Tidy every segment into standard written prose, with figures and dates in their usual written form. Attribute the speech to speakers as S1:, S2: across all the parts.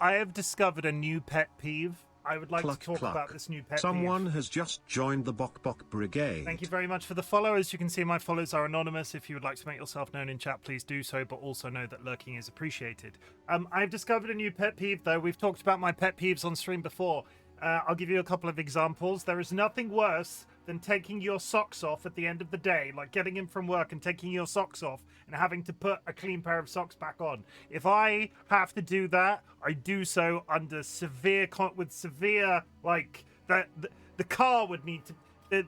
S1: have discovered a new pet peeve. I would like to talk about this new pet
S2: Someone
S1: peeve.
S2: has just joined the Bok Bok Brigade.
S1: Thank you very much for the follow. As you can see, my follows are anonymous. If you would like to make yourself known in chat, please do so, but also know that lurking is appreciated. I've discovered a new pet peeve, though. We've talked about my pet peeves on stream before. I'll give you a couple of examples. There is nothing worse than taking your socks off at the end of the day, like getting in from work and taking your socks off and having to put a clean pair of socks back on. If I have to do that, I do so under severe like the car would need to the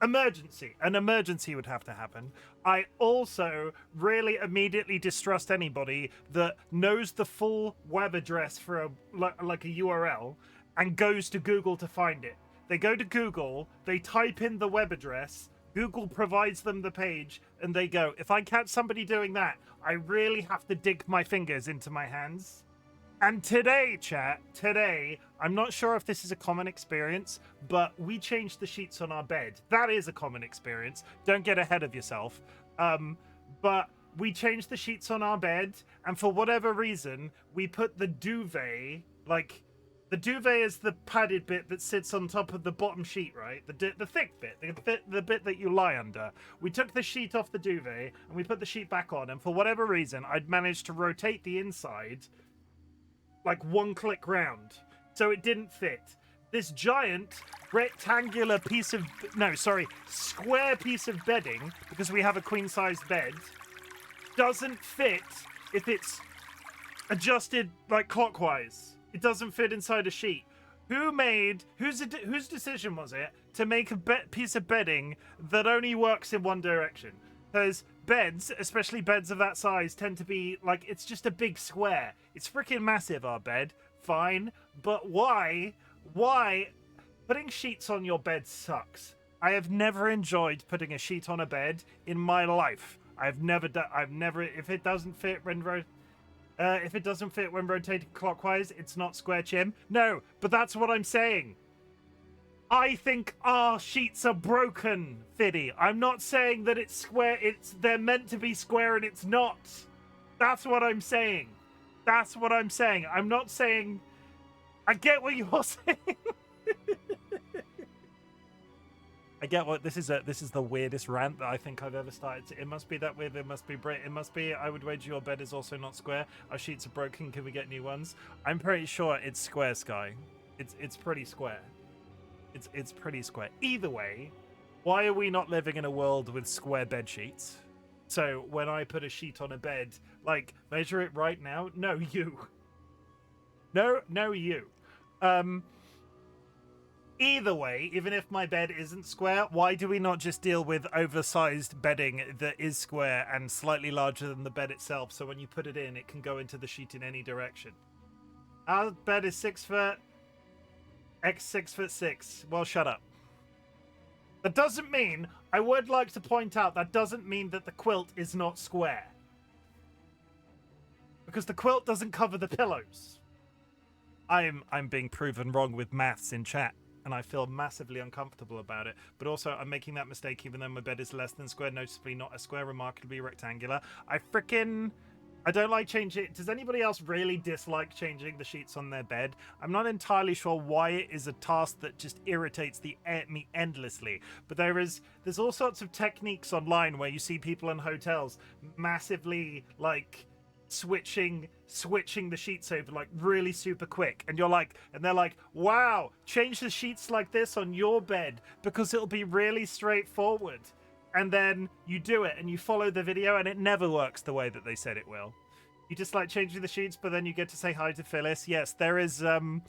S1: an emergency would have to happen. I also really immediately distrust anybody that knows the full web address for a URL and goes to Google to find it. They go to Google, they type in the web address, Google provides them the page, and they go. If I catch somebody doing that, I really have to dig my fingers into my hands. And today, chat, I'm not sure if this is a common experience, but we changed the sheets on our bed. That is a common experience. Don't get ahead of yourself. But we changed the sheets on our bed, and for whatever reason, we put the duvet, like... The duvet is the padded bit that sits on top of the bottom sheet, right? The thick bit, the bit that you lie under. We took the sheet off the duvet and we put the sheet back on, and for whatever reason, I'd managed to rotate the inside like one click round, so it didn't fit. This giant rectangular square piece of bedding, because we have a queen-sized bed, doesn't fit if it's adjusted like clockwise. It doesn't fit inside a sheet. Whose decision was it to make a piece of bedding that only works in one direction? Because beds, especially beds of that size, tend to be like, it's just a big square. It's freaking massive, our bed. Fine. But why? Putting sheets on your bed sucks. I have never enjoyed putting a sheet on a bed in my life. If it doesn't fit when rotating clockwise, it's not square, Chim. No, but that's what I'm saying. I think our sheets are broken, Fiddy. I'm not saying that it's square. They're meant to be square and it's not. That's what I'm saying. I'm not saying... I get what you're saying. I get what this is. This is the weirdest rant that I think I've ever started. It must be that weird. It must be. I would wager your bed is also not square. Our sheets are broken. Can we get new ones? I'm pretty sure it's square, Sky. It's pretty square. It's pretty square. Either way, why are we not living in a world with square bed sheets? So when I put a sheet on a bed, like measure it right now. No, you. No, you. Either way, even if my bed isn't square, why do we not just deal with oversized bedding that is square and slightly larger than the bed itself, so when you put it in, it can go into the sheet in any direction? Our bed is 6 foot, X 6'6". Well, shut up. That doesn't mean, I would like to point out, that doesn't mean that the quilt is not square. Because the quilt doesn't cover the pillows. I'm being proven wrong with maths in chat, and I feel massively uncomfortable about it. But also, I'm making that mistake even though my bed is less than square, noticeably not a square, remarkably rectangular. I don't like changing it. Does anybody else really dislike changing the sheets on their bed? I'm not entirely sure why it is a task that just irritates me endlessly. But there's all sorts of techniques online where you see people in hotels massively, like, switching the sheets over like really super quick, and they're like, wow, change the sheets like this on your bed because it'll be really straightforward. And then you do it and you follow the video and it never works the way that they said it will. You just like changing the sheets, but then you get to say hi to Phyllis. Yes, there is so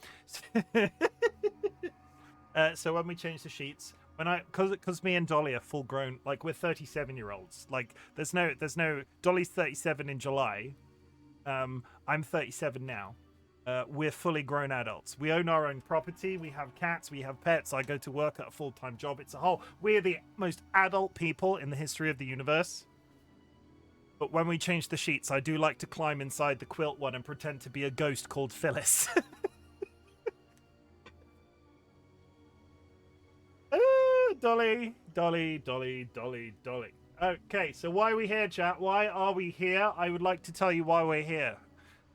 S1: when we change the sheets, because me and Dolly are full grown, like we're 37-year-olds, like there's no Dolly's 37 in July. I'm 37 now. We're fully grown adults. We own our own property. We have cats. We have pets. I go to work at a full-time job. It's a whole... We're the most adult people in the history of the universe. But when we change the sheets, I do like to climb inside the quilt one and pretend to be a ghost called Phyllis. Dolly. Okay, so why are we here, chat? Why are we here? I would like to tell you why we're here.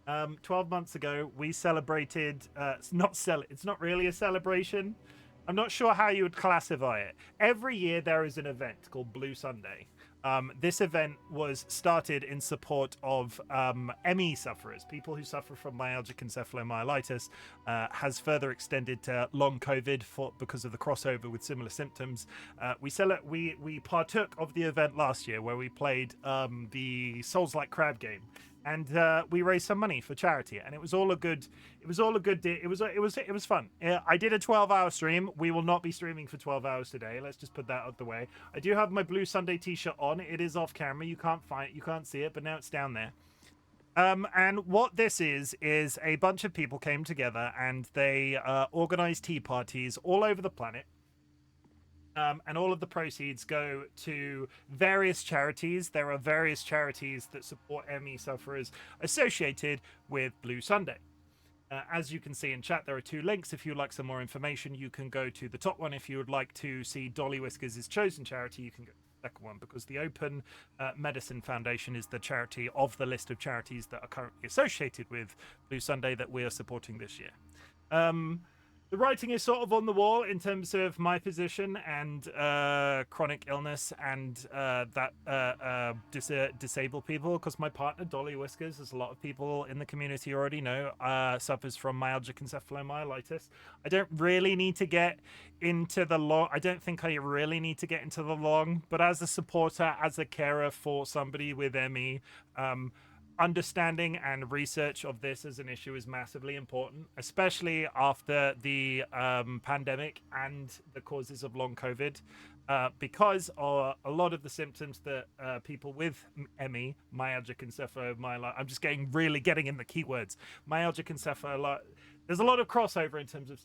S1: 12 months ago, we celebrated. It's not really a celebration. I'm not sure how you would classify it. Every year there is an event called Blue Sunday. This event was started in support of ME sufferers, people who suffer from myalgic encephalomyelitis, has further extended to long COVID because of the crossover with similar symptoms. We partook of the event last year where we played the Souls Like Crab game, and we raised some money for charity, and it was all a good it was fun. I did a 12-hour stream. We will not be streaming for 12 hours today. Let's just put that out of the way. I do have my Blue Sunday t-shirt on. It is off camera. You can't see it, but now it's down there. And what this is a bunch of people came together and they organized tea parties all over the planet. And all of the proceeds go to various charities. There are various charities that support ME sufferers associated with Blue Sunday. As you can see in chat, there are 2 links. If you'd like some more information, you can go to the top one. If you would like to see DollyWhiskers' chosen charity, you can go to the second one, because the Open Medicine Foundation is the charity of the list of charities that are currently associated with Blue Sunday that we are supporting this year. The writing is sort of on the wall in terms of my position and chronic illness and disabled people, because my partner, DollyWhiskers, as a lot of people in the community already know, suffers from myalgic encephalomyelitis. I don't really need to get into the long. I don't think I really need to get into the long, but as a supporter, as a carer for somebody with ME, understanding and research of this as an issue is massively important, especially after the pandemic and the causes of long COVID, because a lot of the symptoms that people with ME, myalgic encephalomyelitis, I'm just getting in the keywords, myalgic encephalomyelitis, there's a lot of crossover in terms of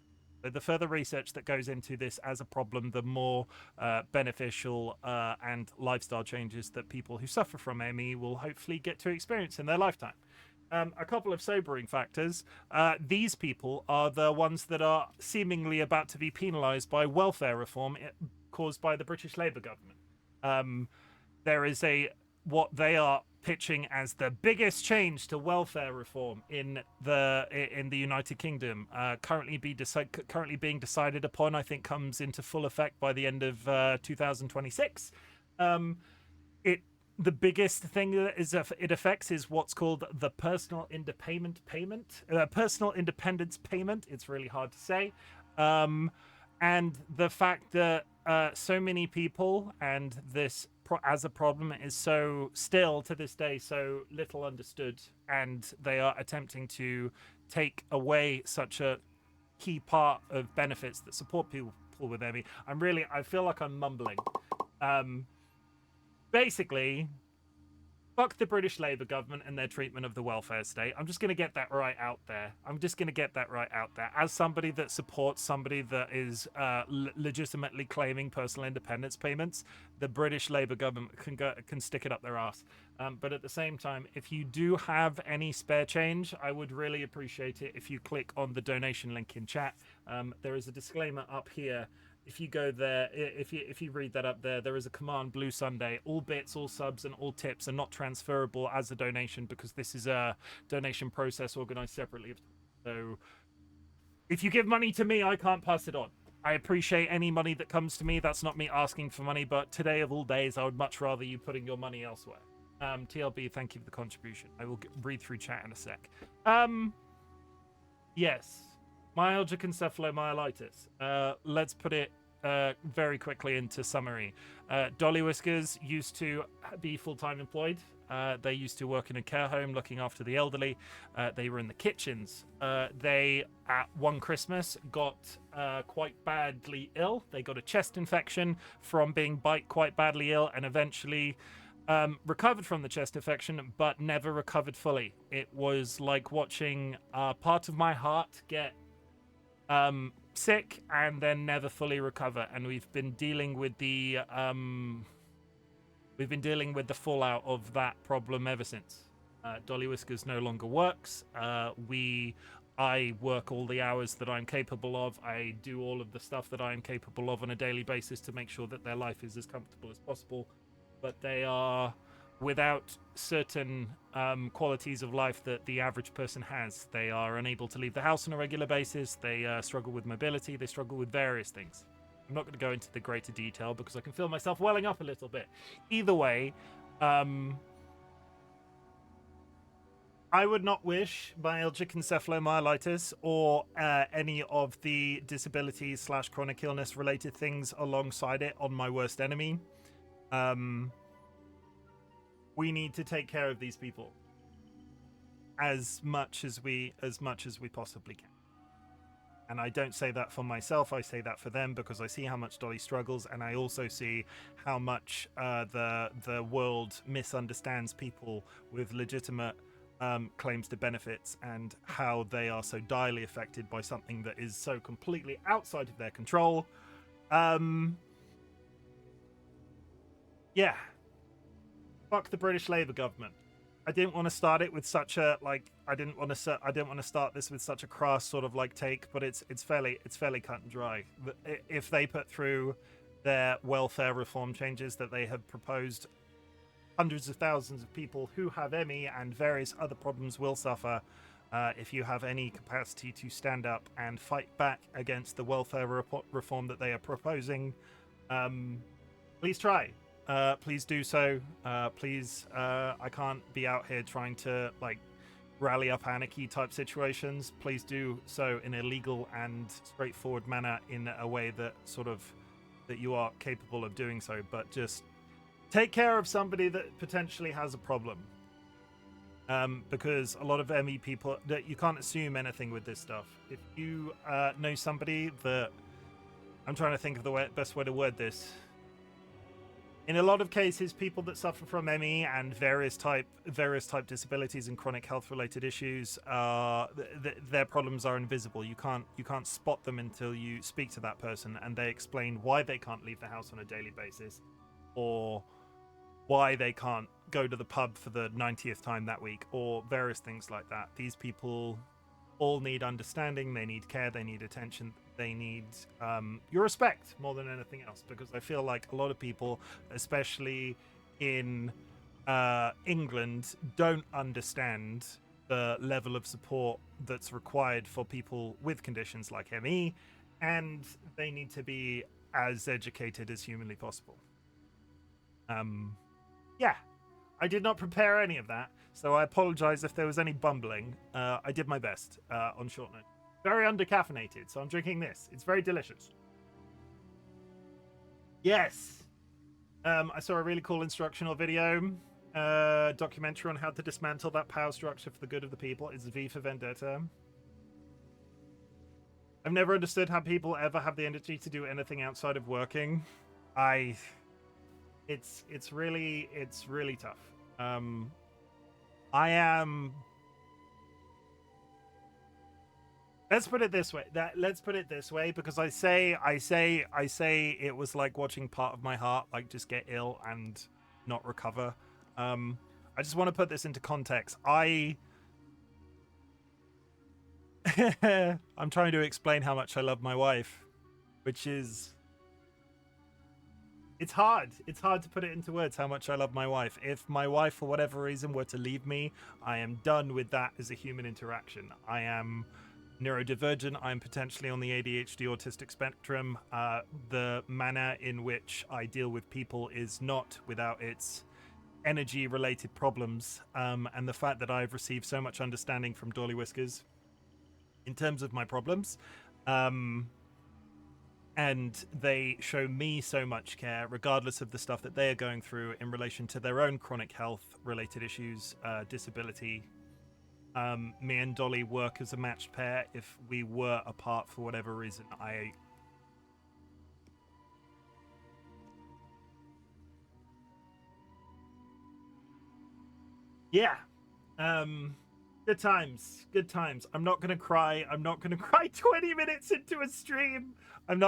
S1: the further research that goes into this as a problem, the more beneficial and lifestyle changes that people who suffer from ME will hopefully get to experience in their lifetime. A couple of sobering factors. These people are the ones that are seemingly about to be penalised by welfare reform caused by the British Labour government. There is what they are pitching as the biggest change to welfare reform in the United Kingdom, currently being decided upon. I think comes into full effect by the end of 2026. The biggest thing that it affects is what's called the personal independence payment. It's really hard to say, and the fact that so many people and this as a problem is so still to this day so little understood, and they are attempting to take away such a key part of benefits that support people with ME. I feel like I'm mumbling. Basically, fuck the British Labour government and their treatment of the welfare state. I'm just going to get that right out there. As somebody that supports somebody that is legitimately claiming personal independence payments, the British Labour government can stick it up their ass. But at the same time, if you do have any spare change, I would really appreciate it if you click on the donation link in chat. There is a disclaimer up here. If you go there, if you read that up there, there is a command, Blue Sunday. All bits, all subs, and all tips are not transferable as a donation, because this is a donation process organized separately. So if you give money to me, I can't pass it on. I appreciate any money that comes to me. That's not me asking for money, but today of all days, I would much rather you putting your money elsewhere. TLB, thank you for the contribution. I will read through chat in a sec. Yes. Myalgic encephalomyelitis. Let's put it very quickly into summary. DollyWhiskers used to be full-time employed. They used to work in a care home looking after the elderly. They were in the kitchens. They, at one Christmas, got quite badly ill. They got a chest infection from being quite badly ill, and eventually recovered from the chest infection, but never recovered fully. It was like watching part of my heart get sick and then never fully recover, and we've been dealing with the fallout of that problem ever since. DollyWhiskers no longer works. I work all the hours that I'm capable of. I do all of the stuff that I am capable of on a daily basis to make sure that their life is as comfortable as possible, but they are without certain qualities of life that the average person has. They are unable to leave the house on a regular basis. They struggle with mobility. They struggle with various things. I'm not going to go into the greater detail because I can feel myself welling up a little bit. Either way, I would not wish myalgic encephalomyelitis or any of the disabilities / chronic illness related things alongside it on my worst enemy. We need to take care of these people as much as we possibly can. And I don't say that for myself, I say that for them because I see how much Dolly struggles, and I also see how much the world misunderstands people with legitimate claims to benefits, and how they are so direly affected by something that is so completely outside of their control. Yeah. Fuck the British Labour government. I didn't want to start it with such a I didn't want to start this with such a crass sort of take, but it's fairly cut and dry. If they put through their welfare reform changes that they have proposed, hundreds of thousands of people who have ME and various other problems will suffer. If you have any capacity to stand up and fight back against the welfare reform that they are proposing, please try. Please do so. Please, I can't be out here trying to rally up anarchy type situations. Please do so in a legal and straightforward manner, in a way that that you are capable of doing so. But just take care of somebody that potentially has a problem. Because a lot of ME people, that you can't assume anything with this stuff. If you know somebody that, I'm trying to think of the best way to word this. In a lot of cases, people that suffer from ME and various type disabilities and chronic health related issues, their problems are invisible. You can't spot them until you speak to that person and they explain why they can't leave the house on a daily basis, or why they can't go to the pub for the 90th time that week, or various things like that. These people all need understanding, they need care, they need attention, they need your respect more than anything else, because I feel like a lot of people, especially in England, don't understand the level of support that's required for people with conditions like ME, and they need to be as educated as humanly possible. Yeah, I did not prepare any of that, so I apologize if there was any bumbling. I did my best on short note. Very undercaffeinated, so I'm drinking this. It's very delicious. Yes. I saw a really cool instructional video, documentary on how to dismantle that power structure for the good of the people. It's V for Vendetta. I've never understood how people ever have the energy to do anything outside of working. It's really tough. I am. Let's put it this way, because I say it was like watching part of my heart just get ill and not recover. I just want to put this into context. I'm trying to explain how much I love my wife, which is, it's hard to put it into words how much I love my wife. If my wife for whatever reason were to leave me, I am done with that as a human interaction. I am neurodivergent. I'm potentially on the ADHD autistic spectrum. The manner in which I deal with people is not without its energy related problems, and the fact that I've received so much understanding from DollyWhiskers in terms of my problems, and they show me so much care regardless of the stuff that they are going through in relation to their own chronic health related issues, disability. Me and Dolly work as a matched pair. If we were apart for whatever reason, yeah. Good times. I'm not gonna cry 20 minutes into a stream. But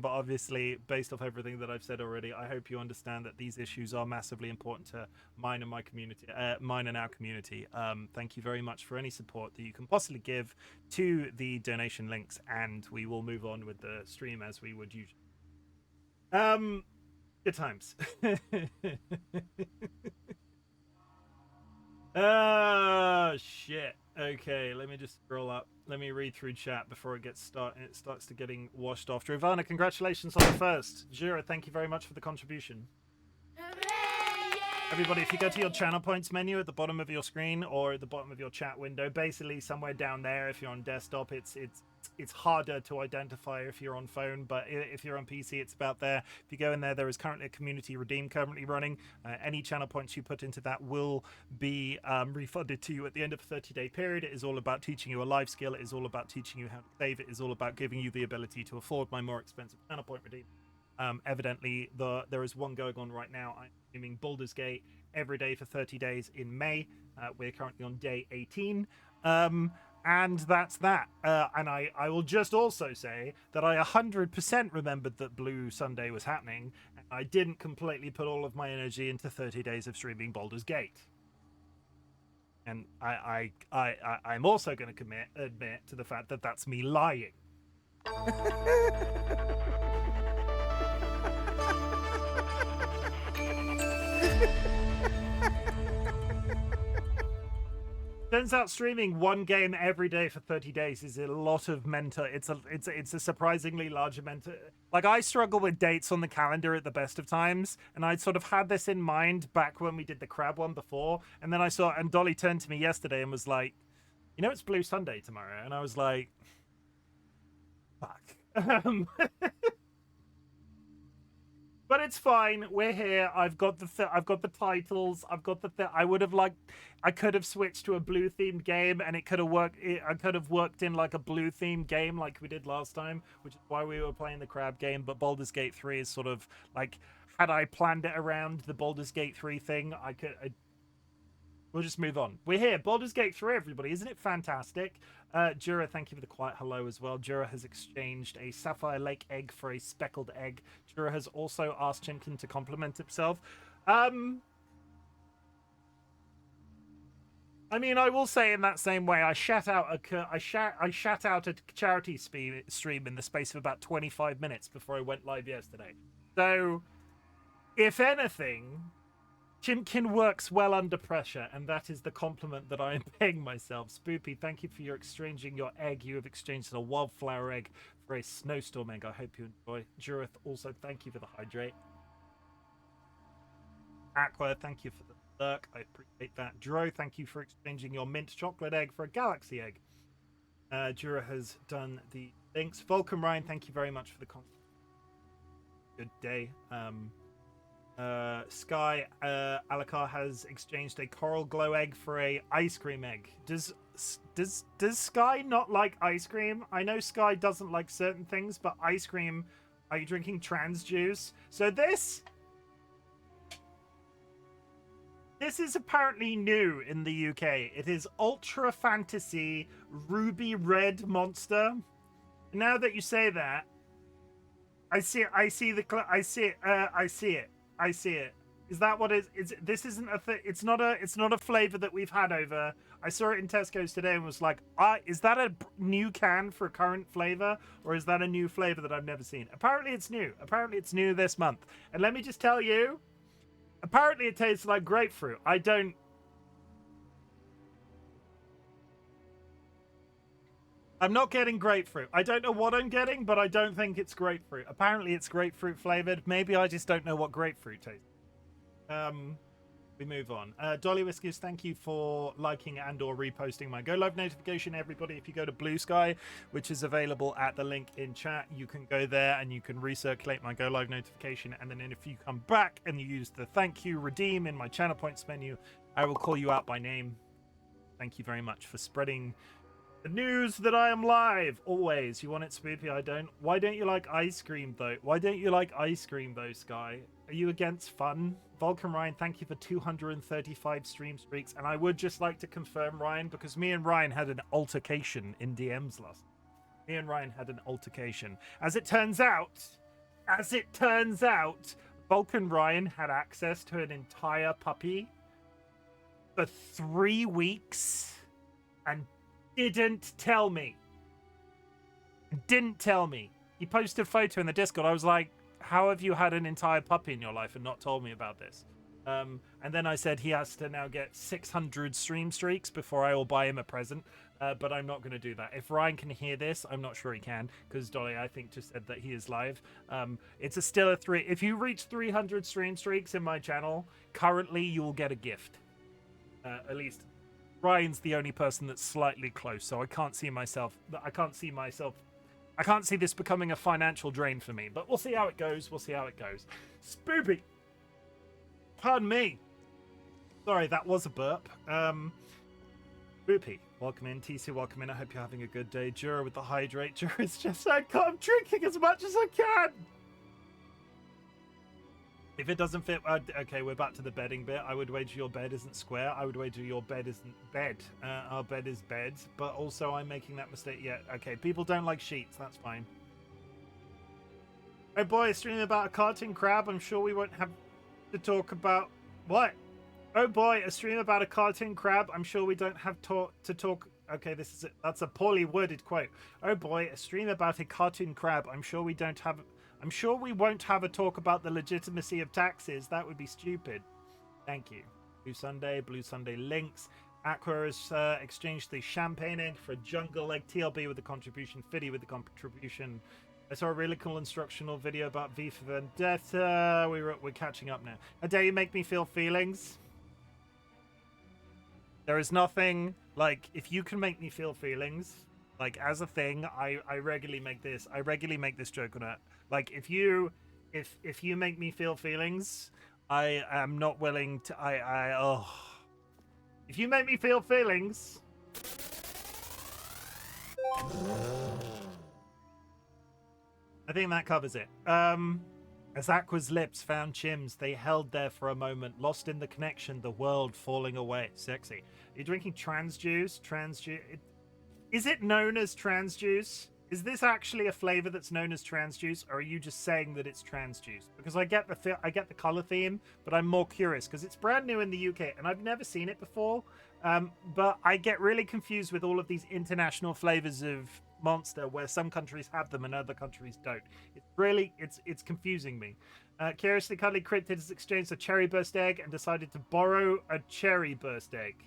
S1: obviously, based off everything that I've said already, I hope you understand that these issues are massively important to mine and my community, mine and our community. Thank you very much for any support that you can possibly give to the donation links, and we will move on with the stream as we would usually. Good times. Oh shit. Okay, let me just scroll up. Let me read through chat before it starts to getting washed off. Giovanna, congratulations on the first. Jura, thank you very much for the contribution. Everybody, if you go to your channel points menu at the bottom of your screen or at the bottom of your chat window, basically somewhere down there, if you're on desktop, it's harder to identify if you're on phone, but if you're on PC, it's about there. If you go in there, there is currently a community redeem currently running. Any channel points you put into that will be refunded to you at the end of a 30-day period. It is all about teaching you a life skill. It is all about teaching you how to save. It is all about giving you the ability to afford my more expensive channel point redeem. Evidently, there is one going on right now. I'm streaming Baldur's Gate every day for 30 days in May. We're currently on day 18. And that's that. And I will just also say that I 100% remembered that Blue Sunday was happening. And I didn't completely put all of my energy into 30 days of streaming Baldur's Gate. And I'm also going to admit to the fact that that's me lying. Turns out streaming one game every day for 30 days is a lot of mental. It's a surprisingly large mental. Like, I struggle with dates on the calendar at the best of times, and I'd sort of had this in mind back when we did the crab one before, and then and Dolly turned to me yesterday and was like, "You know, it's Blue Sunday tomorrow," and I was like, "Fuck." But it's fine. We're here. I've got the titles. I've got I could have switched to a blue themed game, and it could have worked. I could have worked in like a blue themed game, like we did last time, which is why we were playing the crab game. But Baldur's Gate 3 is sort of like, had I planned it around the Baldur's Gate 3 thing, we'll just move on. We're here. Baldur's Gate 3, everybody. Isn't it fantastic? Jura, thank you for the quiet hello as well. Jura has exchanged a Sapphire Lake egg for a speckled egg. Jura has also asked Chimken to compliment himself. I mean, I will say in that same way, I shat out a charity stream in the space of about 25 minutes before I went live yesterday. So, if anything, Chimken works well under pressure, and that is the compliment that I am paying myself. Spoopy, thank you for exchanging your egg. You have exchanged a wildflower egg for a snowstorm egg. I hope you enjoy. Jurith, also thank you for the hydrate. Aqua, thank you for the lurk. I appreciate that. Dro, thank you for exchanging your mint chocolate egg for a galaxy egg. Jura has done the links. Vulcan Ryan, thank you very much for the compliment. Good day. Sky Alakar has exchanged a coral glow egg for a ice cream egg. Does Sky not like ice cream? I know Sky doesn't like certain things, but ice cream. Are you drinking trans juice? So this is apparently new in the UK. It is Ultra Fantasy Ruby Red Monster. Now that you say that, I see it. Is that what it is? This isn't a thing. It's not a flavor that we've had over. I saw it in Tesco's today and was like, is that a new can for a current flavor, or is that a new flavor that I've never seen? Apparently it's new. Apparently it's new this month. And let me just tell you, apparently it tastes like grapefruit. I'm not getting grapefruit. I don't know what I'm getting, but I don't think it's grapefruit. Apparently it's grapefruit flavored. Maybe I just don't know what grapefruit tastes. We move on. DollyWhiskers, thank you for liking and or reposting my Go Live notification. Everybody, if you go to Blue Sky, which is available at the link in chat, you can go there and you can recirculate my Go Live notification. And then if you come back and you use the thank you redeem in my channel points menu, I will call you out by name. Thank you very much for spreading the news that I am live. Always. You want it, Spoopy? I don't. Why don't you like ice cream, though? Why don't you like ice cream, though, Sky? Are you against fun? Vulcan Ryan, thank you for 235 stream streaks. And I would just like to confirm, Ryan, because me and Ryan had an altercation in DMs last night. Me and Ryan had an altercation. As it turns out, Vulcan Ryan had access to an entire puppy for 3 weeks and didn't tell me. He posted a photo in the Discord. I was like, have you had an entire puppy in your life and not told me about this? And then I said he has to now get 600 stream streaks before I will buy him a present. But I'm not going to do that. If Ryan can hear this, I'm not sure he can, because Dolly, I think, just said that he is live. It's still a 3. If you reach 300 stream streaks in my channel, currently you will get a gift. At least Ryan's the only person that's slightly close, so I can't see this becoming a financial drain for me. But we'll see how it goes. Spoopy. Pardon me. Sorry, that was a burp. Spoopy. Welcome in, TC, welcome in. I hope you're having a good day. Jura with the hydrate. Jura's just like, I'm drinking as much as I can. If it doesn't fit, okay, we're back to the bedding bit. I would wager your bed isn't square. I would wager your bed isn't bed. Our bed is bed, but also I'm making that mistake. Yeah, okay, people don't like sheets. That's fine. Oh boy, a stream about a cartoon crab. I'm sure we won't have to talk about... What? Oh boy, a stream about a cartoon crab. I'm sure we don't have to talk. Okay, that's a poorly worded quote. Oh boy, a stream about a cartoon crab. I'm sure we won't have a talk about the legitimacy of taxes. That would be stupid. Thank you. Blue Sunday links. Aqua has exchanged the champagne egg for a jungle egg. TLB with the contribution. Fiddy with the contribution. I saw a really cool instructional video about V for Vendetta. We're catching up now. How dare you make me feel feelings? There is nothing like, if you can make me feel feelings, like as a thing, I regularly make this joke on it. Like if you make me feel feelings, I am not willing to if you make me feel feelings, I think that covers it. As Aqua's lips found Chim's, they held there for a moment, lost in the connection, the world falling away. Sexy. Are you drinking trans juice? Is it known as trans juice? Is this actually a flavor that's known as trans juice, or are you just saying that it's trans juice? Because I get the color theme, but I'm more curious because it's brand new in the UK and I've never seen it before. But I get really confused with all of these international flavors of Monster, where some countries have them and other countries don't. It's confusing me. Curiously, Cuddly Cryptid has exchanged a cherry burst egg and decided to borrow a cherry burst egg.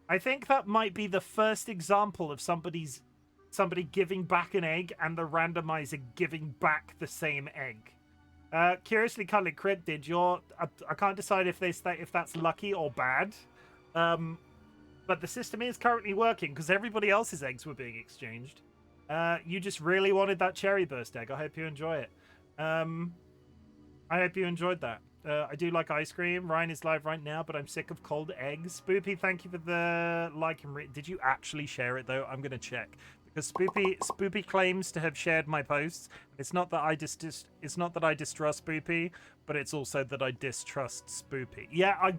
S1: I think that might be the first example of somebody giving back an egg and the randomizer giving back the same egg. Curiously, Cuddly Cryptid, I can't decide if that's lucky or bad. But the system is currently working because everybody else's eggs were being exchanged. You just really wanted that cherry burst egg. I hope you enjoy it. I hope you enjoyed that. I do like ice cream. Ryan is live right now, but I'm sick of cold eggs. Spoopy, thank you for the like and did you actually share it though? I'm gonna check because Spoopy claims to have shared my posts. It's not that I distrust Spoopy, but it's also that I distrust Spoopy. Yeah,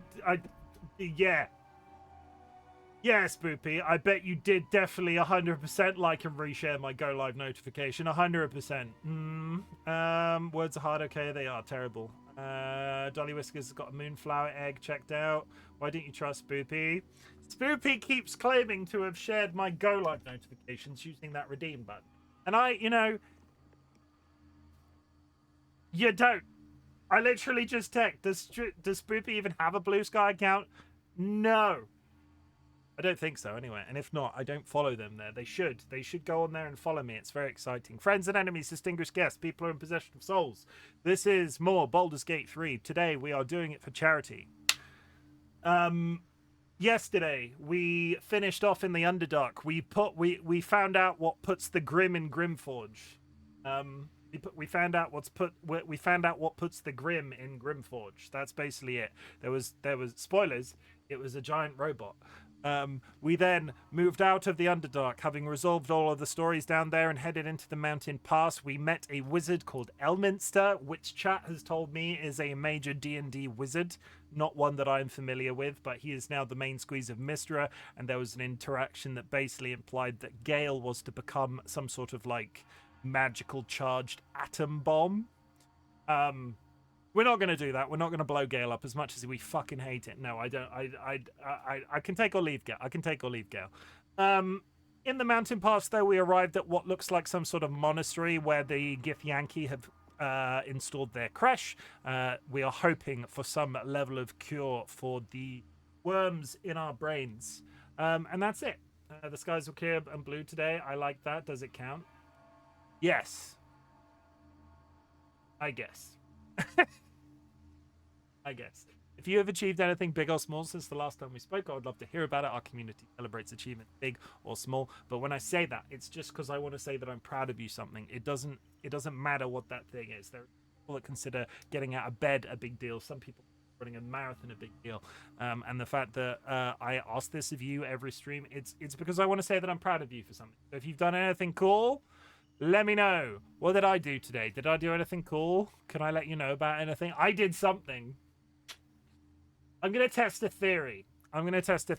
S1: Yeah, Spoopy, I bet you did definitely 100% like and reshare my go live notification. 100%. Words are hard. Okay, they are terrible. DollyWhiskers has got a moonflower egg checked out. Why don't you trust Spoopy? Spoopy keeps claiming to have shared my go live notifications using that redeem button. And you don't. I literally just checked. Does Spoopy even have a Blue Sky account? No. I don't think so, anyway. And if not, I don't follow them there. They should. They should go on there and follow me. It's very exciting. Friends and enemies, distinguished guests, people are in possession of souls. This is more Baldur's Gate 3. Today, we are doing it for charity. Yesterday, we finished off in the Underdark. We found out what puts the Grim in Grimforge. We found out what puts the Grim in Grimforge. That's basically it. There was spoilers. It was a giant robot. We then moved out of the Underdark, having resolved all of the stories down there and headed into the mountain pass. We met a wizard called Elminster, which chat has told me is a major D&D wizard, not one that I'm familiar with, but he is now the main squeeze of Mystra, and there was an interaction that basically implied that Gale was to become some sort of like magical charged atom bomb. We're not going to do that. We're not going to blow Gale up as much as we fucking hate it. No, I don't. I can take or leave Gale. I can take or leave Gale. In the mountain pass, though, we arrived at what looks like some sort of monastery where the Githyanki have installed their creche. We are hoping for some level of cure for the worms in our brains. And that's it. The skies were clear and blue today. I like that. Does it count? Yes. I guess. I guess. If you have achieved anything big or small since the last time we spoke, I would love to hear about it. Our community celebrates achievement, big or small. But when I say that, it's just because I want to say that I'm proud of you something. It doesn't matter what that thing is. There are people that consider getting out of bed a big deal. Some people running a marathon a big deal. And the fact that I ask this of you every stream, it's because I want to say that I'm proud of you for something. So if you've done anything cool, let me know. What did I do today? Did I do anything cool? Can I let you know about anything? I did something. I'm going to test a theory. I'm going to test a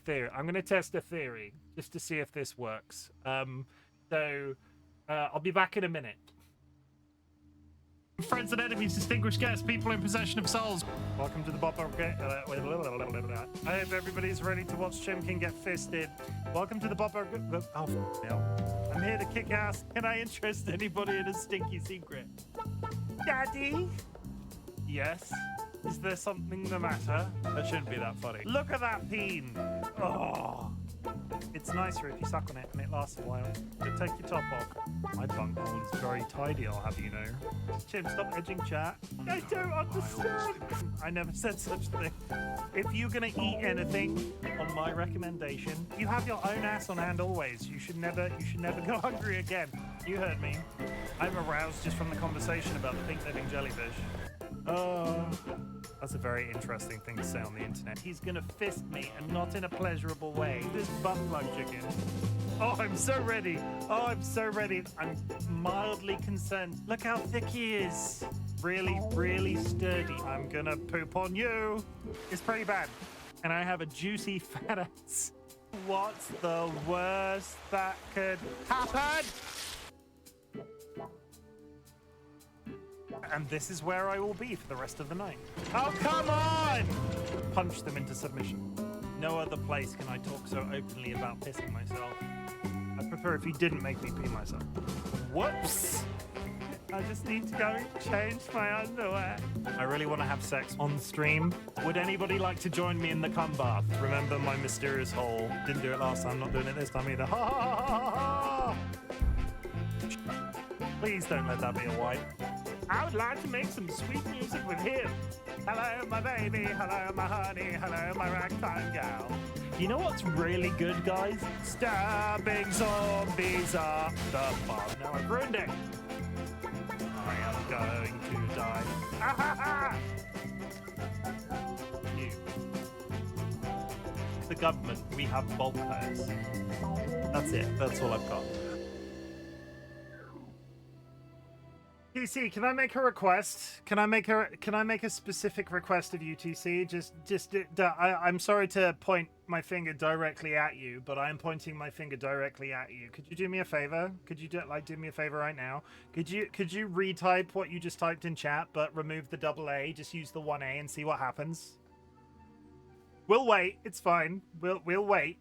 S1: theory just to see if this works. So I'll be back in a minute. Friends and enemies, distinguished guests, people in possession of souls. Welcome to the Bob. I hope everybody's ready to watch Chimken get fisted. Welcome to the Bob. Oh, no. I'm here to kick ass. Can I interest anybody in a stinky secret? Daddy? Yes? Is there something the matter? That shouldn't be that funny. Look at that peen. Oh. It's nicer if you suck on it and it lasts a while. But take your top off. My bunghole is very tidy, I'll have you know. Chim, stop edging chat. I don't understand. I never said such a thing. If you're gonna eat anything on my recommendation, you have your own ass on hand always. You should never go hungry again. You heard me. I'm aroused just from the conversation about the pink living jellyfish. Oh, that's a very interesting thing to say on the internet. He's gonna fist me, and not in a pleasurable way. This butt plug chicken. Oh, I'm so ready. Oh, I'm so ready. I'm mildly concerned. Look how thick he is. Really, really sturdy. I'm gonna poop on you. It's pretty bad. And I have a juicy fat ass. What's the worst that could happen? And this is where I will be for the rest of the night. Oh, come on! Punch them into submission. No other place can I talk so openly about pissing myself. I'd prefer if you didn't make me pee myself. Whoops! I just need to go change my underwear. I really want to have sex on stream. Would anybody like to join me in the cum bath? Remember my mysterious hole. Didn't do it last time, not doing it this time either. Ha ha ha ha ha! Please don't let that be a wipe. I would like to make some sweet music with him. Hello, my baby. Hello, my honey. Hello, my ragtime gal. You know what's really good, guys? Stabbing zombies up the bum. Now I've ruined it. I am going to die. Ah, ha, ha. You. The government. We have bulk hires. That's it. That's all I've got. TC, can I make a request? Can I make a specific request of you, TC? I'm sorry to point my finger directly at you, but I am pointing my finger directly at you. Could you do me a favor? Could you do me a favor right now? Could you retype what you just typed in chat, but remove the double A? Just use the 1A and see what happens. We'll wait. It's fine. We'll wait.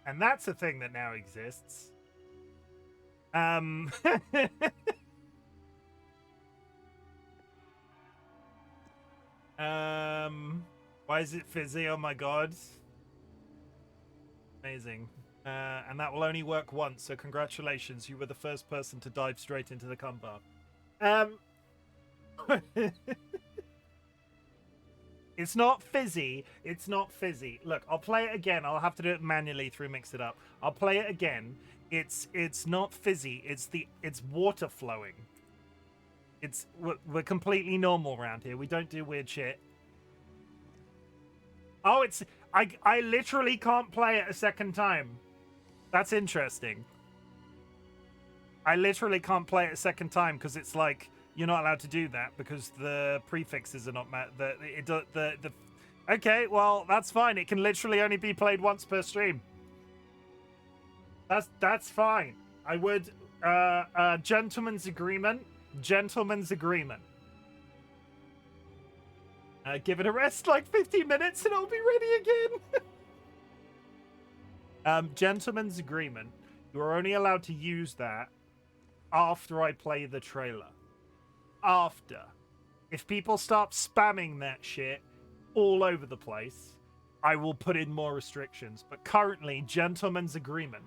S1: And that's a thing that now exists. Why is it fizzy? Oh my god. Amazing. And that will only work once, so congratulations. You were the first person to dive straight into the cum bath. It's not fizzy. It's not fizzy. Look, I'll play it again. I'll have to do it manually through Mix It Up. I'll play it again. It's not fizzy. It's water flowing. We're completely normal around here. We don't do weird shit. Oh, I literally can't play it a second time. That's interesting. I literally can't play it a second time because it's like you're not allowed to do that because the prefixes are not Okay, well, that's fine. It can literally only be played once per stream. That's fine. I would gentleman's agreement. Gentleman's agreement. Give it a rest like 15 minutes and it'll be ready again. Gentleman's agreement. You are only allowed to use that after I play the trailer. After. If people start spamming that shit all over the place, I will put in more restrictions. But currently, gentleman's agreement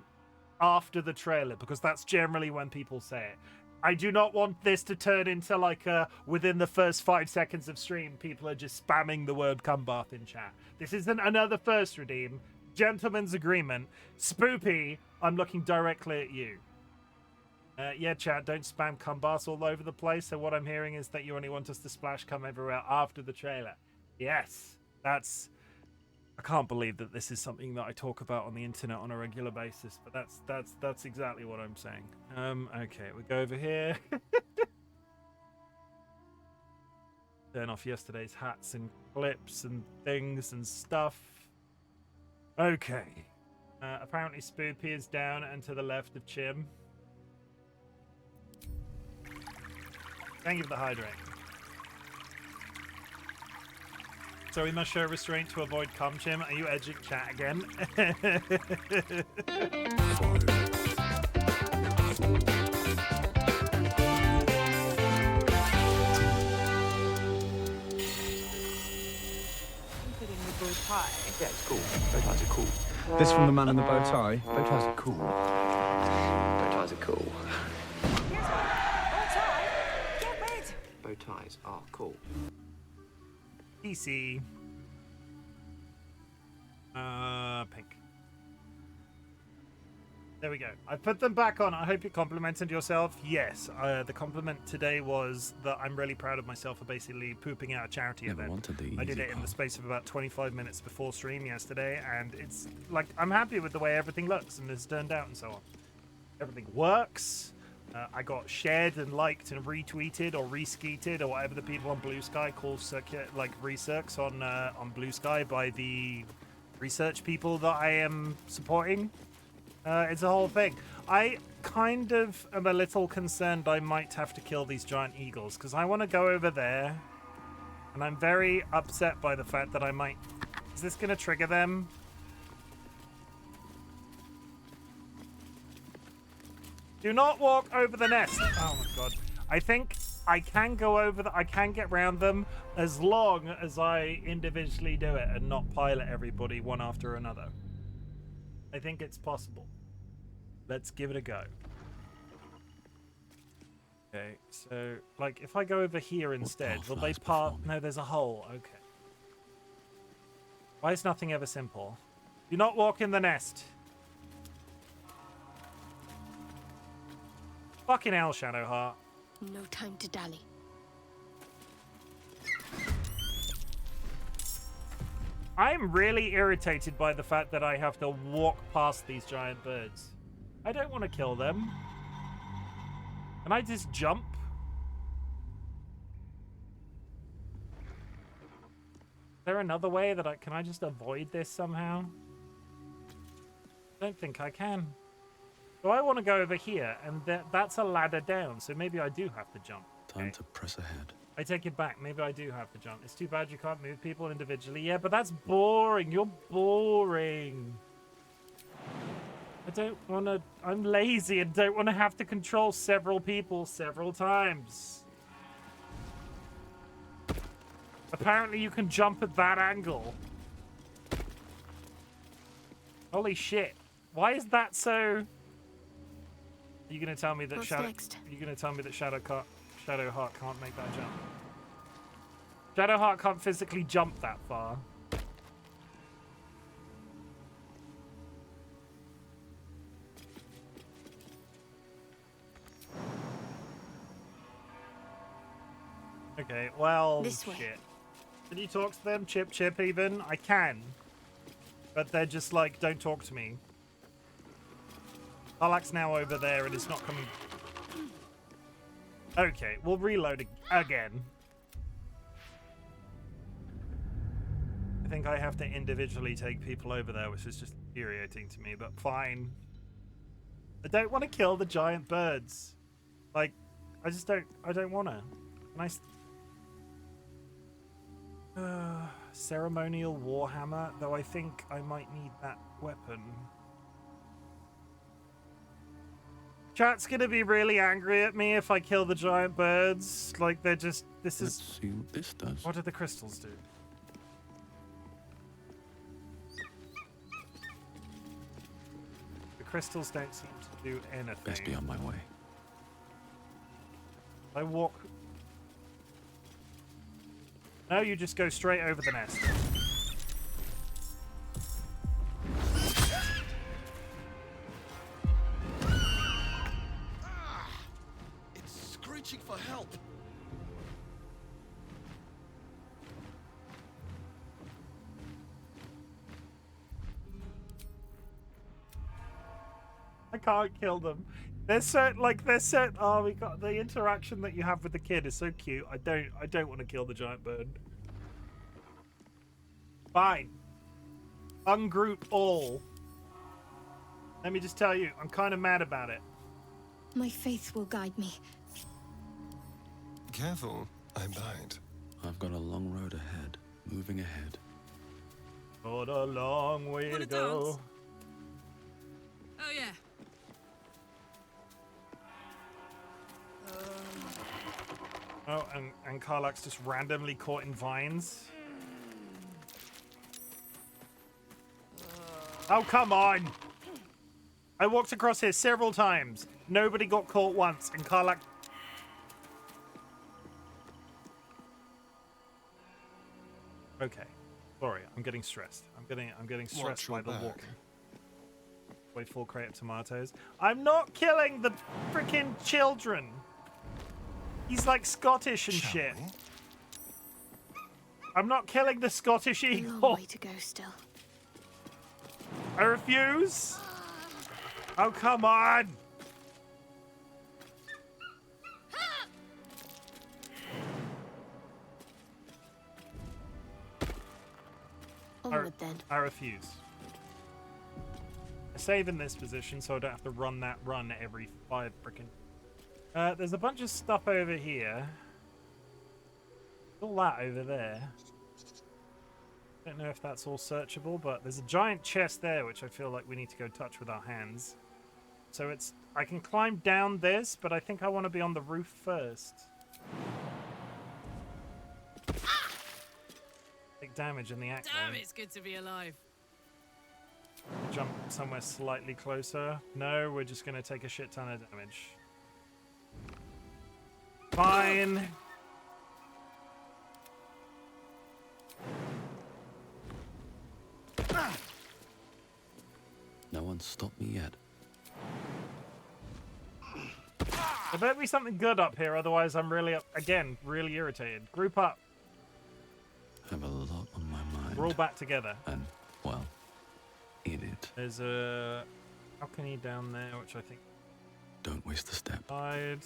S1: after the trailer, because that's generally when people say it. I do not want this to turn into like within the first 5 seconds of stream, people are just spamming the word cumbath in chat. This isn't another first redeem. Gentleman's agreement. Spoopy, I'm looking directly at you. Yeah, chat, don't spam cumbaths all over the place. So what I'm hearing is that you only want us to splash cum everywhere after the trailer. Yes, that's... I can't believe that this is something that I talk about on the internet on a regular basis, but that's exactly what I'm saying. Okay, we go over here. Turn off yesterday's hats and clips and things and stuff. Okay. Apparently Spoopy is down and to the left of Chim. Thank you for the hydrate. So we must show restraint to avoid cum, Chim. Are you edging chat again?
S3: Yeah, it's cool. Bow ties are cool.
S4: This from the man in the bow tie. Bow ties are cool.
S3: Bow ties are cool.
S5: Here's one. Bow tie. Get red.
S3: Bow ties are cool.
S1: PC. Pink. There we go. I put them back on. I hope you complimented yourself. Yes. The compliment today was that I'm really proud of myself for basically pooping out a charity event. I did it in the space of about 25 minutes before stream yesterday, and it's like I'm happy with the way everything looks and has turned out and so on. Everything works. I got shared and liked and retweeted or reskeeted or whatever the people on Blue Sky call research on Blue Sky by the research people that I am supporting. It's a whole thing. I kind of am a little concerned I might have to kill these giant eagles because I want to go over there, and I'm very upset by the fact that I might... Is this going to trigger them? Do not walk over the nest. Oh my god. I think I can go over I can get round them as long as I individually do it and not pilot everybody one after another. I think it's possible. Let's give it a go. Okay, so like if I go over here instead, will they part? No, there's a hole. Okay. Why is nothing ever simple? Do not walk in the nest. Fucking hell, Shadowheart.
S5: No time to dally.
S1: I'm really irritated by the fact that I have to walk past these giant birds. I don't want to kill them. Can I just jump? Is there another way that can I just avoid this somehow? I don't think I can. So I want to go over here, and that's a ladder down, so maybe I do have to jump.
S4: Time to press ahead.
S1: I take it back. Maybe I do have to jump. It's too bad you can't move people individually. Yeah, but that's boring. You're boring. I don't want to... I'm lazy and don't want to have to control several people several times. Apparently you can jump at that angle. Holy shit. Why is that so... Are you going to tell me that Shadowheart can't make that jump? Shadowheart can't physically jump that far. Okay, well,
S5: This way.
S1: shit. Can you talk to them? Chip even? I can. But they're just like, don't talk to me. Harlak's now over there and it's not coming. Okay, we'll reload again. I think I have to individually take people over there, which is just infuriating to me, but fine. I don't want to kill the giant birds. Like, I just don't. I don't wanna. Nice. Ceremonial warhammer, though I think I might need that weapon. Chat's gonna be really angry at me if I kill the giant birds. Like they're just. This
S4: Let's
S1: is.
S4: see what this does.
S1: What do the crystals do? The crystals don't seem to do anything.
S4: Best be on my way.
S1: I walk. No, you just go straight over the nest.
S6: It's screeching for help.
S1: I can't kill them. They're so oh, we got the interaction that you have with the kid is so cute. I don't want to kill the giant bird. Fine. Ungroup all. Let me just tell you, I'm kind of mad about it.
S5: My faith will guide me.
S6: Careful, I'm behind.
S4: I've got a long road ahead. Moving ahead.
S1: Got a long way
S7: Wanna
S1: to go.
S7: dance? Oh yeah.
S1: Oh, and Karlak's just randomly caught in vines. Oh, come on! I walked across here several times. Nobody got caught once, and Karlak... Okay. Sorry, I'm getting stressed. I'm getting stressed by
S6: Watch
S1: the
S6: your back.
S1: walking. Wait, 4 crate of tomatoes. I'm not killing the freaking children! He's like Scottish and
S6: Shall
S1: shit.
S6: we?
S1: I'm not killing the Scottish
S5: A long
S1: eagle.
S5: way to go still.
S1: I refuse. Oh, come on.
S5: Onward then.
S1: I refuse. I save in this position so I don't have to run that run every 5 frickin'. There's a bunch of stuff over here. All that over there. Don't know if that's all searchable, but there's a giant chest there, which I feel like we need to go touch with our hands. So it's... I can climb down this, but I think I want to be on the roof first. Take damage in the act,
S7: Damn,
S1: though.
S7: it's good to be alive.
S1: Jump somewhere slightly closer. No, we're just going to take a shit ton of damage. Fine.
S4: No one's stopped me yet.
S1: There better be something good up here, otherwise I'm really, again, really irritated. Group up.
S4: I have a lot on my mind.
S1: We're all back together.
S4: And, well, in it.
S1: There's a balcony down there, which I think
S4: Don't waste a step.
S1: side.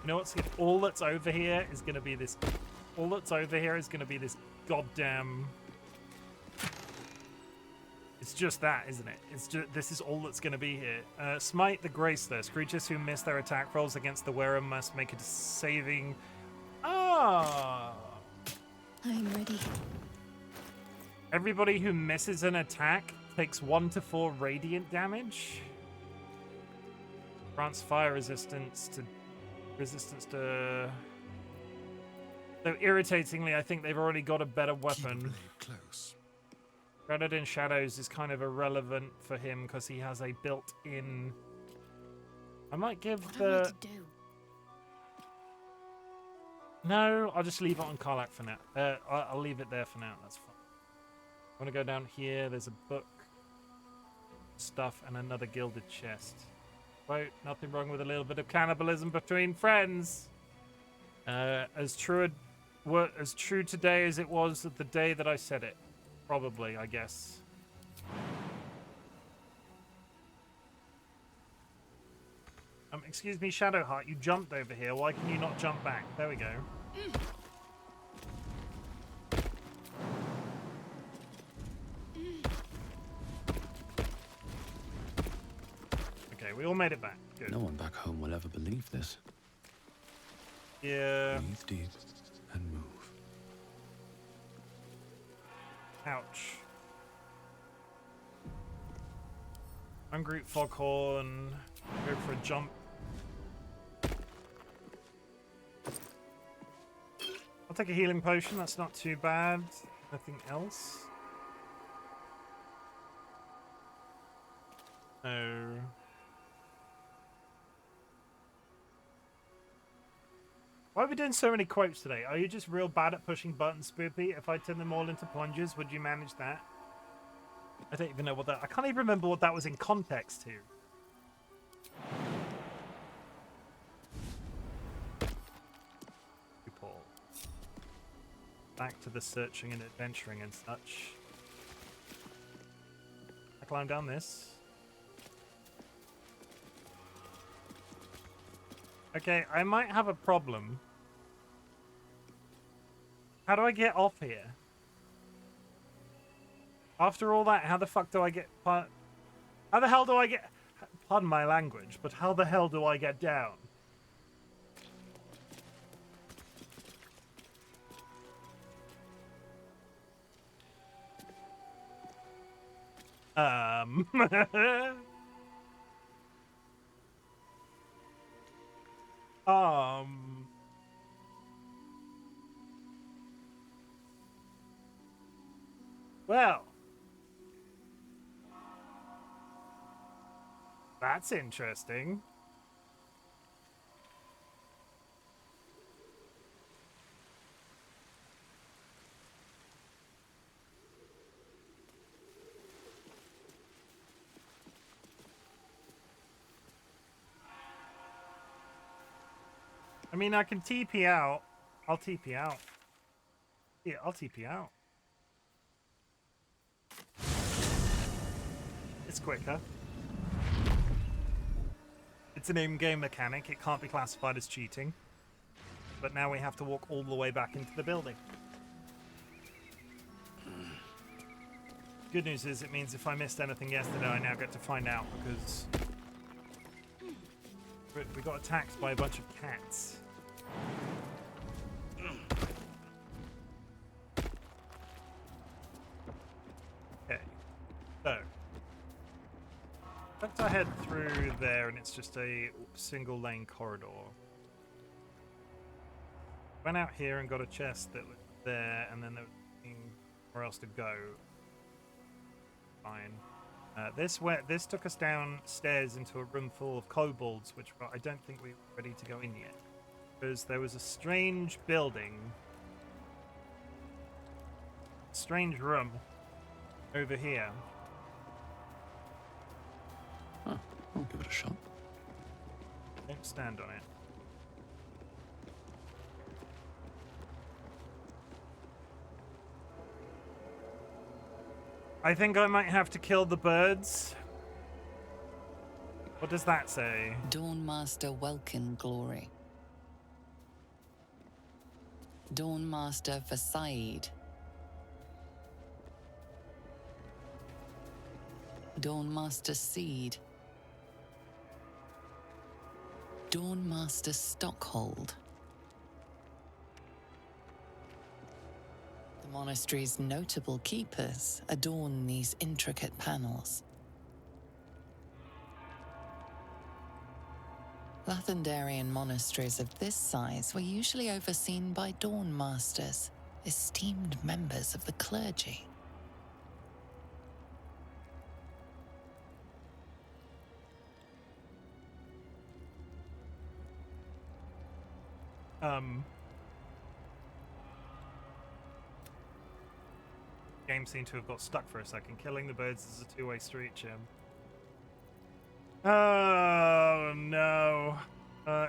S1: You know what's all that's over here is gonna be this. All that's over here is gonna be this goddamn. It's just that, isn't it? It's just this is all that's gonna be here. Smite the Graceless. Creatures who miss their attack rolls against the wearer must make a saving. Ah.
S5: I am ready.
S1: Everybody who misses an attack takes 1 to 4 radiant damage. Grants fire resistance to. Though irritatingly, I think they've already got a better
S6: Keep
S1: weapon.
S6: blade close.
S1: Shrouded in Shadows is kind of irrelevant for him because he has a built-in. I might give
S5: What am I
S1: the.
S5: to do?
S1: No, I'll just leave it on Karlak for now. I'll leave it there for now. That's fine. I want to go down here. There's a book, stuff, and another gilded chest. Quote, nothing wrong with a little bit of cannibalism between friends. As true today as it was the day that I said it. Probably, I guess. Excuse me, Shadowheart, you jumped over here. Why can you not jump back? There we go. made it back. Good.
S4: No one back home will ever believe this.
S1: Yeah.
S4: Breathe deep and move.
S1: Ouch. Ungroup foghorn. Go for a jump. I'll take a healing potion. That's not too bad. Nothing else. No. Why are we doing so many quotes today? Are you just real bad at pushing buttons, Spoopy? If I turn them all into plunges, would you manage that? I don't even know what that... I can't even remember what that was in context to. Paul. Back to the searching and adventuring and such. I climb down this. Okay, I might have a problem. How do I get off here? After all that, how the fuck do I get... How the hell do I get... Pardon my language, but how the hell do I get down? Well. That's interesting. I mean, I can TP out. I'll TP out. Yeah, I'll TP out. It's quicker. It's an in-game mechanic. It can't be classified as cheating. But now we have to walk all the way back into the building. Good news is it means if I missed anything yesterday, I now get to find out because we got attacked by a bunch of cats. Okay, so let's head through there, and it's just a single lane corridor. Went out here and got a chest that was there, and then there was nowhere else to go. Fine. This took us downstairs into a room full of kobolds, which I don't think we were ready to go in yet. Because there was a strange building, strange room over here.
S4: Huh, I'll give it a shot.
S1: Don't stand on it. I think I might have to kill the birds. What does that say?
S8: Dawnmaster Welkin Glory. Dawnmaster Versailles. Dawnmaster Seed. Dawnmaster Stockhold. The monastery's notable keepers adorn these intricate panels. Lathendarian monasteries of this size were usually overseen by Dawnmasters, esteemed members of the clergy.
S1: Game seemed to have got stuck for a second. Killing the birds is a two-way street, Chim. Oh, no.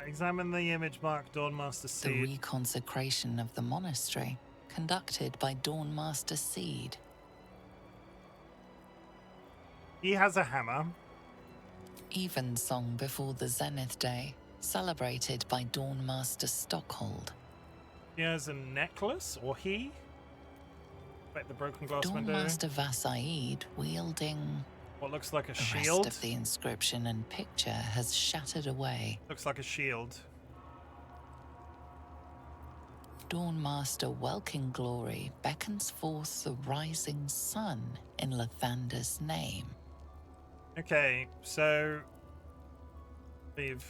S1: Examine the image marked Dawnmaster
S8: The
S1: Seed.
S8: reconsecration of the monastery, conducted by Dawnmaster Seed.
S1: He has a hammer.
S8: Evensong before the Zenith Day, celebrated by Dawnmaster Stockhold.
S1: He has a necklace, or he? Like the broken glass window.
S8: Dawnmaster Vasaid wielding
S1: What looks like a
S8: The
S1: shield?
S8: rest of the inscription and picture has shattered away.
S1: Looks like a shield.
S8: Dawnmaster Welkin Glory beckons forth the rising sun in Lathander's name.
S1: Okay, so we've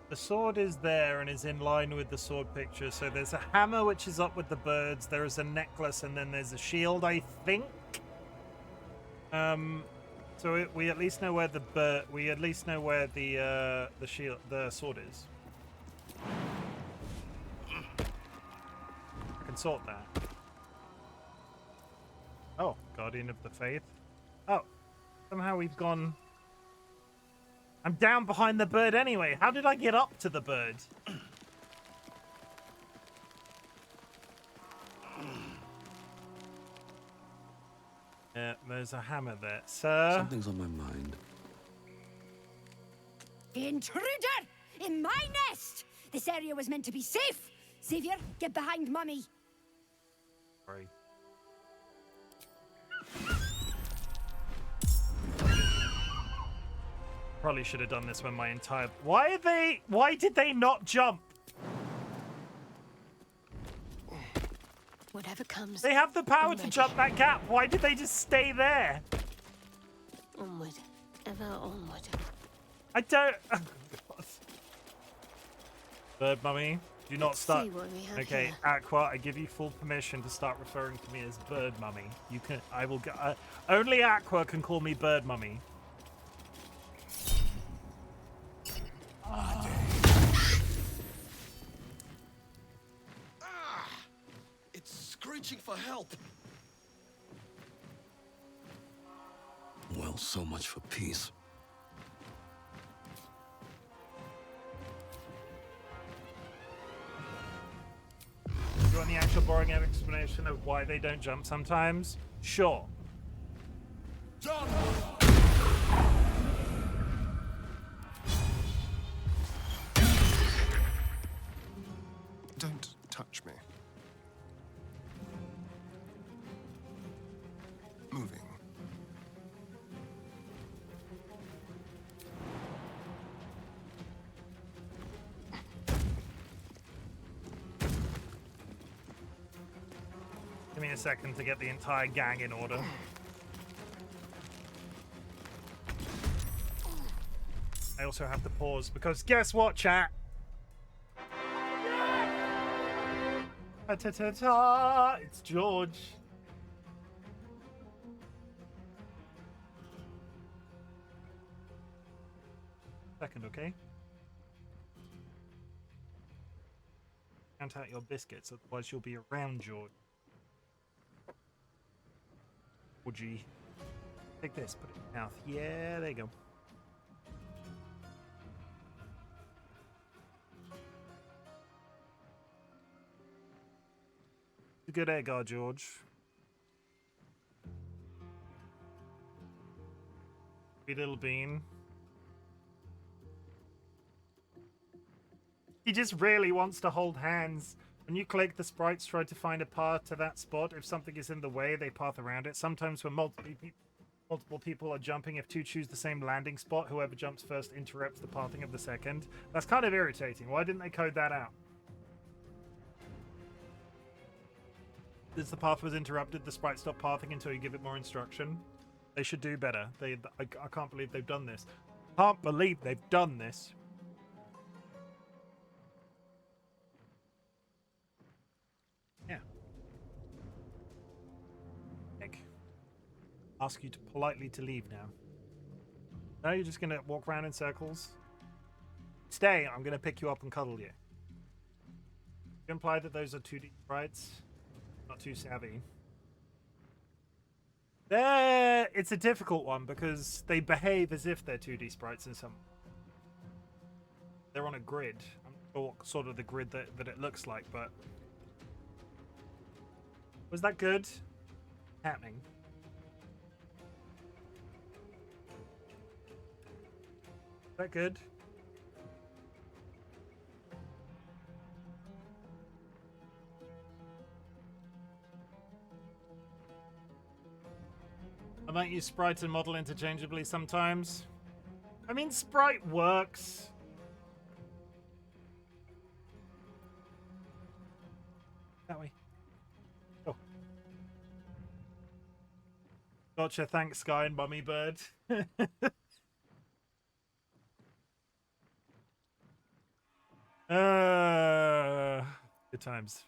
S1: the sword is there and is in line with the sword picture. So there's a hammer which is up with the birds. There is a necklace, and then there's a shield, I think. So we at least know where the shield, the sword is. I can sort that. Oh, Guardian of the Faith. Oh, somehow we've gone. I'm down behind the bird anyway. How did I get up to the bird? Yeah, there's a hammer there. Sir?
S4: Something's on my mind.
S5: Intruder! In my nest! This area was meant to be safe! Xavier, get behind Mummy.
S1: Sorry. Probably should have done this when my entire... Why did they not jump?
S5: Whatever comes.
S1: They have the power
S5: I'm
S1: to
S5: ready.
S1: jump that gap. Why did they just stay there?
S5: Onward. Ever onward.
S1: I don't... Oh, God. Bird Mummy, do not
S5: Let's
S1: start...
S5: see what we have
S1: Okay,
S5: here.
S1: Aqua, I give you full permission to start referring to me as Bird Mummy. You can... I will go... only Aqua can call me Bird Mummy.
S6: It's screeching for help.
S4: Well, so much for peace.
S1: You want the actual boring explanation of why they don't jump sometimes? Sure.
S6: Done. Don't touch me. Moving.
S1: Give me a second to get the entire gang in order. I also have to pause because guess what, chat? Ta-ta-ta-ta! It's George. Second, okay? Count out your biscuits, otherwise you'll be around, George. Would you take this, put it in your mouth? Yeah, there you go. A good egg, George. Sweet little bean. He just really wants to hold hands. When you click, the sprites try to find a path to that spot. If something is in the way, they path around it. Sometimes when multiple people are jumping, if two choose the same landing spot, whoever jumps first interrupts the pathing of the second. That's kind of irritating. Why didn't they code that out? Since the path was interrupted, the sprite stopped pathing until you give it more instruction. They should do better. I can't believe they've done this. Can't believe they've done this. Yeah. Nick. Ask you to politely to leave now. No, you're just gonna walk around in circles. Stay, I'm gonna pick you up and cuddle you. You imply that those are 2D sprites. Not too savvy. It's a difficult one because they behave as if they're 2D sprites in some. They're on a grid. I'm not sure what sort of the grid that it looks like, but was that good? Happening. Is that good? might use sprite and model interchangeably sometimes. I mean, sprite works. That way. Oh. Gotcha, thanks, Sky and Mummy Bird. Good times.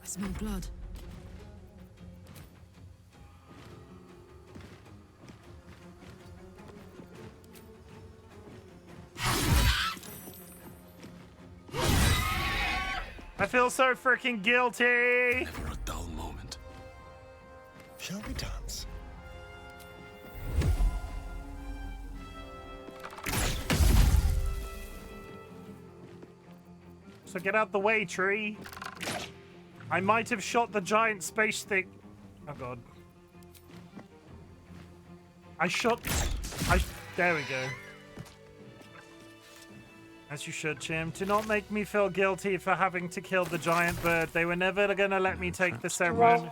S7: I smell blood.
S1: I feel so freaking guilty.
S4: Never a dull moment.
S6: Shall we dance?
S1: So get out the way, tree. I might have shot the giant space thing. Oh god. There we go. As you should, Chim. Do not make me feel guilty for having to kill the giant bird. They were never gonna let me take the ceremony.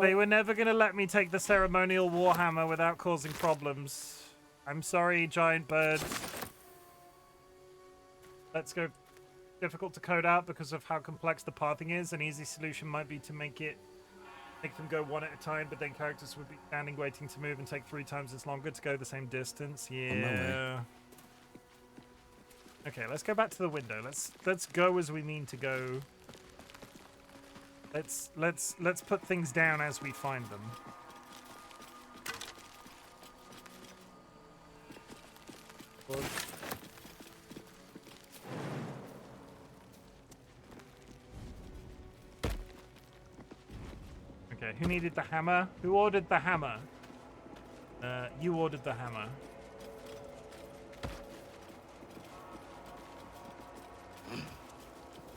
S1: They were never gonna let me take the ceremonial warhammer without causing problems. I'm sorry, giant bird. Let's go. Difficult to code out because of how complex the pathing is. An easy solution might be to make them go one at a time, but then characters would be standing waiting to move and take 3 times as longer to go the same distance. Yeah. Okay, let's go back to the window. Let's go as we mean to go. Let's put things down as we find them. Okay, who needed the hammer? Who ordered the hammer? You ordered the hammer.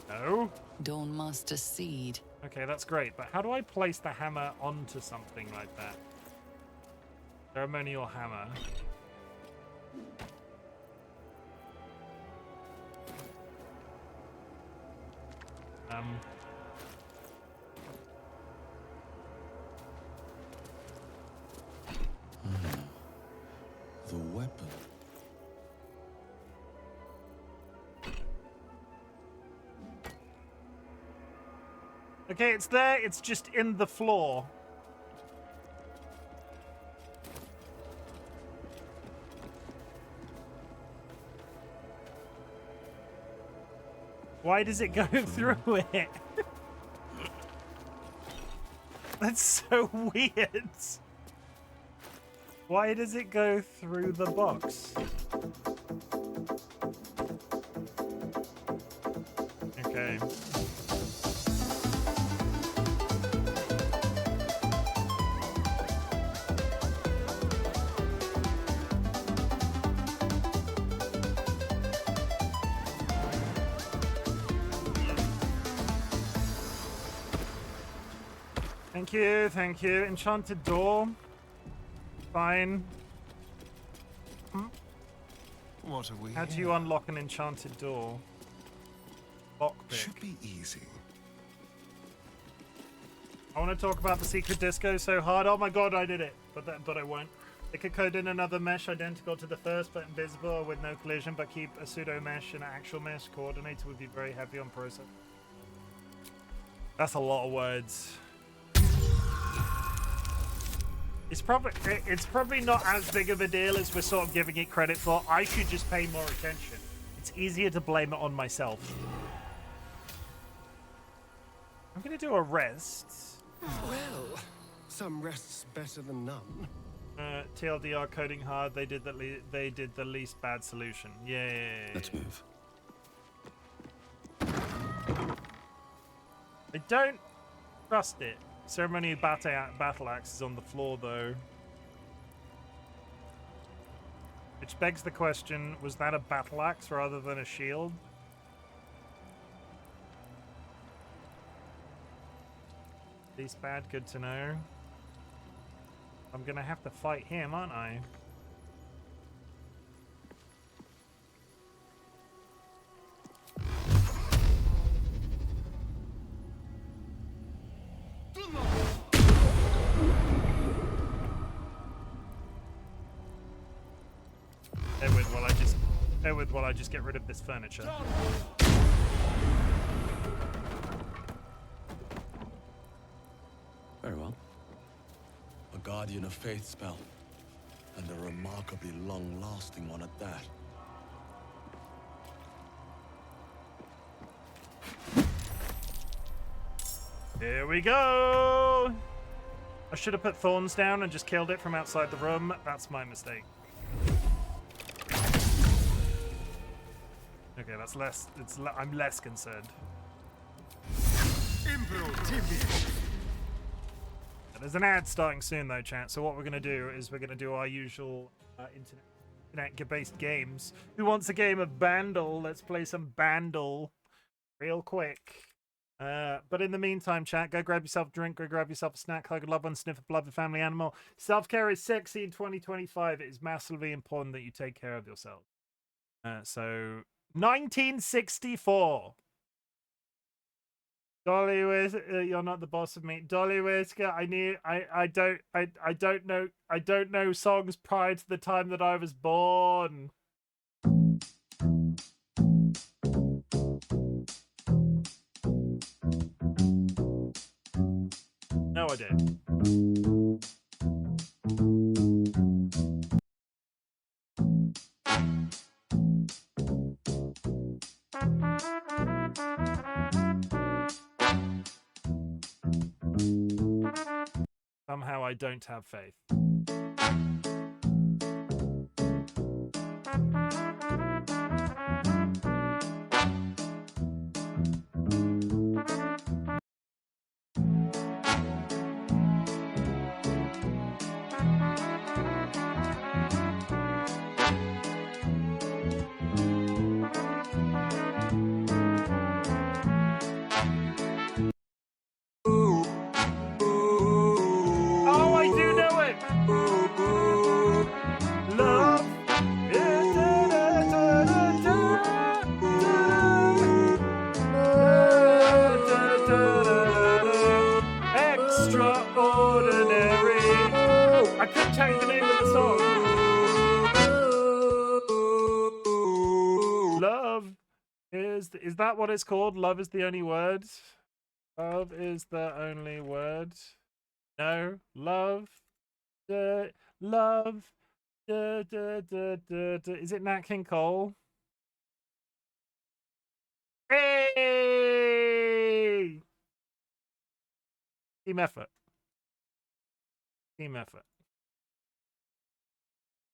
S1: No?
S8: Dawnmaster seed.
S1: Okay, that's great, but how do I place the hammer onto something like that? Ceremonial hammer.
S4: The weapon.
S1: Okay, it's there. It's just in the floor. Why does it go through it? That's so weird. Why does it go through the box? Okay. Thank you. Enchanted door. Fine.
S6: What are we?
S1: How do you unlock an enchanted door? Lockpick.
S6: Should be easy.
S1: I want to talk about the secret disco so hard. Oh my god, I did it. But I won't. It could code in another mesh identical to the first, but invisible or with no collision, but keep a pseudo mesh and an actual mesh. Coordinator would be very heavy on process. That's a lot of words. It's probably not as big of a deal as we're sort of giving it credit for. I should just pay more attention. It's easier to blame it on myself. I'm gonna do a rest.
S6: Well, some rests better than none.
S1: TLDR coding hard. They did the least bad solution. Yay.
S4: Let's move.
S1: I don't trust it. Ceremonial battle axe is on the floor, though. Which begs the question, was that a battle axe rather than a shield? least bad. Good to know. I'm gonna have to fight him, aren't I? Bear with while I just get rid of this furniture.
S4: Very well. A guardian of faith spell. And a remarkably long-lasting one at that.
S1: Here we go! I should have put thorns down and just killed it from outside the room. That's my mistake. Okay, that's less. I'm less concerned. There's an ad starting soon, though, chat. So what we're gonna do is we're gonna do our usual internet-based games. Who wants a game of Bandle? Let's play some Bandle real quick. But in the meantime, chat, go grab yourself a drink, go grab yourself a snack, hug a loved one, sniff a beloved family animal. Self-care is sexy in 2025. It is massively important that you take care of yourself. So 1964. DollyWhiskers, you're not the boss of me. DollyWhisker, I don't know songs prior to the time that I was born. No, I don't. Somehow I don't have faith. Is that what it's called? Love is the only word? Love is the only word. No. Love. Love. Is it Nat King Cole? Hey! Team effort. Team effort.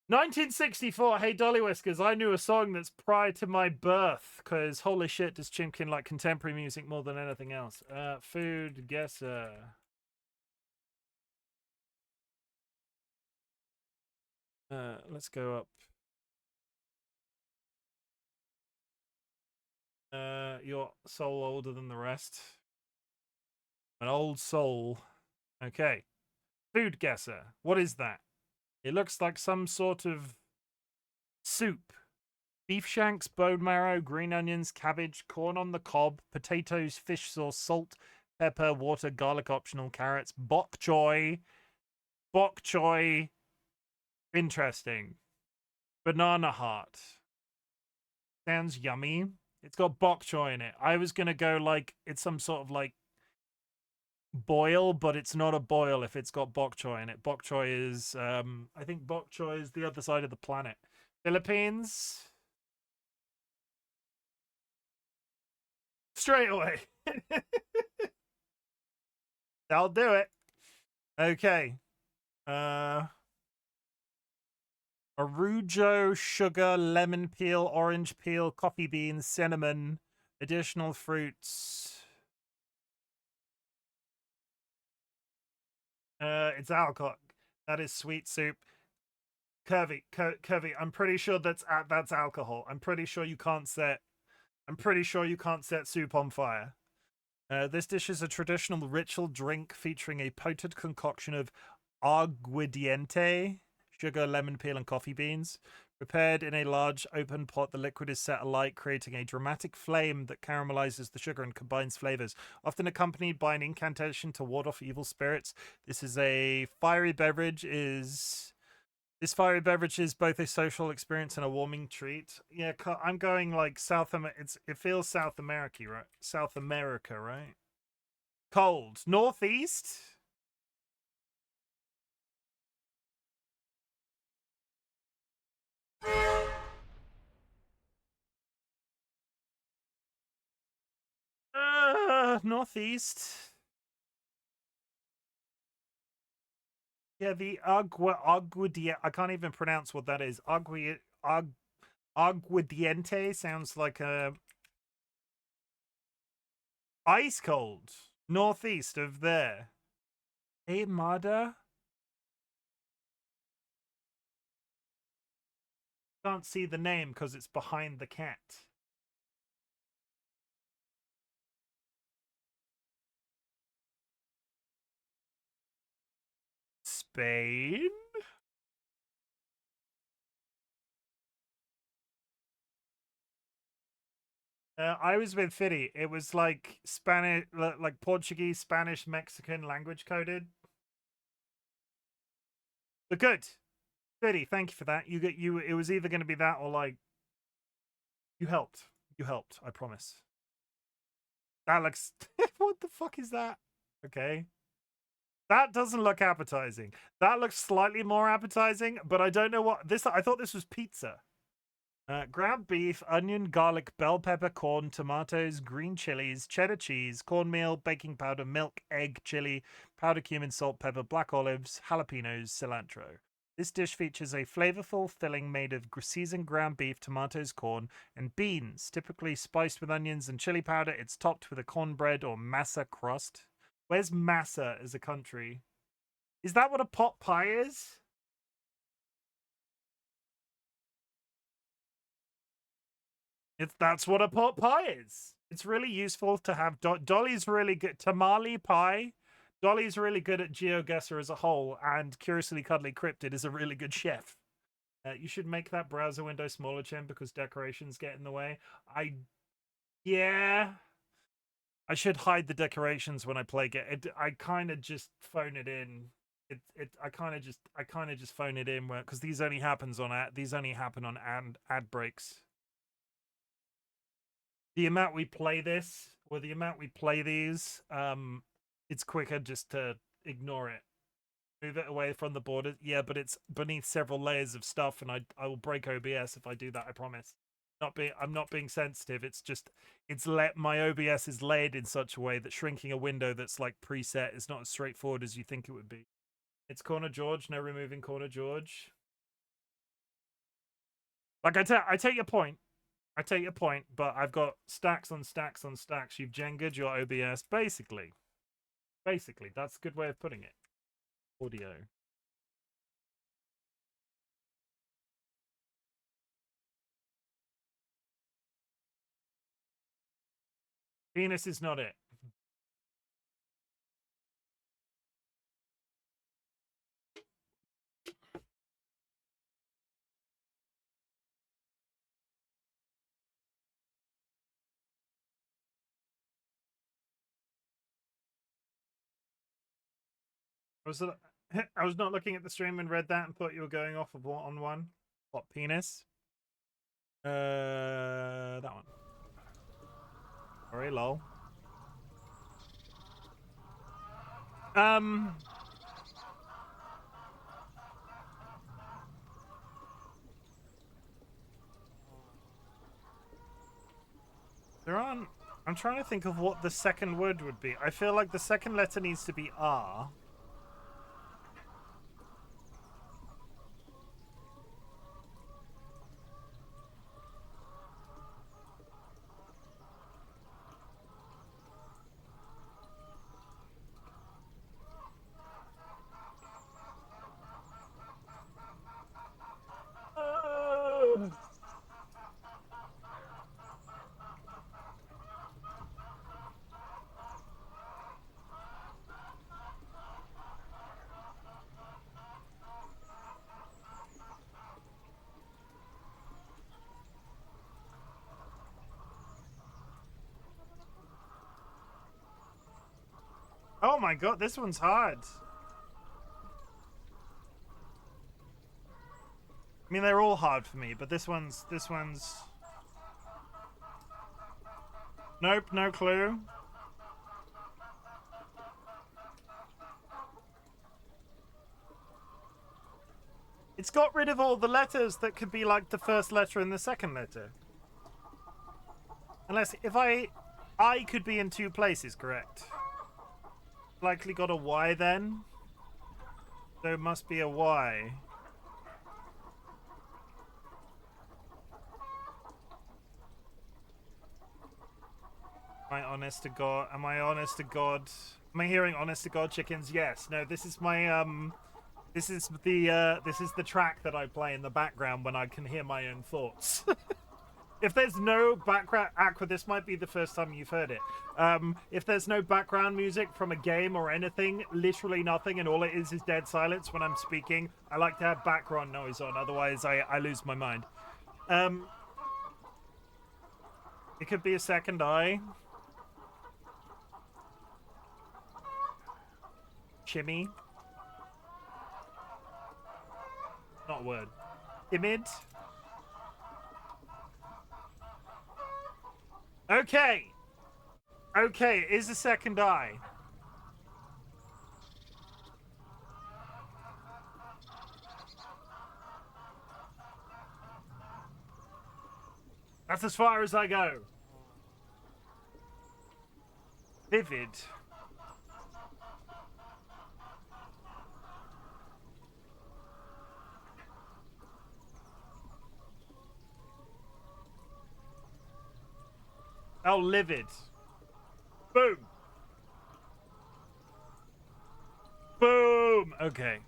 S1: 1964, hey DollyWhiskers, I knew a song that's prior to my birth, because holy shit, does Chimken like contemporary music more than anything else. Food guesser. Let's go up. Your soul older than the rest. An old soul. Okay. Food guesser. What is that? It looks like some sort of soup. Beef shanks, bone marrow, green onions, cabbage, corn on the cob, potatoes, fish sauce, salt, pepper, water, garlic optional, carrots, bok choy. Bok choy. Interesting. Banana heart. Sounds yummy. It's got bok choy in it. I was going to go like, it's some sort of like boil, but it's not a boil if it's got bok choy in it. Bok choy is, I think bok choy is the other side of the planet. Philippines. Straight away. That'll do it. Okay. Arujo, sugar, lemon peel, orange peel, coffee beans, cinnamon, additional fruits. It's alcohol. That is sweet soup. Curvy, I'm pretty sure that's alcohol. I'm pretty sure you can't set soup on fire. This dish is a traditional ritual drink featuring a potent concoction of aguardiente, sugar, lemon peel, and coffee beans. Prepared in a large open pot, the liquid is set alight, creating a dramatic flame that caramelizes the sugar and combines flavors, often accompanied by an incantation to ward off evil spirits. This fiery beverage is both a social experience and a warming treat. Yeah, I'm going like South America. It feels South America, right? South America, right? Cold. Northeast? Northeast. Yeah, the aguardiente. I can't even pronounce what that is. Aguardiente sounds like a ice cold. Northeast of there. Hey, Mada. Can't see the name because it's behind the cat. Spain? I was with Fiddy. It was like Spanish, like Portuguese, Spanish, Mexican language coded. But good. Fiddy, thank you for that. It was either going to be that or like you helped. You helped, I promise. That looks what the fuck is that? Okay. That doesn't look appetizing. That looks slightly more appetizing, but I don't know what this. I thought this was pizza. Ground beef, onion, garlic, bell pepper, corn, tomatoes, green chilies, cheddar cheese, cornmeal, baking powder, milk, egg, chili, powdered cumin, salt, pepper, black olives, jalapenos, cilantro. This dish features a flavorful filling made of seasoned ground beef, tomatoes, corn, and beans, typically spiced with onions and chili powder. It's topped with a cornbread or masa crust. Where's masa as a country? Is that what a pot pie is? That's what a pot pie is. It's really useful to have. Dolly's really good. Tamale pie. Dolly's really good at GeoGuessr as a whole, and Curiously Cuddly Cryptid is a really good chef. You should make that browser window smaller, Chim, because decorations get in the way. Yeah. I should hide the decorations when I play I kind of just phone it in. I kind of just phone it in because these only happen on ad breaks. The amount we play this, or the amount we play these, it's quicker just to ignore it. Move it away from the border. Yeah, but it's beneath several layers of stuff, and I will break OBS if I do that, I promise. I'm not being sensitive. It's just, my OBS is laid in such a way that shrinking a window that's like preset is not as straightforward as you think it would be. It's Corner George, no removing Corner George. Like, I take your point. I take your point, but I've got stacks on stacks on stacks. You've Jenga'd your OBS, basically. Basically, that's a good way of putting it. Audio. Penis is not it. I was not looking at the stream and read that and thought you were going off of one. What, penis? That one. Sorry, lol. I'm trying to think of what the second word would be. I feel like the second letter needs to be R. my god, this one's hard. I mean, they're all hard for me, but this one's... Nope, no clue. It's got rid of all the letters that could be like the first letter and the second letter. Unless, if I could be in two places, correct? Likely got a Y then. So it must be a Y. Am I honest to God? Am I honest to God? Am I hearing honest to God chickens? Yes. No, this is my, this is the track that I play in the background when I can hear my own thoughts. If there's no background, Aqua, this might be the first time you've heard it. If there's no background music from a game or anything, literally nothing, and all it is dead silence when I'm speaking, I like to have background noise on, otherwise I lose my mind. It could be a second eye. Chimmy. Not a word. Imid. Okay. Okay, it is a second eye. That's as far as I go. Vivid. Oh, livid. Boom. Boom. Okay.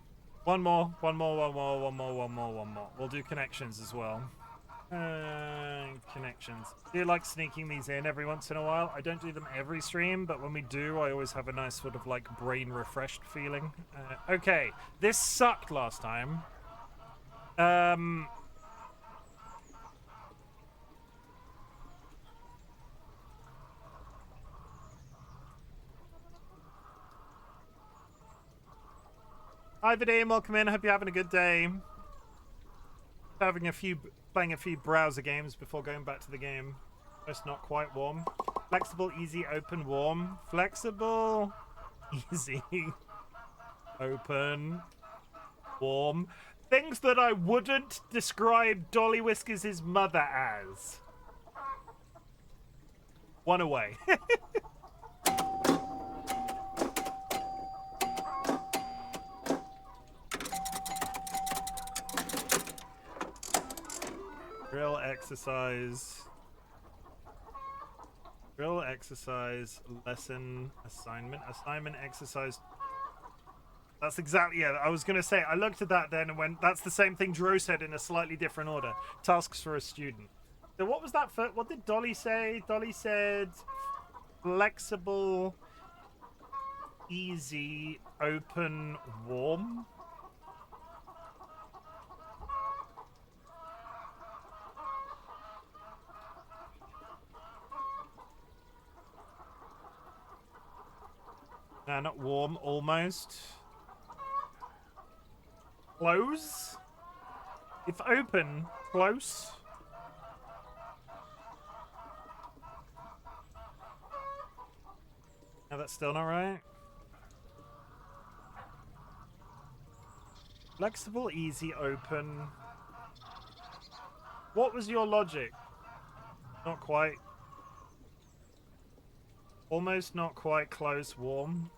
S1: One more. We'll do connections as well. Connections. Do you like sneaking these in every once in a while? I don't do them every stream, but when we do, I always have a nice sort of like brain refreshed feeling. Okay. This sucked last time. Hi, Vadim, welcome in. Hope you're having a good day. Playing a few browser games before going back to the game. Just not quite warm. Flexible, easy, open, warm. Flexible, easy, open, warm. Things that I wouldn't describe DollyWhiskers' mother as. One away. Drill exercise. Drill exercise. Lesson assignment. Assignment exercise. That's exactly, yeah, I was going to say, I looked at that then and went, that's the same thing Drew said in a slightly different order. Tasks for a student. So what was that for? What did Dolly say? Dolly said flexible, easy, open, warm. No, not warm, almost. Close? If open, close. No, that's still not right. Flexible, easy, open. What was your logic? Not quite. Almost, not quite, close, warm.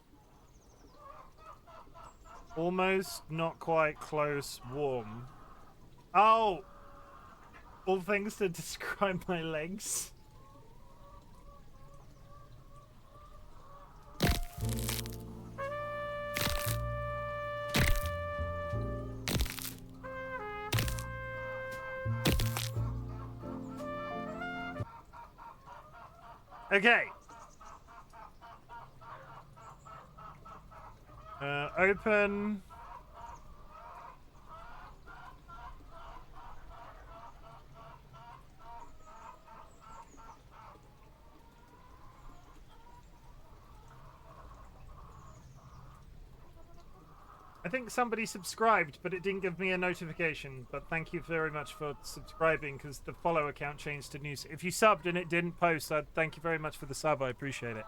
S1: Almost, not quite, close, warm. Oh! All things to describe my legs. Okay. Open. I think somebody subscribed, but it didn't give me a notification. But thank you very much for subscribing, because the follow account changed to news. If you subbed and it didn't post, I'd thank you very much for the sub. I appreciate it.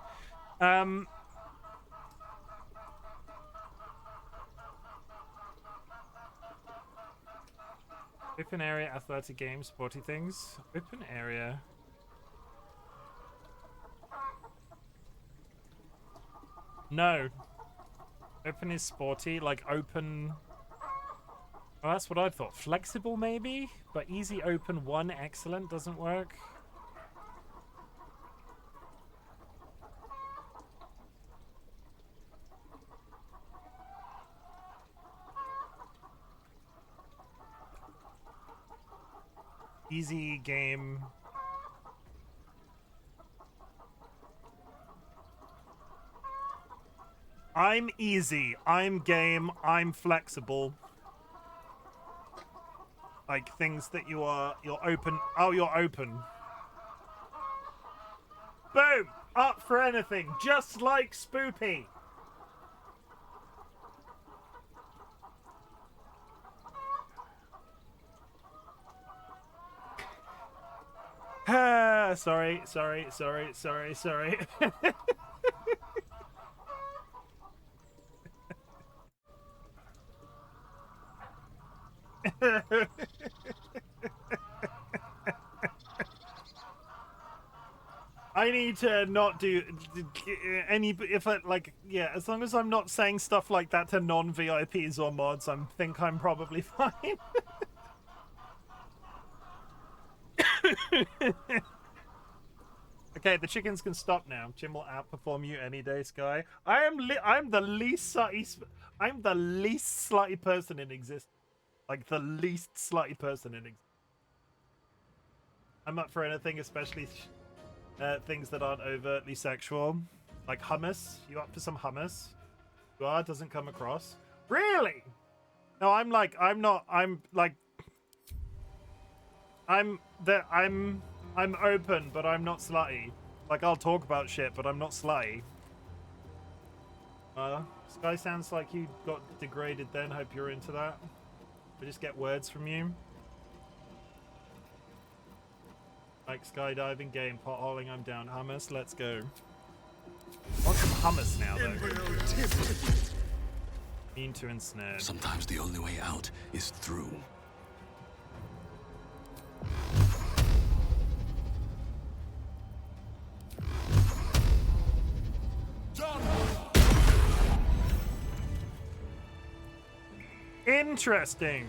S1: Open area, athletic games, sporty things. Open area. No. Open is sporty, like open... Oh, that's what I thought. Flexible, maybe? But easy open 1, excellent, doesn't work. Easy game. I'm easy. I'm game. I'm flexible. Like things that you're open. Oh, you're open. Boom! Up for anything. Just like Spoopy. Sorry. I need to not do any, if I, like, yeah, as long as I'm not saying stuff like that to non-VIPs or mods, I think I'm probably fine. Okay, the chickens can stop now. Chim will outperform you any day, Sky. I'm the least slutty person in existence. Like the least slutty person in existence. I'm up for anything, especially things that aren't overtly sexual. Like hummus. You up for some hummus? You are, doesn't come across. Really? No, I'm open, but I'm not slutty. Like, I'll talk about shit, but I'm not slutty. Sky sounds like you got degraded then. Hope you're into that. I just get words from you. Like skydiving, game, potholing, I'm down. Hummus, let's go. I want some hummus now, though. Mean to ensnared.
S4: Sometimes the only way out is through.
S1: Interesting.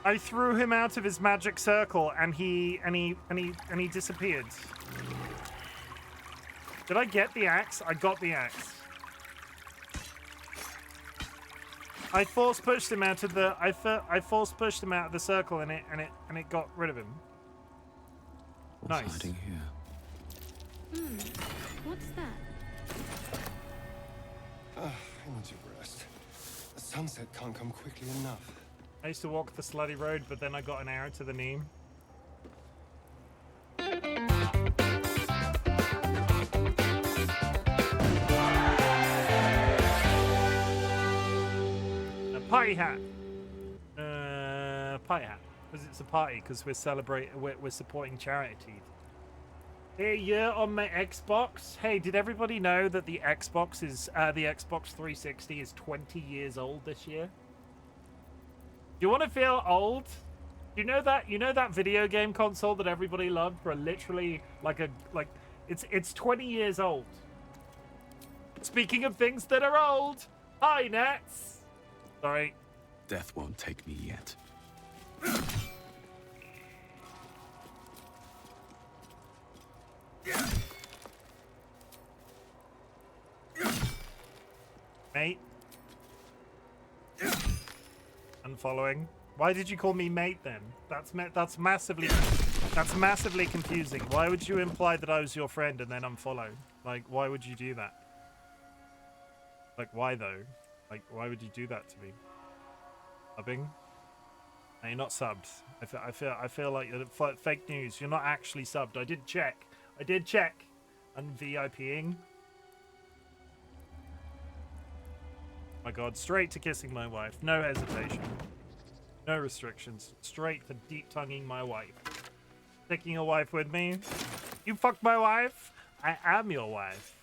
S1: I threw him out of his magic circle, and he disappeared. Did I get the axe? I got the axe. I force pushed him out of the. I force pushed him out of the circle, and it got rid of him.
S4: What's
S1: Nice.
S4: hiding here?
S9: What's that?
S6: I need to rest. The sunset can't come quickly enough.
S1: I used to walk the slutty road, but then I got an arrow to the knee. A party hat. Party hat. Because it's a party, because we're supporting charity. Hey, you're on my Xbox. Hey, did everybody know that the Xbox is the Xbox 360 is 20 years old this year? You want to feel old? You know that video game console that everybody loved for literally it's 20 years old. Speaking of things that are old, hi Nets. Sorry.
S4: Death won't take me yet.
S1: Mate. Unfollowing. Why did you call me mate then? That's massively confusing. Why would you imply that I was your friend and then unfollow? Like, why would you do that? Like, why though? Like, why would you do that to me? Subbing? No, you're not subbed. I feel like you're fake news. You're not actually subbed. I did check. I'm VIPing. my god, straight to kissing my wife. No hesitation. No restrictions. Straight to deep-tonguing my wife. Taking your wife with me? You fucked my wife? I am your wife.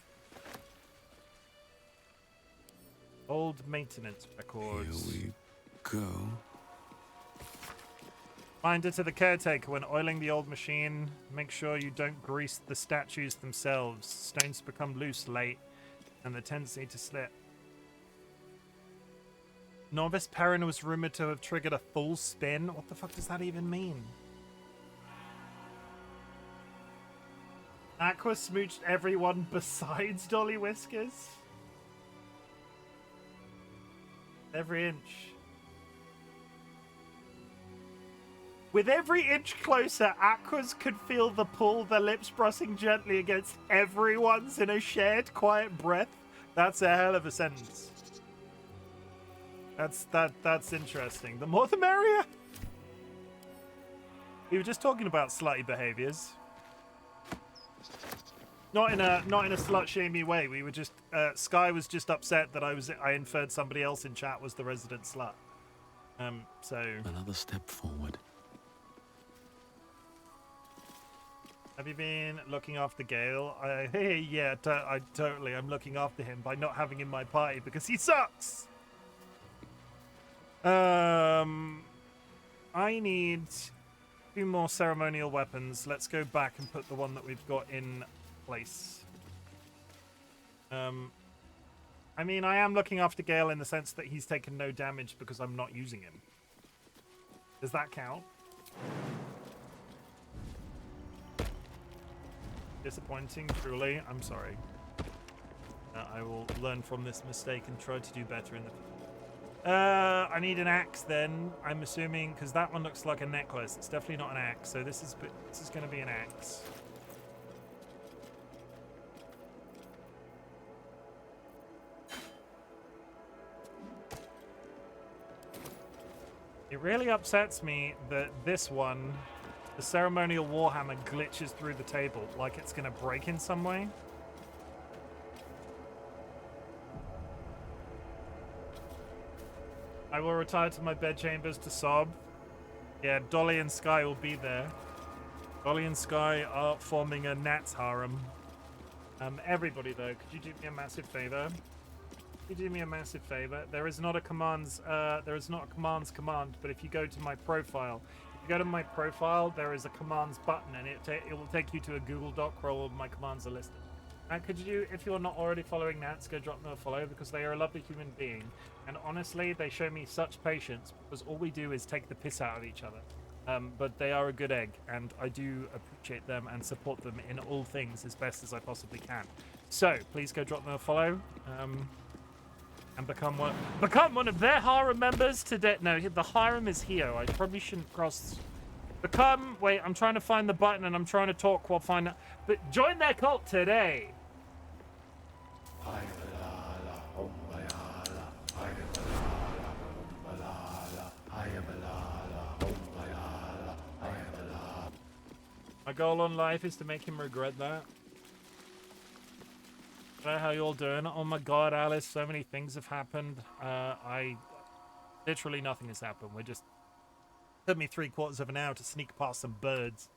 S1: Old maintenance records.
S4: Here we go.
S1: Reminder to the caretaker when oiling the old machine, make sure you don't grease the statues themselves. Stones become loose late and the tendency to slip. Novice Perrin was rumored to have triggered a full spin. What the fuck does that even mean? Aqua smooched everyone besides DollyWhiskers? Every inch. With every inch closer, Aquas could feel the pull, their lips brushing gently against everyone's in a shared, quiet breath. That's a hell of a sentence. That's interesting. The more the merrier. We were just talking about slutty behaviors. Not in a slut-shamey way. We were just Sky was just upset that I inferred somebody else in chat was the resident slut. So
S4: Another step forward.
S1: Have you been looking after Gale? Yeah, I totally. I'm looking after him by not having him in my party because he sucks. I need 2 more ceremonial weapons. Let's go back and put the one that we've got in place. I mean, I am looking after Gale in the sense that he's taken no damage because I'm not using him. Does that count? Disappointing, truly. I'm sorry. I will learn from this mistake and try to do better in the future. I need an axe then, I'm assuming, because that one looks like a necklace. It's definitely not an axe, so this is going to be an axe. It really upsets me that this one, the ceremonial warhammer, glitches through the table like it's going to break in some way. I will retire to my bedchambers to sob. Yeah, Dolly and Sky will be there. Dolly and Sky are forming a Nats harem. Everybody though, could you do me a massive favor? Could you do me a massive favor? There is not a commands command, but if you go to my profile, there is a commands button, and it will take you to a Google Doc where all of my commands are listed. Could you, if you're not already following Nats, go drop them a follow, because they are a lovely human being. And honestly, they show me such patience, because all we do is take the piss out of each other. But they are a good egg, and I do appreciate them and support them in all things as best as I possibly can. So, please go drop them a follow, and become one of their harem members today. No, the harem is here. I probably shouldn't cross... Wait, I'm trying to find the button, and I'm trying to talk while finding... But join their cult today! My goal on life is to make him regret that. How you all doing? Oh my god, Alice, so many things have happened. Literally nothing has happened. Took me 3/4 of an hour to sneak past some birds.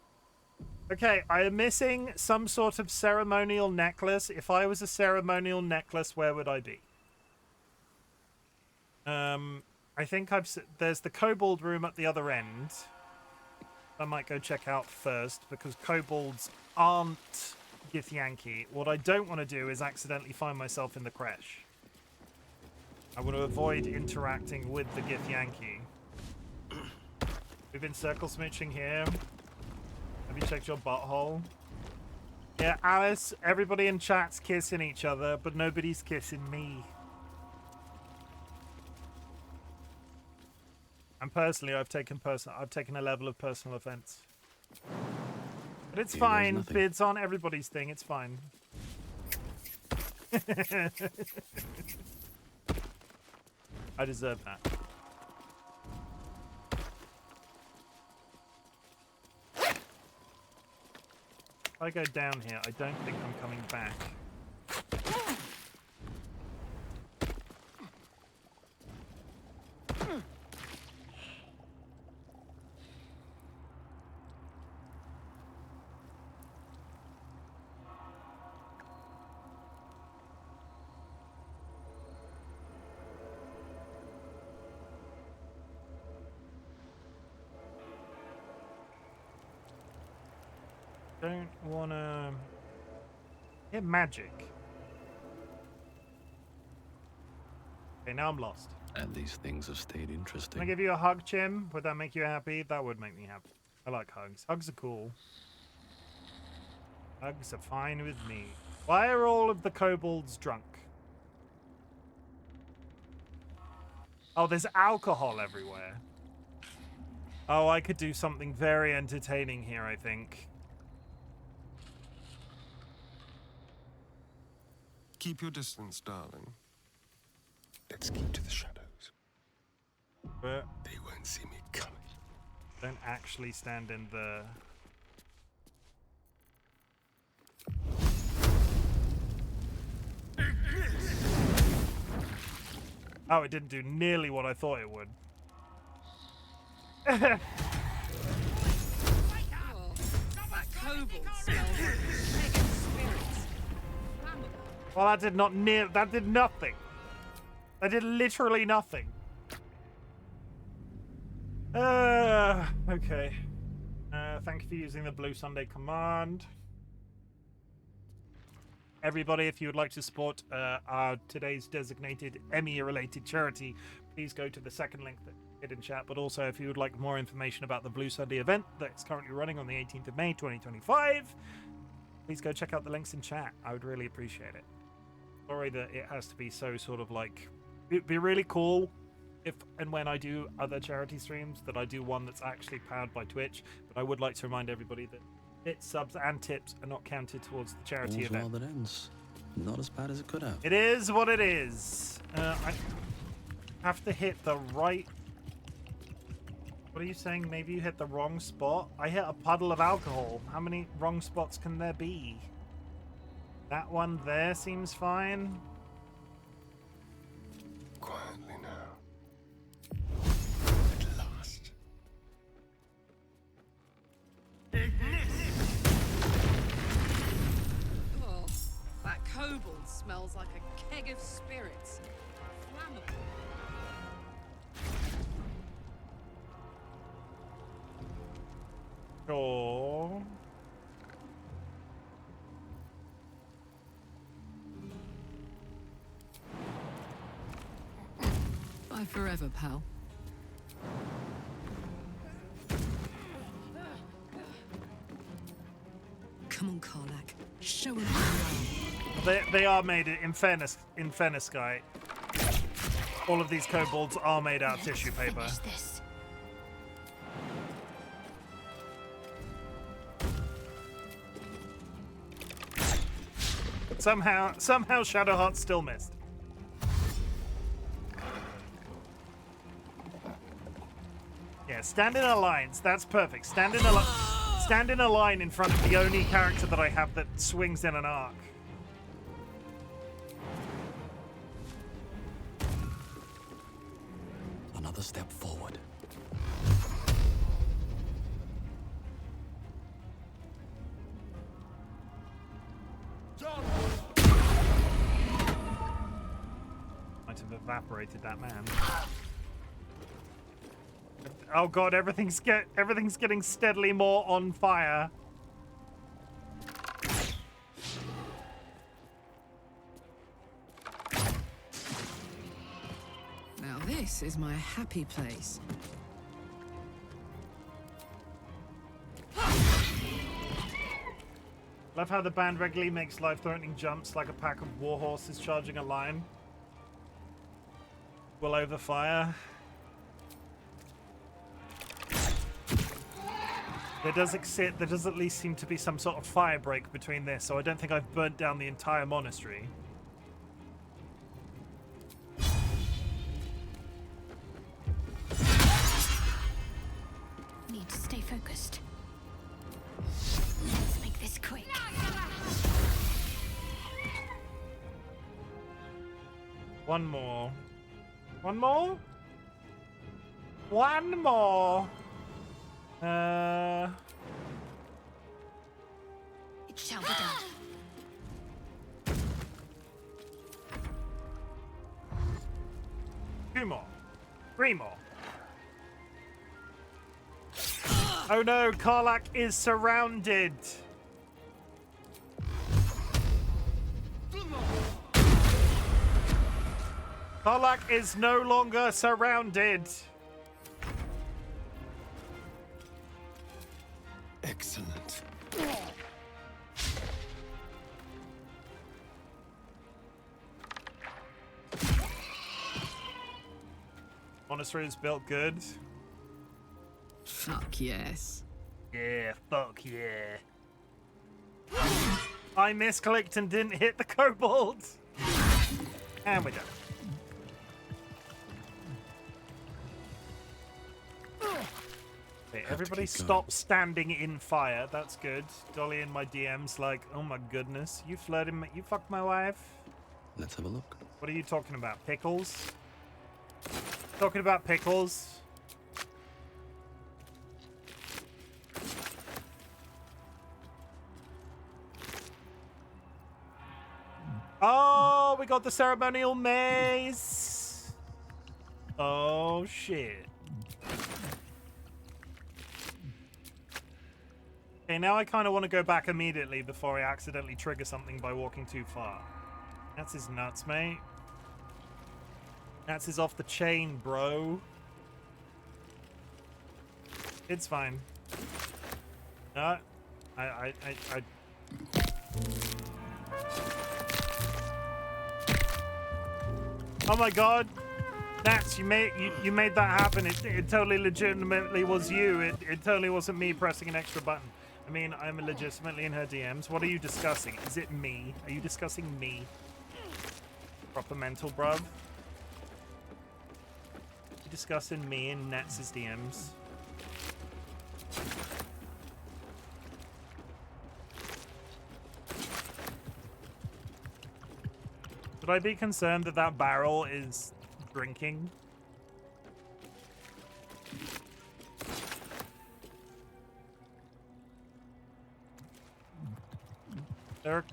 S1: Okay, I am missing some sort of ceremonial necklace. If I was a ceremonial necklace, where would I be? I think there's the kobold room at the other end. I might go check out first, because kobolds aren't Githyanki. What I don't want to do is accidentally find myself in the crash. I want to avoid interacting with the Githyanki. We've been circle smooching here. Have you checked your butthole? Yeah, Alice, everybody in chat's kissing each other, but nobody's kissing me. And personally, I've taken a level of personal offense. But it's fine. Bids on everybody's thing. It's fine. I deserve that. If I go down here, I don't think I'm coming back. Don't wanna hit magic. Okay, now I'm lost.
S4: And these things have stayed
S1: Can I
S4: interesting.
S1: give you a hug, Chim? Would that make you happy? That would make me happy. I like hugs. Hugs are cool. Hugs are fine with me. Why are all of the kobolds drunk? Oh, there's alcohol everywhere. Oh, I could do something very entertaining here, I think.
S6: Keep your distance, darling. Let's keep to the shadows.
S1: But
S6: They won't see me coming.
S1: don't actually stand in the... Oh, it didn't do nearly what I thought it would.
S7: Oh, that kobold smells like pagan spirits. Flammable.
S1: Well, that did not near... That did nothing. That did literally nothing. Okay. Thank you for using the Blue Sunday command. Everybody, if you would like to support our today's designated Emmy-related charity, please go to the second link that hit in chat. But also, if you would like more information about the Blue Sunday event that's currently running on the 18th of May, 2025, please go check out the links in chat. I would really appreciate it. Sorry that it has to be so sort of like... It'd be really cool if and when I do other charity streams that I do one that's actually powered by Twitch. But I would like to remind everybody that bits, subs, and tips are not counted towards the charity
S4: All's well
S1: event.
S4: that ends. Not as bad as it could have.
S1: It is what it is. I have to hit the right... What are you saying? Maybe you hit the wrong spot? I hit a puddle of alcohol. How many wrong spots can there be? That one there seems fine.
S6: Quietly now. At last.
S7: Oh, that kobold smells like a keg of spirits. Flammable.
S1: Sure.
S7: Bye forever, pal. Come on, Karlak. Show him who you are.
S1: They are made, in fairness, Sky, all of these kobolds are made out of tissue paper.
S5: Finish this.
S1: Somehow Shadowheart still missed. Yeah, stand in a line. That's perfect. Stand in a line in front of the only character that I have that swings in an arc.
S4: Another step forward.
S1: Might have evaporated that man. Oh god, everything's getting steadily more on fire.
S7: Now this is my happy place.
S1: Love how the band regularly makes life-threatening jumps like a pack of warhorses charging a line. Will over fire. There does at least seem to be some sort of fire break between this, so I don't think I've burnt down the entire monastery.
S5: Need to stay focused. Let's make this quick.
S1: One more. One more? One more!
S5: It shall be done.
S1: Two more. Three more. Oh no, Karlak is surrounded. Karlach is no longer surrounded.
S6: Excellent.
S1: Monastery is built good.
S7: Fuck yes.
S1: Yeah, fuck yeah. I misclicked and didn't hit the kobold. And we're done. Okay, everybody stop standing in fire. That's good. Dolly in my DM's like, oh my goodness, you flirting me, you fucked my wife.
S4: Let's have a look.
S1: What are you talking about? Pickles? Talking about pickles? Oh, we got the ceremonial mace. Oh, shit. Okay, now I kind of want to go back immediately before I accidentally trigger something by walking too far. That's his nuts, mate. That's his off the chain, bro. It's fine. No, I Oh my god. Nats, you made that happen. It totally legitimately was you. It totally wasn't me pressing an extra button. I mean, I'm legitimately in her DMs. What are you discussing? Is it me? Are you discussing me? Proper mental, bruv. You discussing me in Nats' DMs? Should I be concerned that that barrel is drinking? There.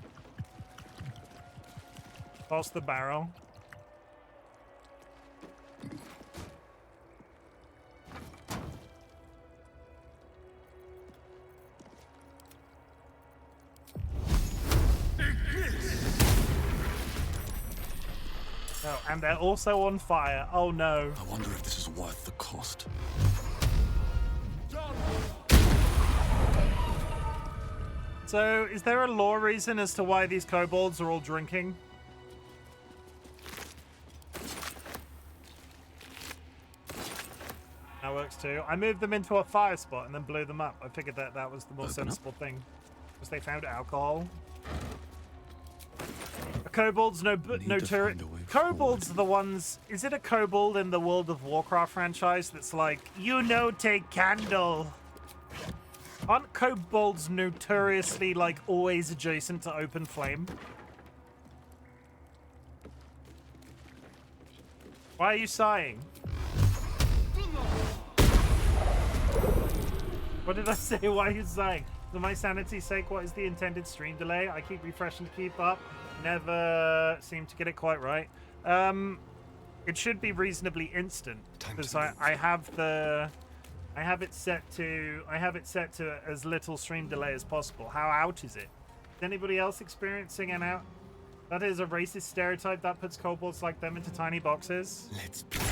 S1: Toss the barrel. Oh, and they're also on fire. Oh no.
S4: I wonder if this is worth the cost.
S1: So, is there a lore reason as to why these kobolds are all drinking? That works too. I moved them into a fire spot and then blew them up. I figured that that was the more sensible thing. Because they found alcohol. A kobold's notorious. Kobolds are the ones. Is it a kobold in the World of Warcraft franchise that's like, you know, take candle? Aren't kobolds notoriously, like, always adjacent to open flame? Why are you sighing? What did I say? Why are you sighing? For my sanity's sake, what is the intended stream delay? I keep refreshing to keep up. Never seem to get it quite right. It should be reasonably instant because I have it set to as little stream delay as possible. How out is it? Is anybody else experiencing an out? That is a racist stereotype that puts kobolds like them into tiny boxes.
S6: Let's play.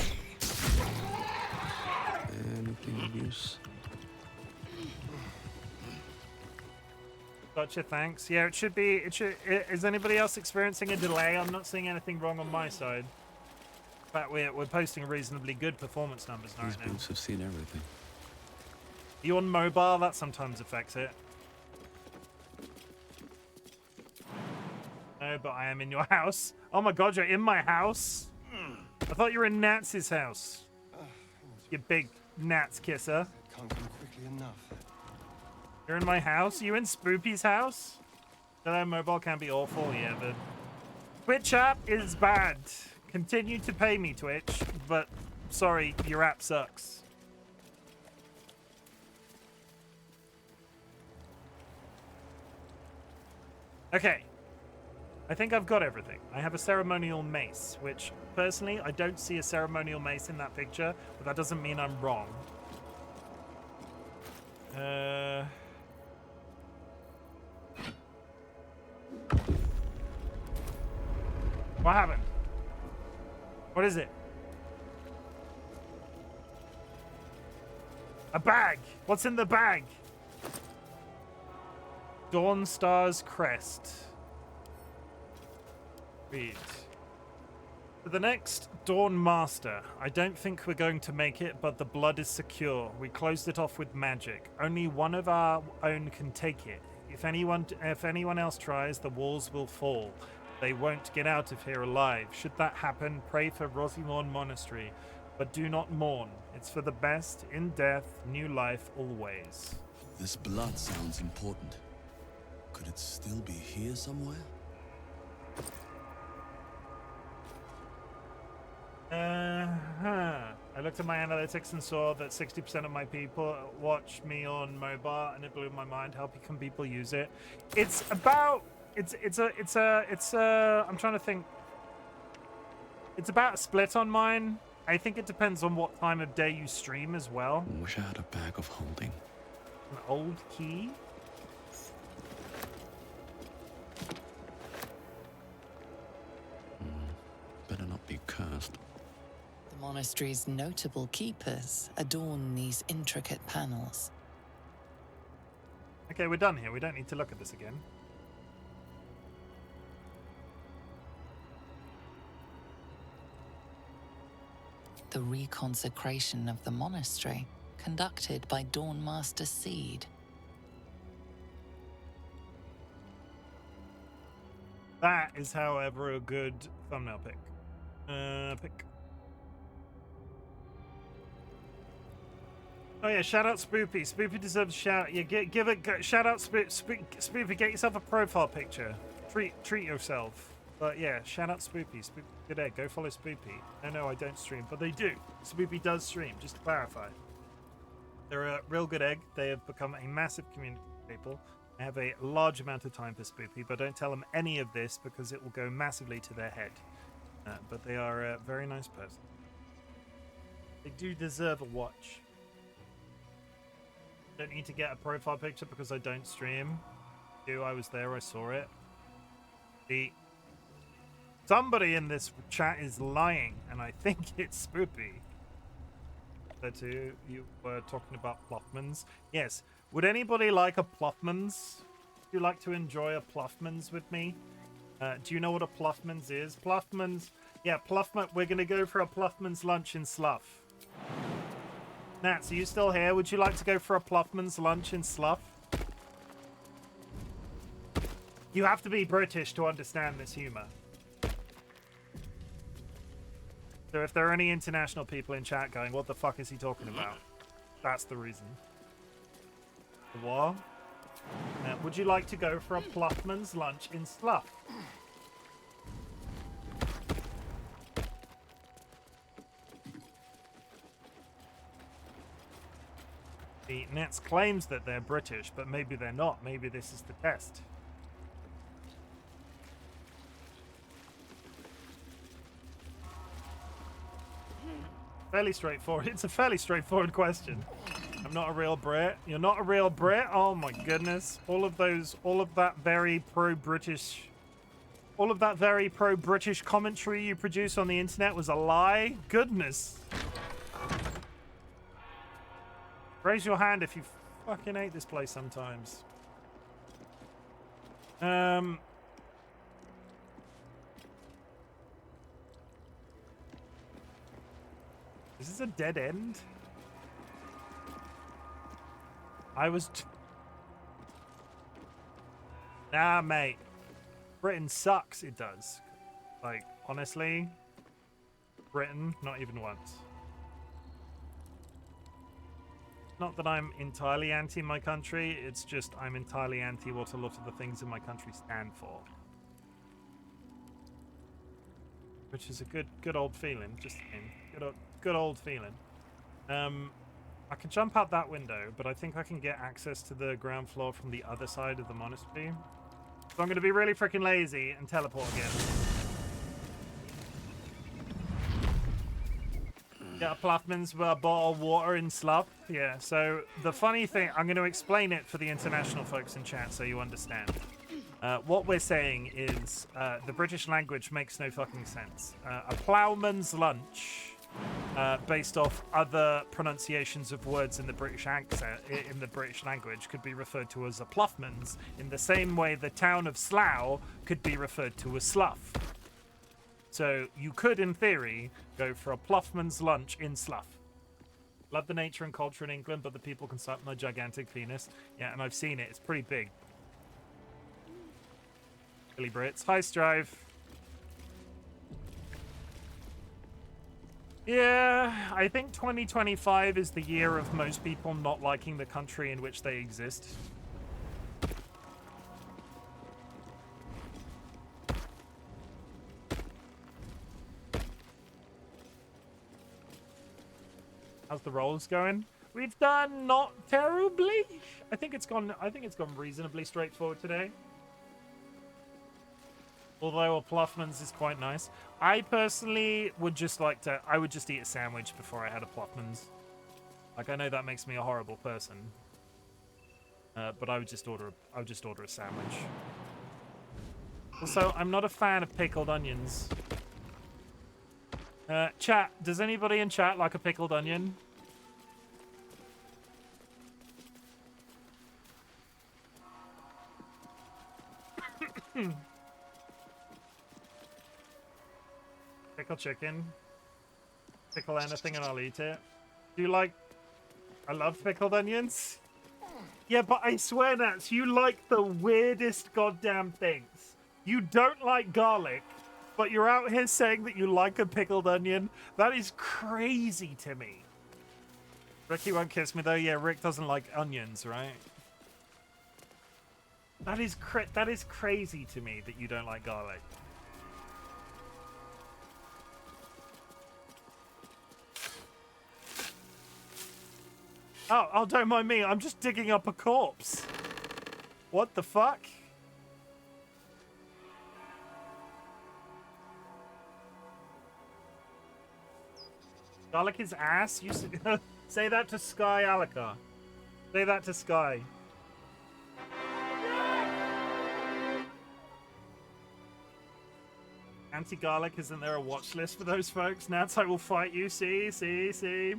S4: Anything of use?
S1: Gotcha, thanks. Yeah, it should be. Is anybody else experiencing a delay? I'm not seeing anything wrong on my side. In fact, we're posting reasonably good performance numbers right
S4: These
S1: now.
S4: boots have seen everything.
S1: You on mobile? That sometimes affects it. No, but I am in your house. Oh my god, you're in my house? I thought you were in Nats's house. You big Nats kisser.
S6: Can't come quickly enough.
S1: You're in my house? You in Spoopy's house? Hello, mobile can be awful. Yeah, the Twitch app is bad. Continue to pay me, Twitch, but sorry, your app sucks. Okay. I think I've got everything. I have a ceremonial mace, which, personally, I don't see a ceremonial mace in that picture, but that doesn't mean I'm wrong. What happened? What is it? A bag. What's in the bag? Dawn Star's crest. Read. For the next Dawn Master, I don't think we're going to make it, but the blood is secure. We closed it off with magic. Only one of our own can take it. If anyone else tries, the walls will fall. They won't get out of here alive. Should that happen, pray for Rosimorn Monastery. But do not mourn. It's for the best. In death, new life always.
S4: This blood sounds important. Could it still be here somewhere?
S1: I looked at my analytics and saw that 60% of my people watch me on mobile, and it blew my mind. How can people use it? It's about I'm trying to think. It's about a split on mine. I think it depends on what time of day you stream as well.
S4: Wish I had a bag of holding.
S1: An old key.
S4: Better not be cursed.
S8: The monastery's notable keepers adorn these intricate panels.
S1: Okay, we're done here. We don't need to look at this again.
S8: The reconsecration of the monastery, conducted by Dawnmaster Seed.
S1: That is, however, a good thumbnail pick. Oh yeah, shout out Spoopy. Spoopy deserves a shout. Yeah, give it. Shout out Spoopy. Get yourself a profile picture. Treat yourself. But yeah, shout out Spoopy. Spoopy, good egg. Go follow Spoopy. No, I don't stream, but they do. Spoopy does stream. Just to clarify, they're a real good egg. They have become a massive community of people. I have a large amount of time for Spoopy, but don't tell them any of this because it will go massively to their head. But they are a very nice person. They do deserve a watch. Don't need to get a profile picture because I don't stream. I was there, I saw it. Somebody in this chat is lying, and I think it's Spoopy. That you were talking about Ploffmans. Yes. Would anybody like a Ploffmans? Would you like to enjoy a Ploffmans with me? Do you know what a Ploffmans is? Ploffmans, yeah, Ploffman. We're gonna go for a Ploffmans lunch in Slough. Nats, are you still here? Would you like to go for a Ploffmans lunch in Slough? You have to be British to understand this humor. So if there are any international people in chat going, what the fuck is he talking about? That's the reason. What? Would you like to go for a Ploffman's lunch in Slough? The Nets claims that they're British, but maybe they're not. Maybe this is the test. Fairly straightforward. It's a fairly straightforward question. I'm not a real Brit. You're not a real Brit? Oh my goodness. All of that very pro-British commentary you produce on the internet was a lie? Goodness. Raise your hand if you fucking hate this place sometimes. Is this a dead end? Nah, mate. Britain sucks, it does. Like, honestly, Britain, not even once. Not that I'm entirely anti my country, it's just I'm entirely anti what a lot of the things in my country stand for. Which is a good old feeling, just good old feeling. I can jump out that window, but I think I can get access to the ground floor from the other side of the monastery. So I'm going to be really freaking lazy and teleport again. Get a Ploffman's bottle of water in Slough. Yeah, so the funny thing, I'm going to explain it for the international folks in chat so you understand. What we're saying is the British language makes no fucking sense. A ploughman's lunch, based off other pronunciations of words in the British accent, in the British language, could be referred to as a ploughman's, in the same way the town of Slough could be referred to as Slough. So you could, in theory, go for a ploughman's lunch in Slough. Love the nature and culture in England, but the people can suck my gigantic penis. Yeah, and I've seen it. It's pretty big. Billy Brits. Hi, Strive. Yeah, I think 2025 is the year of most people not liking the country in which they exist. How's the rolls going? We've done not terribly. I think it's gone reasonably straightforward today. Although a Ploughman's is quite nice. I personally would just like to... I would just eat a sandwich before I had a Ploughman's. Like, I know that makes me a horrible person. But I would just order a sandwich. Also, I'm not a fan of pickled onions. Chat, does anybody in chat like a pickled onion? Pickle chicken. Pickle anything and I'll eat it. Do you like... I love pickled onions. Yeah, but I swear, Nats, you like the weirdest goddamn things. You don't like garlic, but you're out here saying that you like a pickled onion. That is crazy to me. Ricky won't kiss me, though. Yeah, Rick doesn't like onions, right? That is crazy to me that you don't like garlic. Oh, don't mind me. I'm just digging up a corpse. What the fuck? Garlic is ass? You say that to Sky Alaka. Say that to Sky. Anti-garlic, isn't there a watch list for those folks? Nats, I will fight you. See.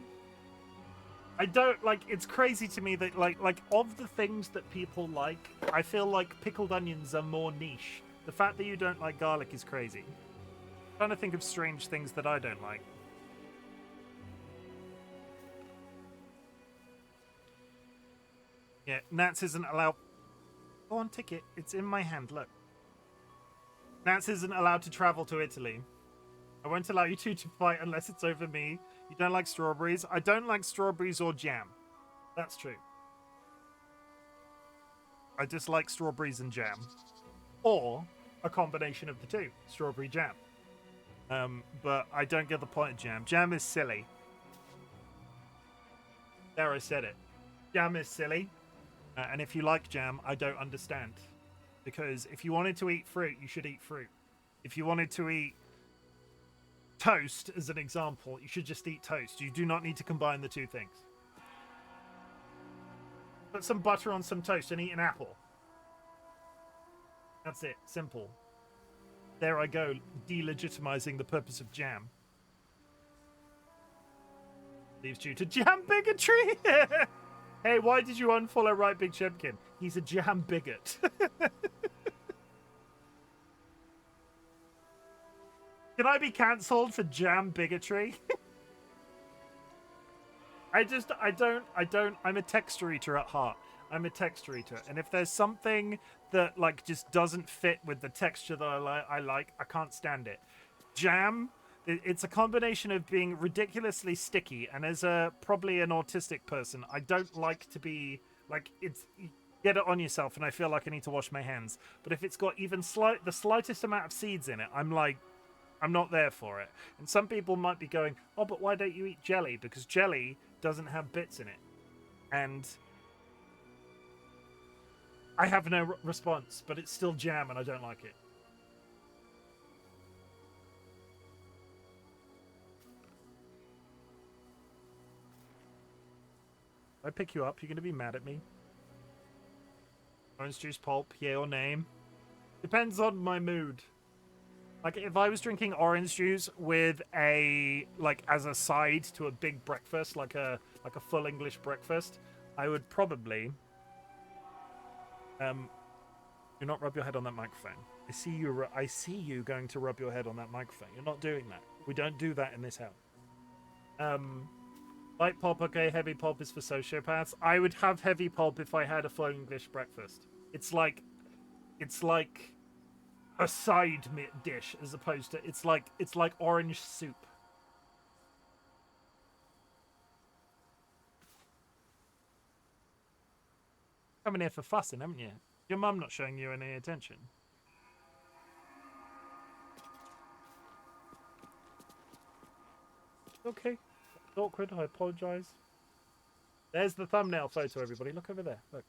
S1: I don't, like, it's crazy to me that, like, of the things that people like, I feel like pickled onions are more niche. The fact that you don't like garlic is crazy. I'm trying to think of strange things that I don't like. Yeah, Nats isn't allowed... Go on, ticket. It's in my hand, look. Nats isn't allowed to travel to Italy. I won't allow you two to fight unless it's over me. You don't like strawberries? I don't like strawberries or jam. That's true. I dislike strawberries and jam. Or a combination of the two. Strawberry jam. But I don't get the point of jam. Jam is silly. There, I said it. Jam is silly. And if you like jam, I don't understand. Because if you wanted to eat fruit, you should eat fruit. If you wanted to eat toast, as an example, you should just eat toast. You do not need to combine the two things. Put some butter on some toast and eat an apple. That's it. Simple. There I go, delegitimizing the purpose of jam. Leaves you to jam bigotry. Hey, why did you unfollow RightBigChimken? He's a jam bigot. Can I be cancelled for jam bigotry? I'm a texture eater at heart. I'm a texture eater. And if there's something that, like, just doesn't fit with the texture that I like, I can't stand it. Jam, it's a combination of being ridiculously sticky, and as probably an autistic person, I don't like to be, like, get it on yourself, and I feel like I need to wash my hands. But if it's got even the slightest amount of seeds in it, I'm like, I'm not there for it. And some people might be going, oh, but why don't you eat jelly? Because jelly doesn't have bits in it. And I have no response, but it's still jam and I don't like it. If I pick you up, you're going to be mad at me. Orange juice pulp, yay or name? Depends on my mood. Like, if I was drinking orange juice with as a side to a big breakfast, like a full English breakfast, I would probably, do not rub your head on that microphone. I see you going to rub your head on that microphone. You're not doing that. We don't do that in this house. Light pulp, okay, heavy pulp is for sociopaths. I would have heavy pulp if I had a full English breakfast. It's like a side dish as opposed to it's like orange soup. Coming here for fussing, haven't you? Your mum not showing you any attention. Okay, it's awkward. I apologise. There's the thumbnail photo, everybody. Look over there. Look.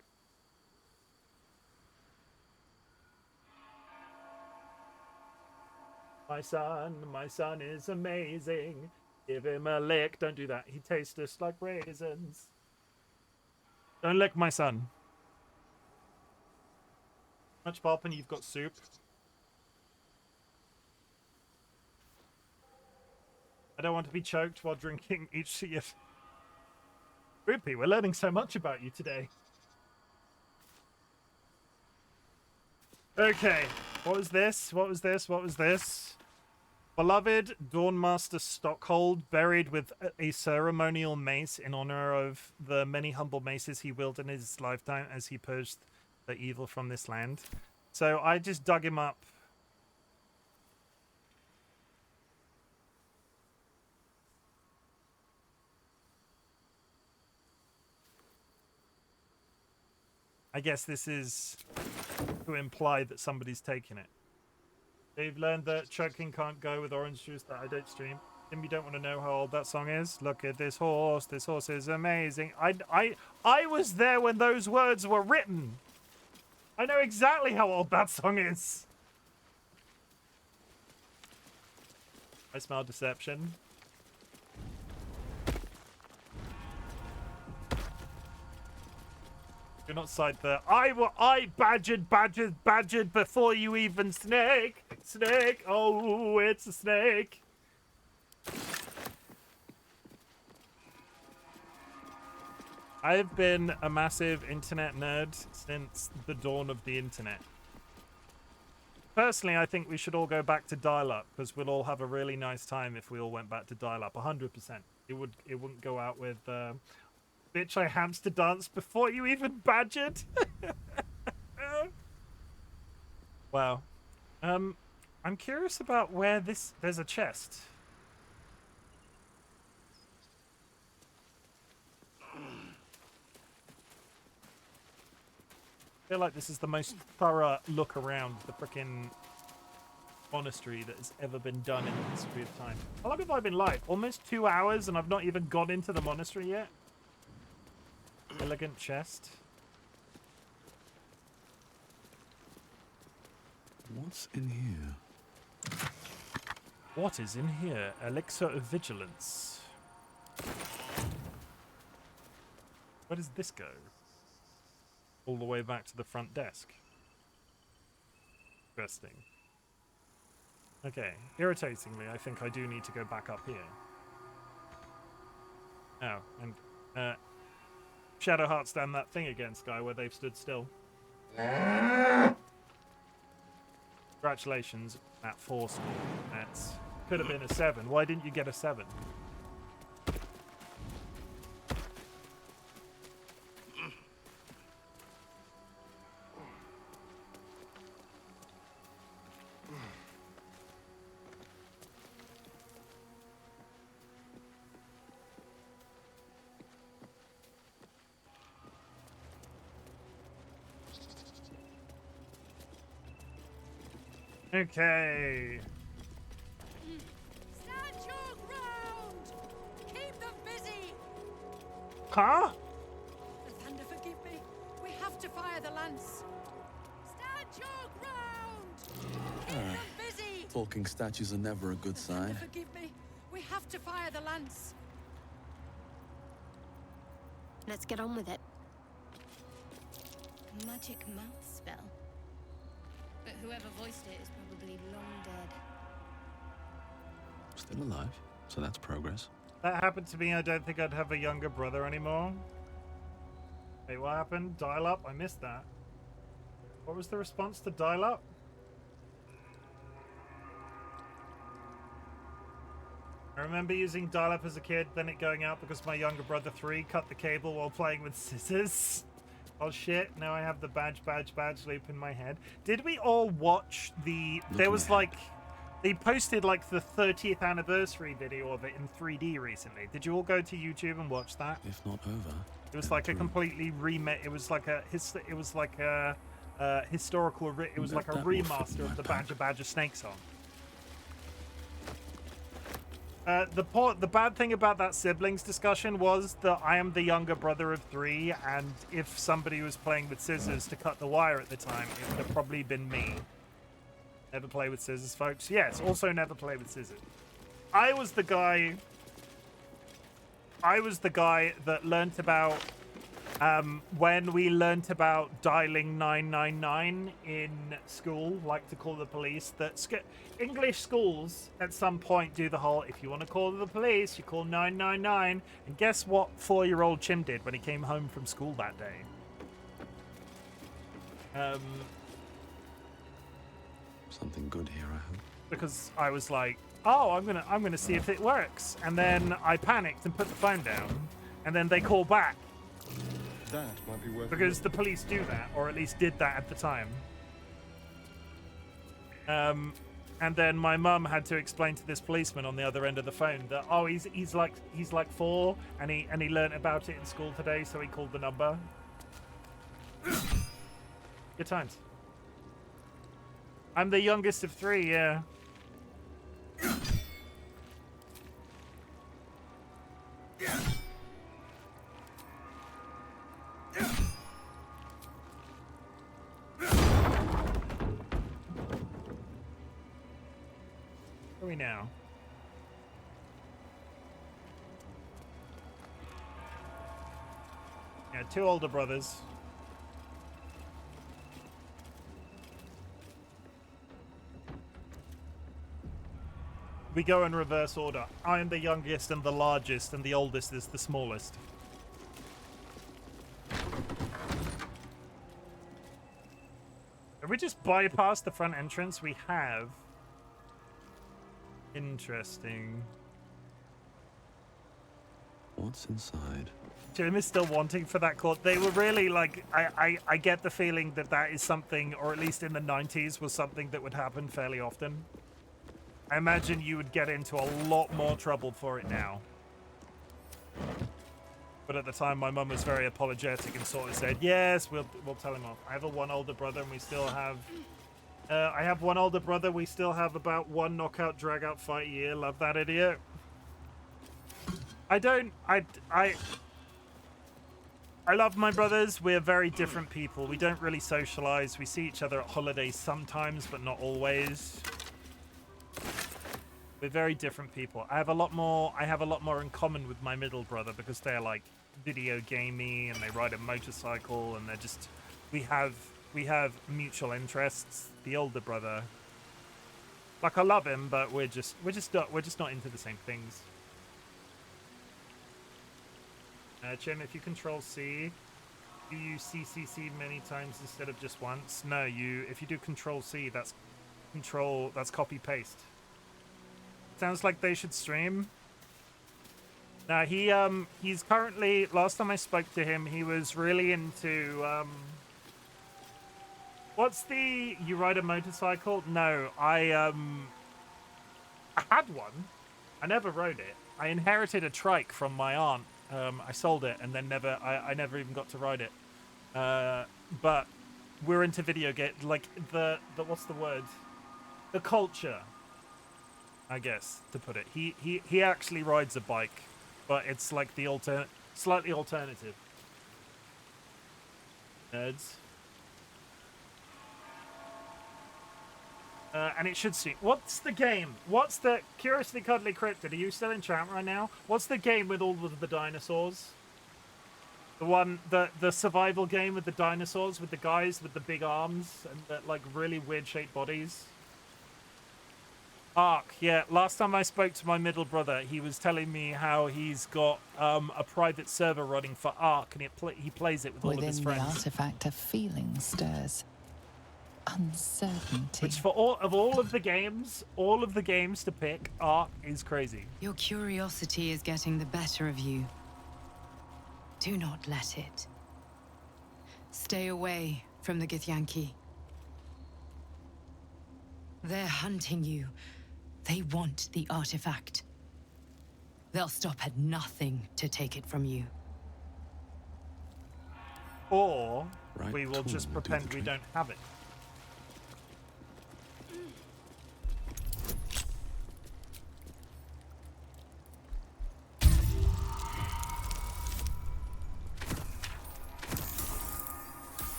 S1: My son is amazing. Give him a lick. Don't do that. He tastes just like raisins. Don't lick my son. Much pulp and you've got soup. I don't want to be choked while drinking each CF. Groupie, we're learning so much about you today. Okay, what was this? What was this? What was this? Beloved Dawnmaster Stockhold, buried with a ceremonial mace in honor of the many humble maces he wielded in his lifetime as he purged the evil from this land. So I just dug him up. I guess this is to imply that somebody's taken it. They've learned that choking can't go with orange juice that I don't stream. Tim, you don't want to know how old that song is? Look at this horse. This horse is amazing. I was there when those words were written. I know exactly how old that song is. I smell deception. You're not side there. I badgered before you even snake. Snake. Oh, it's a snake. I've been a massive internet nerd since the dawn of the internet. Personally, I think we should all go back to dial-up because we'll all have a really nice time if we all went back to dial-up. 100%. It wouldn't go out with bitch I hamster danced before you even badgered. Wow. I'm curious about where there's a chest. I feel like this is the most thorough look around the frickin' monastery that has ever been done in the history of time. How long have I been live? Almost 2 hours and I've not even got into the monastery yet. Elegant chest.
S4: What's in here?
S1: What is in here? Elixir of Vigilance. Where does this go? All the way back to the front desk. Interesting. Okay, irritatingly, I think I do need to go back up here. Oh, and Shadowheart's done that thing again, Sky, where they've stood still. Congratulations, at 4 score. That could have been a 7. Why didn't you get a 7? Okay.
S5: Stand your ground! Keep them busy!
S1: Huh?
S5: The thunder forgive me. We have to fire the lance. Stand your ground! Keep them busy!
S4: Talking statues are never a good
S5: The thunder
S4: sign.
S5: forgive me. We have to fire the lance.
S9: Let's get on with it. Magic mouth spell.
S7: It
S9: whoever voiced it is probably long dead.
S4: Still alive, so that's progress.
S1: That happened to me. I don't think I'd have a younger brother anymore. Wait, what happened? Dial-up? I missed that. What was the response to dial-up? I remember using dial-up as a kid, then it going out because my younger brother 3 cut the cable while playing with scissors. Oh shit, now I have the badge loop in my head. Did we all watch the... There was like... They posted like the 30th anniversary video of it in 3D recently. Did you all go to YouTube and watch that?
S4: If not over,
S1: It was like a completely remake. It was like a historical. It was like a remaster of the Badger Snake song. The bad thing about that siblings discussion was that I am the younger brother of 3, and if somebody was playing with scissors to cut the wire at the time, it would have probably been me. Never play with scissors, folks. Yes, also never play with scissors. I was the guy that learnt about when we learnt about dialing 999 in school, like to call the police. That English schools at some point do the whole, if you want to call the police, you call 999. And guess what 4-year-old Chim did when he came home from school that day?
S4: Something good here, I hope.
S1: Because I was like, oh, I'm gonna see if it works, and then I panicked and put the phone down, and then they call back.
S6: That might be worth
S1: Because the police do that, or at least did that at the time. And then my mum had to explain to this policeman on the other end of the phone that, oh, he's like 4, and he learnt about it in school today, so he called the number. Good times. I'm the youngest of 3, yeah. Where are we now? Yeah, 2 older brothers. We go in reverse order. I am the youngest and the largest, and the oldest is the smallest. Have we just bypassed the front entrance? We have. Interesting.
S4: What's inside?
S1: Jim is still wanting for that court. They were really like, I get the feeling that that is something, or at least in the 90s, was something that would happen fairly often. I imagine you would get into a lot more trouble for it now. But at the time, my mum was very apologetic and sort of said, yes, we'll tell him off. I have one older brother, and we still have... I have one older brother. We still have about 1 knockout, drag-out fight a year. Love that idiot. I love my brothers. We're very different people. We don't really socialize. We see each other at holidays sometimes, but not always. We're very different people. I have a lot more in common with my middle brother because they're like video gamey and they ride a motorcycle and they're just we have mutual interests. The older brother, like, I love him, but we're just not into the same things. Chim, if you control C, you use CCC many times instead of just once. No, if you do control C, that's copy paste. Sounds like they should stream. Now he's currently, last time I spoke to him, he was really into what's the, you ride a motorcycle? No, I had one. I never rode it. I inherited a trike from my aunt. I sold it and then I never even got to ride it. But we're into video game, like the what's the word? The culture, I guess, to put it. He actually rides a bike, but it's like the slightly alternative. Nerds. And it should see. What's the game? What's the Curiously Cuddly Cryptid? Are you still in chat right now? What's the game with all of the dinosaurs? The survival game with the dinosaurs, with the guys with the big arms and the, like, really weird shaped bodies. Ark, yeah. Last time I spoke to my middle brother, he was telling me how he's got a private server running for Ark, and he plays it with all of his friends.
S8: Within the artifact, a feeling stirs. Uncertainty.
S1: Which, for all of the games to pick, Ark is crazy.
S10: Your curiosity is getting the better of you. Do not let it. Stay away from the Githyanki. They're hunting you. They want the artifact. They'll stop at nothing to take it from you.
S1: Or
S4: Right
S1: we will
S4: tool
S1: just
S4: will do
S1: pretend
S4: the
S1: we
S4: trick.
S1: don't have it.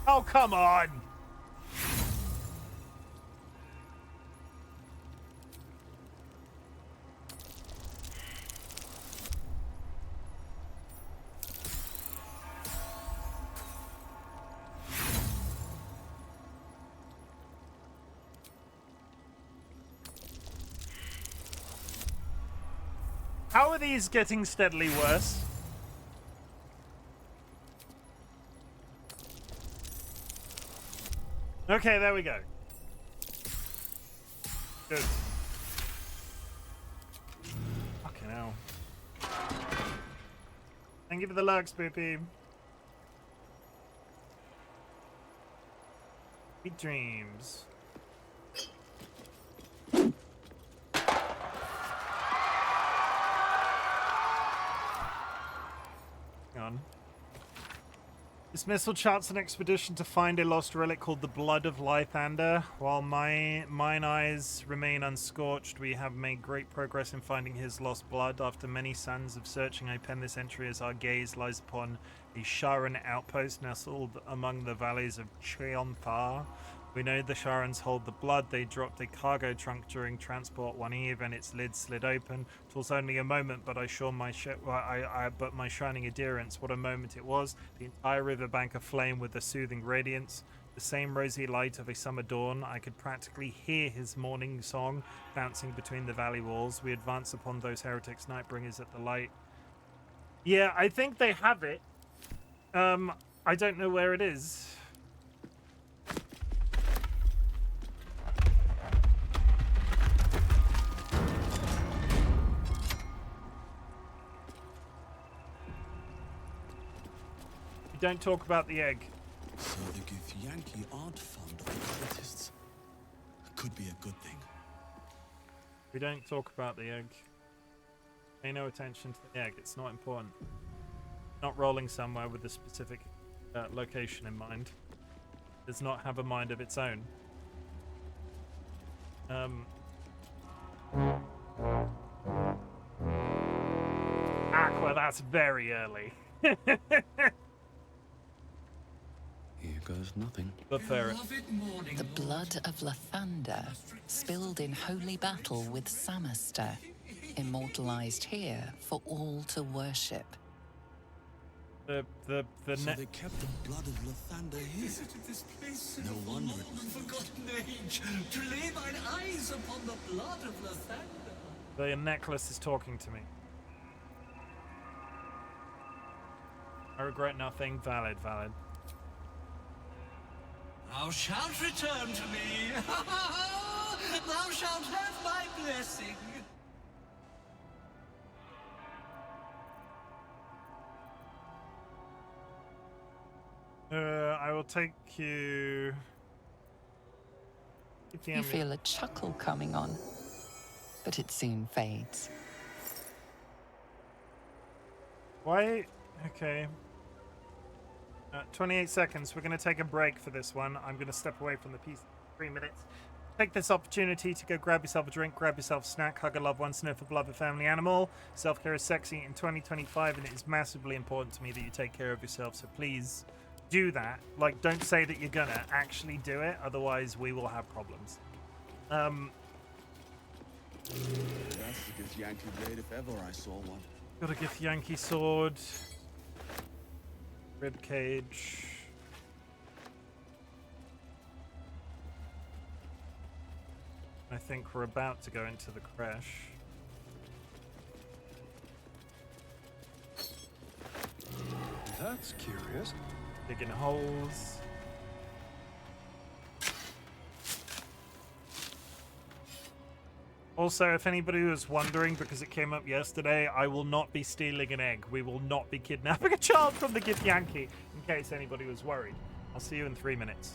S1: Oh, come on! How are these getting steadily worse? Okay, there we go. Good. Fucking hell. Thank you for the lurks, Boopy. Sweet dreams. Hang on. Dismissal charts an expedition to find a lost relic called the Blood of Lythander. While mine eyes remain unscorched, we have made great progress in finding his lost blood. After many suns of searching, I pen this entry as our gaze lies upon a Sharan outpost nestled among the valleys of Chionthar. We know the Sharans hold the blood. They dropped a cargo trunk during transport one eve, and its lid slid open. It was only a moment, but but my shining adherence, what a moment it was! The entire riverbank aflame with a soothing radiance, the same rosy light of a summer dawn. I could practically hear his morning song bouncing between the valley walls. We advance upon those heretics, Nightbringers at the light. Yeah, I think they have it. I don't know where it is. Don't talk about the egg.
S4: So the Githyanki aren't fond of the cultists. Could be a good thing.
S1: We don't talk about the egg. Pay no attention to the egg. It's not important. Not rolling somewhere with a specific location in mind. Does not have a mind of its own. Aqua, that's very early.
S4: Here goes nothing.
S1: But fair.
S8: The blood of Lathander, spilled in holy battle with Samaster, immortalized here for all to worship.
S1: The
S4: So they kept the blood of Lathander here.
S3: This place
S4: No wonder it was
S3: forgotten age to lay mine eyes upon the blood of Lathander.
S1: the necklace is talking to me. I regret nothing. Valid, valid.
S3: Thou shalt return to me. Thou shalt have my blessing.
S1: I will take you.
S8: You feel a chuckle coming on, but it soon fades.
S1: Why? Okay. 28 seconds. We're going to take a break for this one. I'm going to step away from the piece. 3 minutes. Take this opportunity to go grab yourself a drink, grab yourself a snack, hug a loved one, sniff a beloved family animal. Self-care is sexy in 2025, and it is massively important to me that you take care of yourself. So please do that. Like, don't say that you're gonna. Actually do it. Otherwise, we will have problems.
S4: That's the Githyanki blade if ever I saw one.
S1: Got a Githyanki sword. Rib cage. I think we're about to go into the crash.
S6: That's curious.
S1: Digging holes. Also, if anybody was wondering, because it came up yesterday, I will not be stealing an egg. We will not be kidnapping a child from the Gith Yankee, in case anybody was worried. I'll see you in 3 minutes.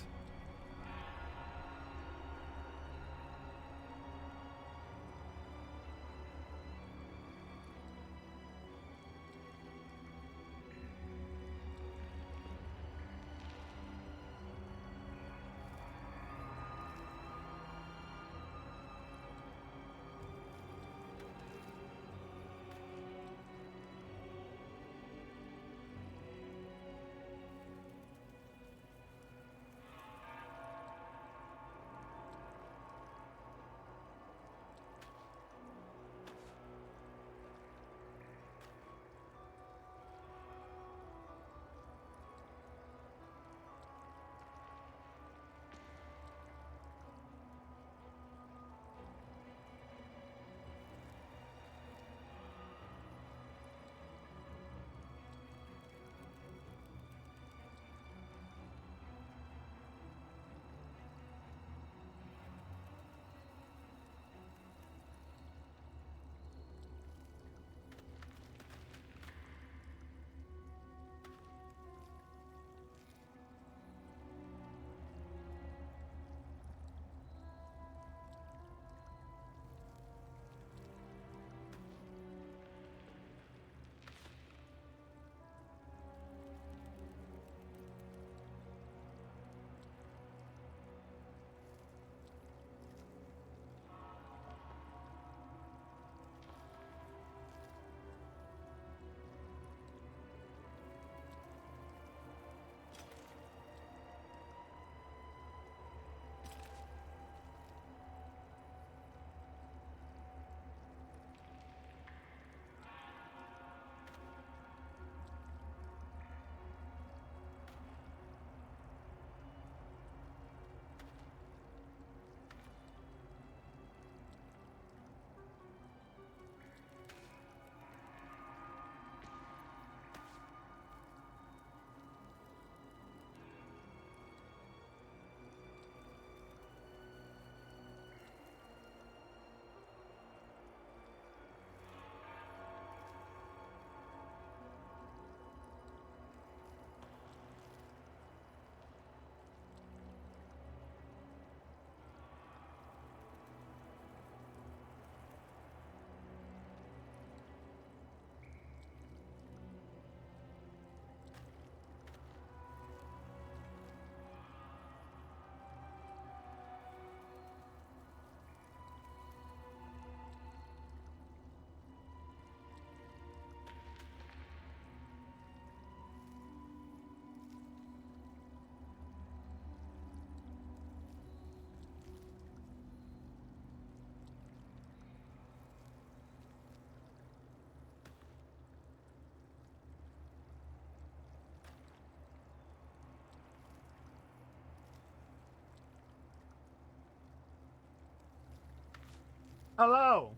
S1: Hello!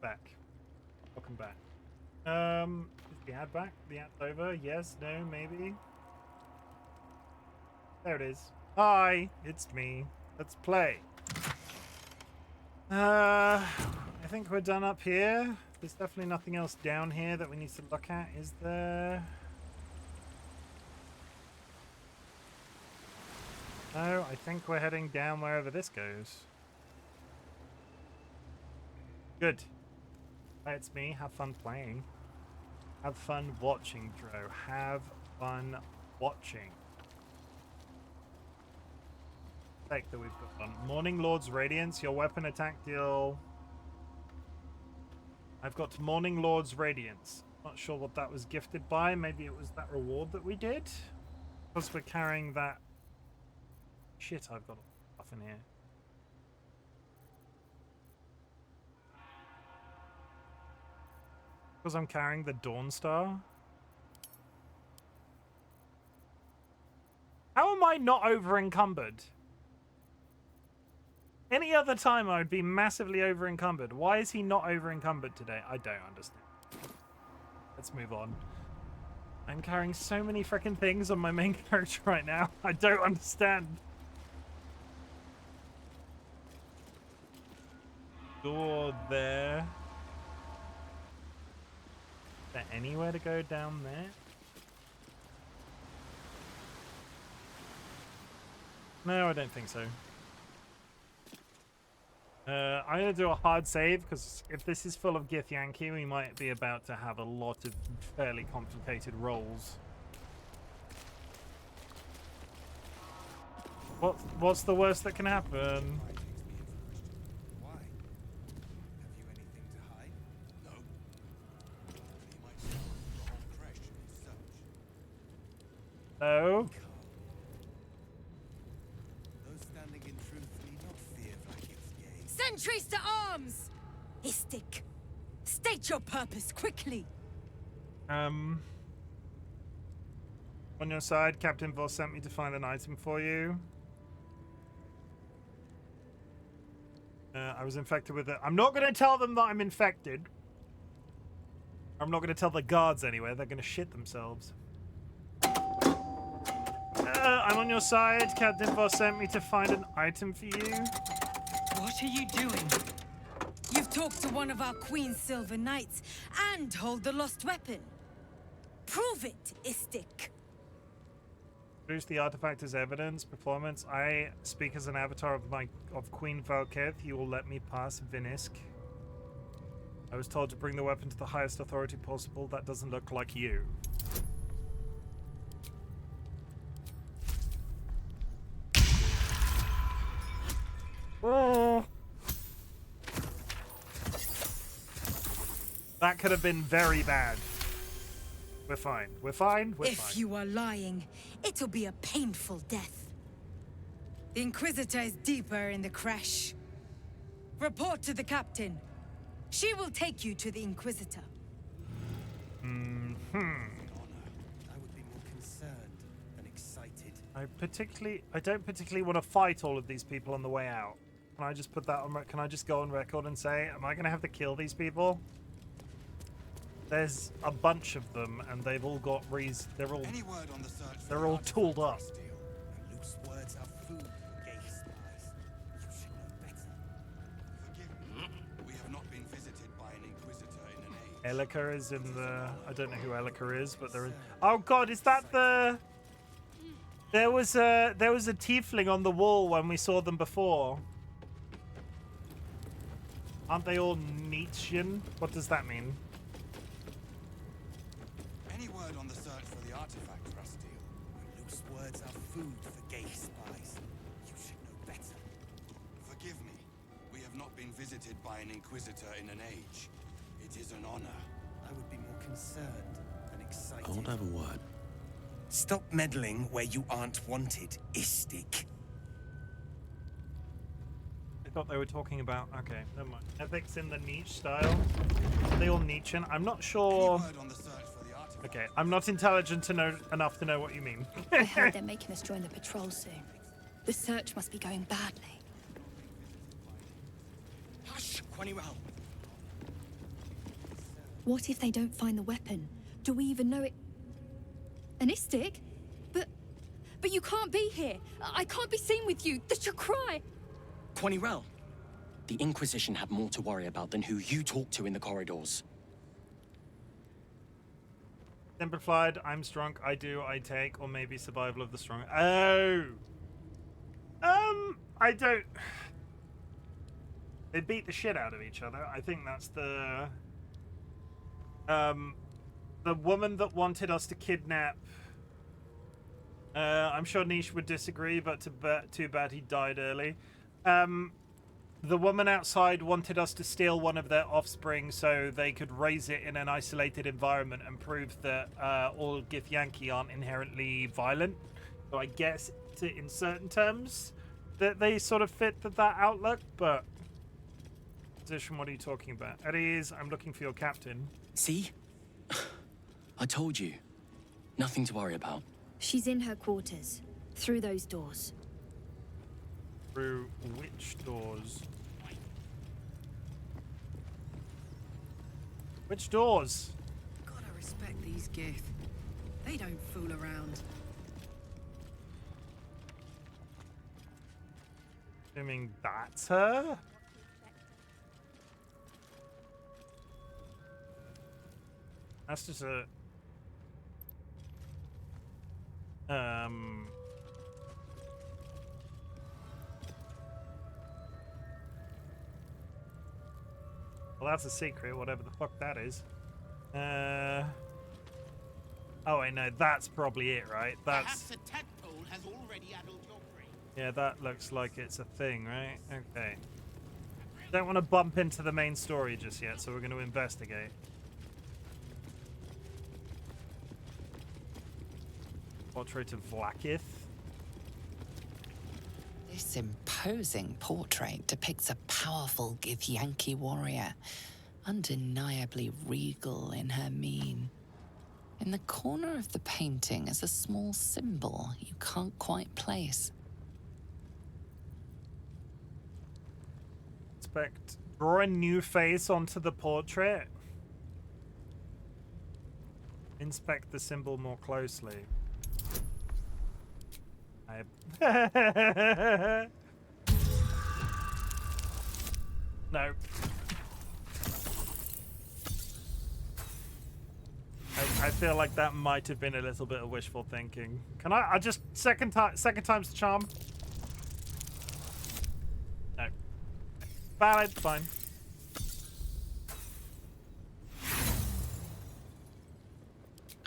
S1: Back. Welcome back. Is the ad back? The ad's over? Yes? No? Maybe? There it is. Hi! It's me. Let's play. I think we're done up here. There's definitely nothing else down here that we need to look at, is there? No, I think we're heading down wherever this goes. Good. Hi, it's me. Have fun playing. Have fun watching, Dro. Have fun watching. Take that we've got on. Morning Lord's Radiance. Your weapon attack deal. I've got Morning Lord's Radiance. Not sure what that was gifted by. Maybe it was that reward that we did. Because we're carrying that. Shit, I've got stuff in here. Because I'm carrying the Dawn Star. am I not over encumbered? Any other time I would be massively over encumbered. Why is he not over encumbered today? I don't understand. Let's move on. I'm carrying so many freaking things on my main character right now. I don't understand. Door there. Is there anywhere to go down there? No, I don't think so. I'm going to do a hard save, because if this is full of Githyanki, we might be about to have a lot of fairly complicated rolls. What's the worst that can happen?
S6: Why? Have you anything to hide?
S4: No. He might know the whole crash and such.
S1: Oh?
S6: Those standing in truth need not fear Viking's gaze.
S5: Sentries to arms! Istik, state your purpose quickly.
S1: On your side, Captain Voss sent me to find an item for you. I was infected with it. I'm not going to tell them that I'm infected. I'm not going to tell the guards anyway. They're going to shit themselves. I'm on your side. Captain Voss sent me to find an item for you.
S10: What are you doing?
S5: You've talked to one of our Queen's Silver Knights and hold the lost weapon. Prove it, Istik.
S1: Produce the artifact as evidence. Performance. I speak as an avatar of Queen Valketh. You will let me pass, Vinisk. I was told to bring the weapon to the highest authority possible. That doesn't look like you. Oh. That could have been very bad. We're fine. We're fine. We're fine.
S5: If you are lying, it'll be a painful death. The Inquisitor is deeper in the crash. Report to the captain. She will take you to the Inquisitor.
S6: I would be more concerned than excited.
S1: I don't particularly want to fight all of these people on the way out. Can I just put that on? Can I just go on record and say, am I going to have to kill these people? There's a bunch of them, and they've all got they're all
S6: Any word on the search for
S1: they're
S6: the
S1: all
S6: artifact,
S1: tooled up.
S6: Steel? And loose words are food for gay spies. You should know better.
S4: Forgive me. We have not been visited by an Inquisitor in an age.
S1: Elika is in the... I don't know who Elika is, but there is... Oh god, is that the... There was a tiefling on the wall when we saw them before. Aren't they all Nietzschean? What does that mean?
S6: Any word on the search for the artifact, Rusty? And loose words are food for gay spies. You should know better.
S4: Forgive me. We have not been visited by an Inquisitor in an age. It is an honor.
S6: I would be more concerned than excited.
S4: I won't have a word.
S6: Stop meddling where you aren't wanted, Istik.
S1: I thought they were talking about... Okay, never mind. Ethics in the niche style. Are they all Nietzschean? I'm not sure...
S6: Any word on the search for the artifact?
S1: Okay, I'm not intelligent enough to know what you mean.
S9: I heard they're making us join the patrol soon. The search must be going badly.
S6: Hush, Quanirel.
S9: What if they don't find the weapon? Do we even know it? An Istik? But you can't be here. I can't be seen with you. The Chakrai.
S11: Quanirel, the Inquisition have more to worry about than who you talk to in the corridors.
S1: Simplified, I'm strong, I do, I take, or maybe survival of the strong. Oh! I don't... They beat the shit out of each other. I think that's the... The woman that wanted us to kidnap... I'm sure Nish would disagree, but too bad he died early. The woman outside wanted us to steal one of their offspring so they could raise it in an isolated environment and prove that all Githyanki aren't inherently violent. So I guess, in certain terms, that they sort of fit that outlook, but... Position, what are you talking about? At ease, I'm looking for your captain.
S11: See? I told you. Nothing to worry about.
S9: She's in her quarters. Through those doors.
S1: Through which doors? Which doors?
S7: Gotta respect these Gith. They don't fool around.
S1: Assuming that's her? That's just a... Well, that's a secret, whatever the fuck that is. Oh, wait, no, that's probably it, right? That's...
S3: Perhaps a tadpole has already addled your brain.
S1: Yeah, that looks like it's a thing, right? Okay. Don't want to bump into the main story just yet, so we're going to investigate. Portrait of Vlaakith.
S8: This imposing portrait depicts a powerful Githyanki warrior, undeniably regal in her mien. In the corner of the painting is a small symbol you can't quite place.
S1: Draw a new face onto the portrait. Inspect the symbol more closely. No. I feel like that might have been a little bit of wishful thinking. Can I just second time's the charm? No. Valid, fine.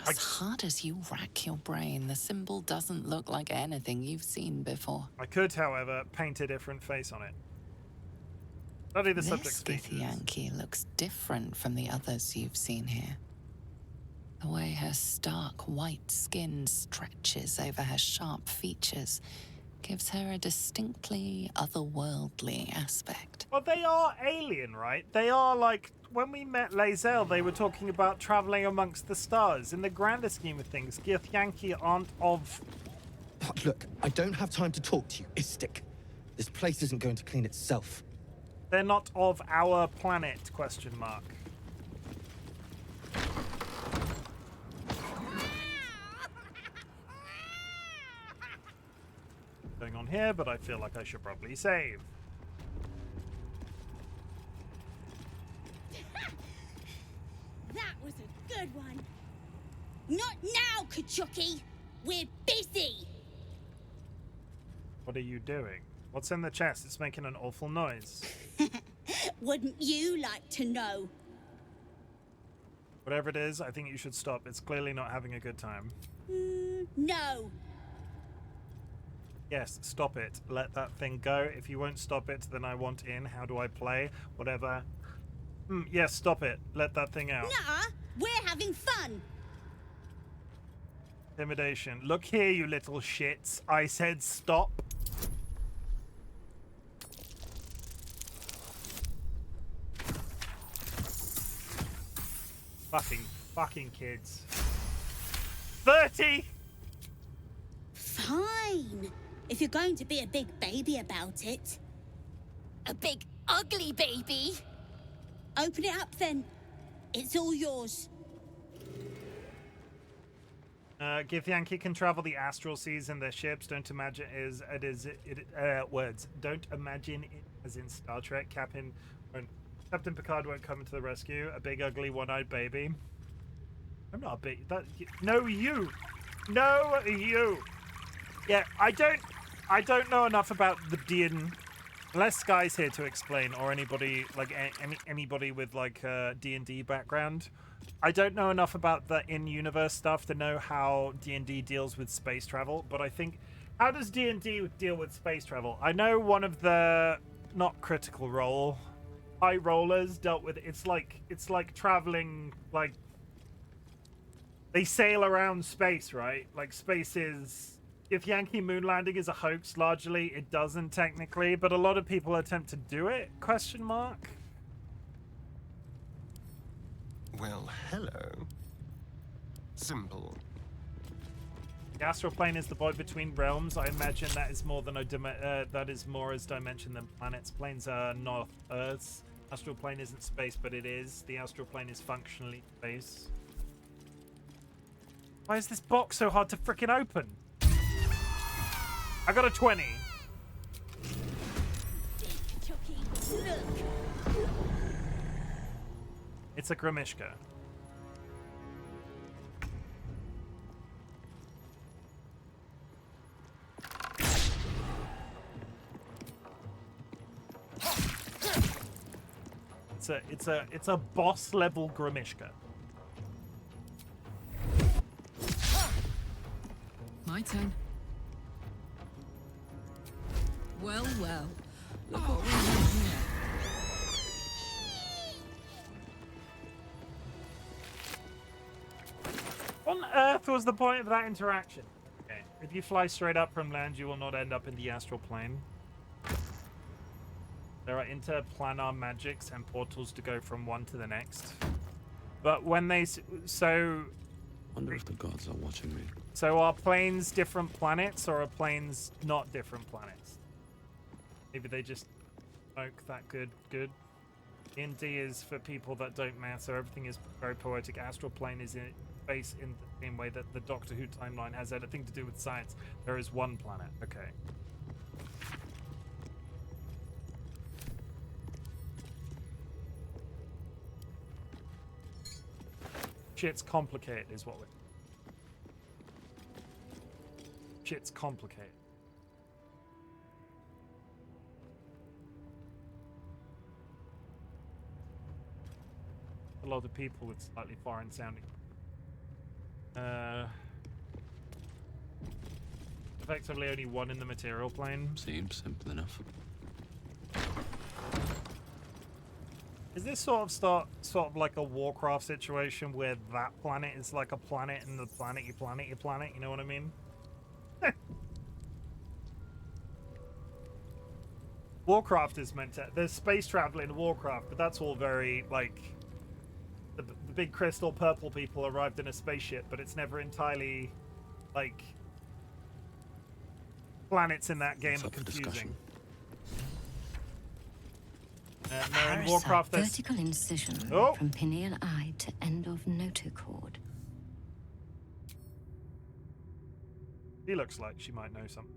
S8: As hard as you rack your brain, the symbol doesn't look like anything you've seen before.
S1: I could, however, paint a different face on it. Study the subject's
S8: This
S1: features.
S8: Githyanki looks different from the others you've seen here. The way her stark white skin stretches over her sharp features gives her a distinctly otherworldly aspect.
S1: Well, they are alien, right? They are like, when we met Lae'zel, they were talking about traveling amongst the stars. In the grander scheme of things, Githyanki aren't of...
S12: Look, I don't have time to talk to you, Istik. This place isn't going to clean itself.
S1: They're not of our planet, question mark. Going on here, but I feel like I should probably save.
S13: That was a good one. Not now, Kachuki. We're busy.
S1: What are you doing? What's in the chest? It's making an awful noise.
S13: Wouldn't you like to know?
S1: Whatever it is, I think you should stop. It's clearly not having a good time.
S13: No.
S1: Yes, stop it. Let that thing go. If you won't stop it, then I want in. How do I play? Whatever. Yes, stop it. Let that thing out.
S13: Nuh-uh. We're having fun.
S1: Intimidation. Look here, you little shits. I said stop. Fucking kids. 30!
S13: Fine. If you're going to be a big baby about it. A big, ugly baby? Open it up, then. It's all yours.
S1: Githyanki can travel the astral seas in their ships. Don't imagine words. Don't imagine it as in Star Trek. Captain Picard won't come to the rescue. A big, ugly, one-eyed baby. I'm not a big... No, you! No, you! Yeah, I don't know enough about the D&D... Unless Sky's here to explain, or anybody, like, anybody with, like, a D&D background. I don't know enough about the in-universe stuff to know how D&D deals with space travel, but I think... How does D&D deal with space travel? I know one of the... Not Critical Role... High rollers dealt with... It's like traveling, like... They sail around space, right? Like, space is... If Yankee moon landing is a hoax, largely it doesn't technically, but a lot of people attempt to do it, question mark?
S14: Well, hello. Simple.
S1: The astral plane is the void between realms. I imagine that is more than that is more as dimension than planets. Planes are not Earths. Astral plane isn't space, but it is. The astral plane is functionally space. Why is this box so hard to frickin' open? I got a 20. It's a Grimishka. It's a boss level Grimishka.
S10: My turn. Well, well. Look what we have here.
S1: What on earth was the point of that interaction? Okay. If you fly straight up from land, you will not end up in the astral plane. There are interplanar magics and portals to go from one to the next. But when they... So...
S4: Wonder if the gods are watching me.
S1: So are planes different planets, or are planes not different planets? Maybe they just smoke that good. D&D is for people that don't math, so everything is very poetic. Astral plane is in space in the same way that the Doctor Who timeline has anything to do with science. There is one planet. Okay. Shit's complicated is what we're... Shit's complicated. A lot of people with slightly foreign sounding. Effectively only one in the material plane.
S4: Seems simple enough.
S1: Is this sort of like a Warcraft situation where that planet is like a planet and the planet, you know what I mean? Warcraft is meant to... There's space travel in Warcraft, but that's all very, like... The big crystal purple people arrived in a spaceship, but it's never entirely, like... Planets in that game are confusing. No, in Warcraft, there's...
S14: Vertical incision from pineal eye to end of notochord.
S1: She looks like she might know something.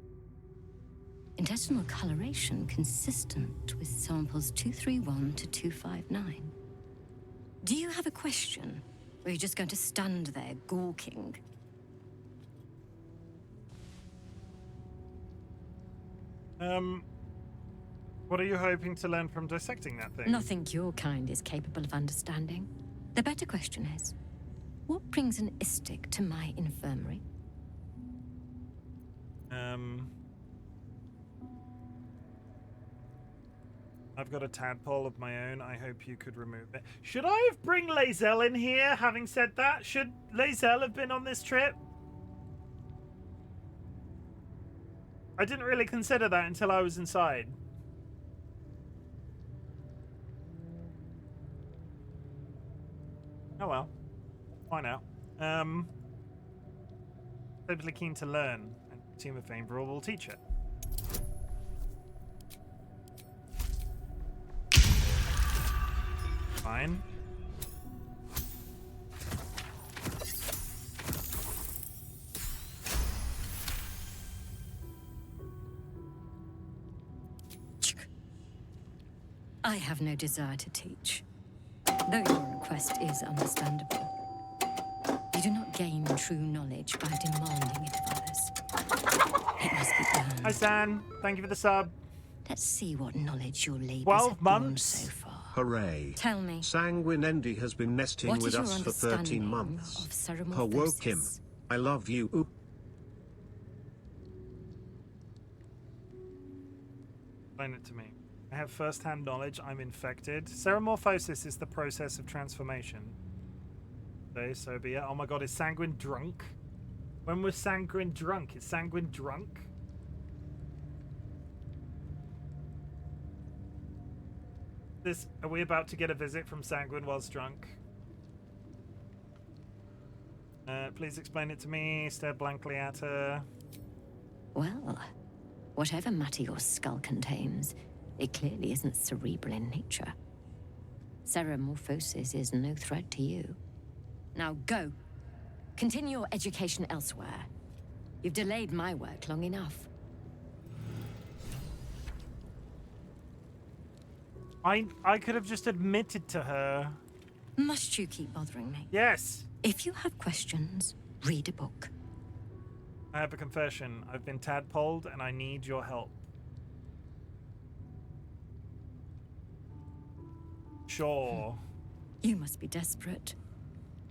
S14: Intestinal coloration consistent with samples 231 to 259. Do you have a question? Or are you just going to stand there gawking?
S1: What are you hoping to learn from dissecting that thing?
S14: Nothing your kind is capable of understanding. The better question is, what brings an istic to my infirmary?
S1: I've got a tadpole of my own. I hope you could remove it. Should I have bring Lae'zel in here, having said that? Should Lae'zel have been on this trip? I didn't really consider that until I was inside. Oh well. Find out. Hopefully keen to learn, and Team of Fame will teach it. Fine.
S14: I have no desire to teach, though your request is understandable. You do not gain true knowledge by demanding it of others. It must be earned.
S1: Hi, San. Thank you for the sub.
S14: Let's see what knowledge your labors
S1: 12
S14: have borne
S1: months
S14: so far.
S2: Hooray.
S14: Tell me.
S2: Sanguinendi has been nesting
S14: What
S2: with
S14: is your
S2: us for 13
S14: understanding
S2: months.
S14: of ceremorphosis?
S2: Perwoke him. I love you. Oop.
S1: Explain it to me. I have first-hand knowledge. I'm infected. Ceremorphosis is the process of transformation. Okay, so be it. Oh my god, is Sanguine drunk? When was Sanguine drunk? Is Sanguine drunk? Are we about to get a visit from Sanguine whilst drunk? Please explain it to me. Stare blankly at her.
S14: Well, whatever matter your skull contains, it clearly isn't cerebral in nature. Ceramorphosis is no threat to you. Now go. Continue your education elsewhere. You've delayed my work long enough.
S1: I could have just admitted to her.
S14: Must you keep bothering me?
S1: Yes.
S14: If you have questions, read a book.
S1: I have a confession. I've been tadpoled and I need your help. Sure.
S14: You must be desperate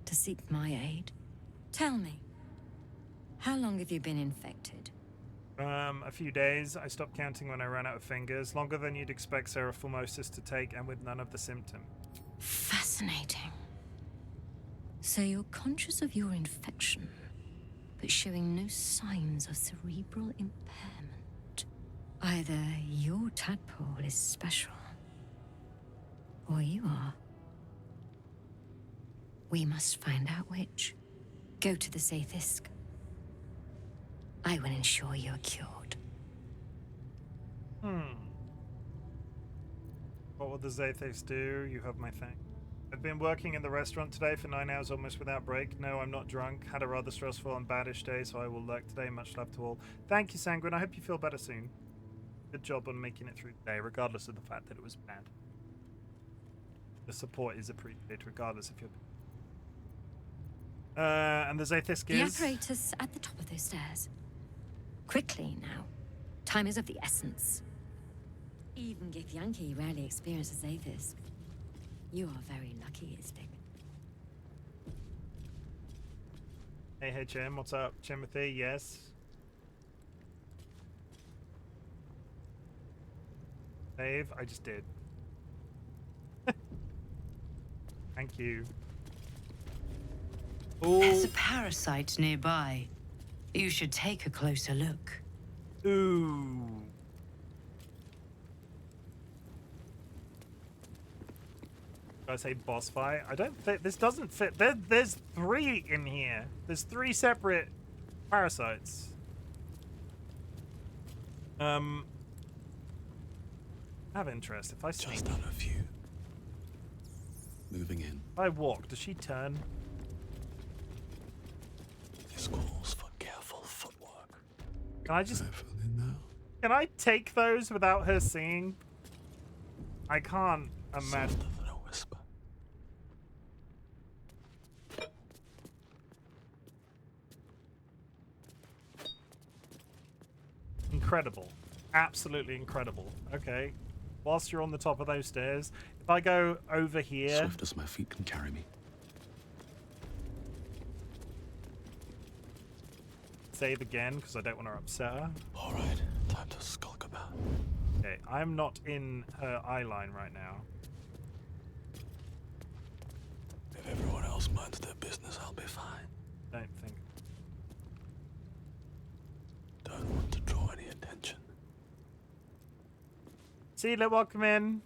S14: to seek my aid. Tell me, how long have you been infected?
S1: A few days. I stopped counting when I ran out of fingers. Longer than you'd expect Seraphomosis to take, and with none of the symptoms.
S14: Fascinating. So you're conscious of your infection, but showing no signs of cerebral impairment. Either your tadpole is special, or you are. We must find out which. Go to the Zaithisk. I will ensure you're cured.
S1: What will the Zaithos do? You have my thanks. I've been working in the restaurant today for 9 hours almost without break. No, I'm not drunk. Had a rather stressful and baddish day, so I will lurk today. Much love to all. Thank you, Sanguine. I hope you feel better soon. Good job on making it through the day, regardless of the fact that it was bad. The support is appreciated, regardless if you're... and the Zaithisk
S14: The
S1: is...
S14: apparatus at the top of those stairs. Quickly now. Time is of the essence. Even Githyanki rarely experiences Zaithisk. You are very lucky, Istik.
S1: Hey, Chim, what's up? Timothy, yes. Save, I just did. Thank you.
S10: There's a parasite nearby. You should take a closer look.
S1: Ooh. Did I say boss fight? I don't think this doesn't fit. There's 3 in here. There's 3 separate parasites. I have interest. If I
S4: just done a few. Moving in.
S1: If I walk, does she turn?
S4: This calls for careful footwork.
S1: Can I just... Can I take those without her seeing? I can't imagine.
S4: Softer than a whisper.
S1: Incredible. Absolutely incredible. Okay. Whilst you're on the top of those stairs, if I go over here...
S4: Swift as my feet can carry me.
S1: Save again, because I don't want to upset her.
S4: Alright, time to skulk about.
S1: Okay, I'm not in her eye line right now.
S4: If everyone else minds their business, I'll be fine.
S1: Don't think.
S4: Don't want to draw any attention.
S1: Seedler, welcome in.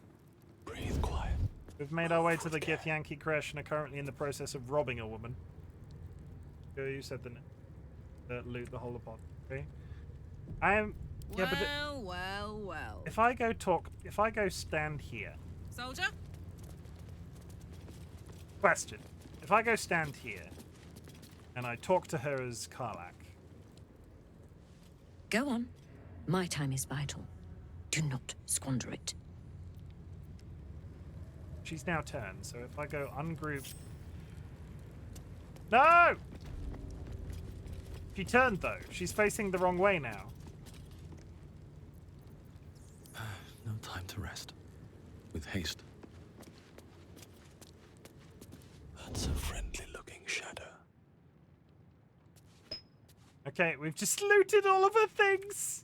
S4: Breathe quiet.
S1: We've made our way to the Githyanki crash and are currently in the process of robbing a woman. You said the loot the whole pot. Okay. I am. Yeah, but
S7: Well.
S1: if I go stand here.
S7: Soldier?
S1: Question. If I go stand here and I talk to her as Karlak.
S14: Go on. My time is vital. Do not squander it.
S1: She's now turned, so if I go ungroup... No! She turned, though. She's facing the wrong way now.
S4: No time to rest. With haste. That's a friendly-looking shadow.
S1: Okay, we've just looted all of her things.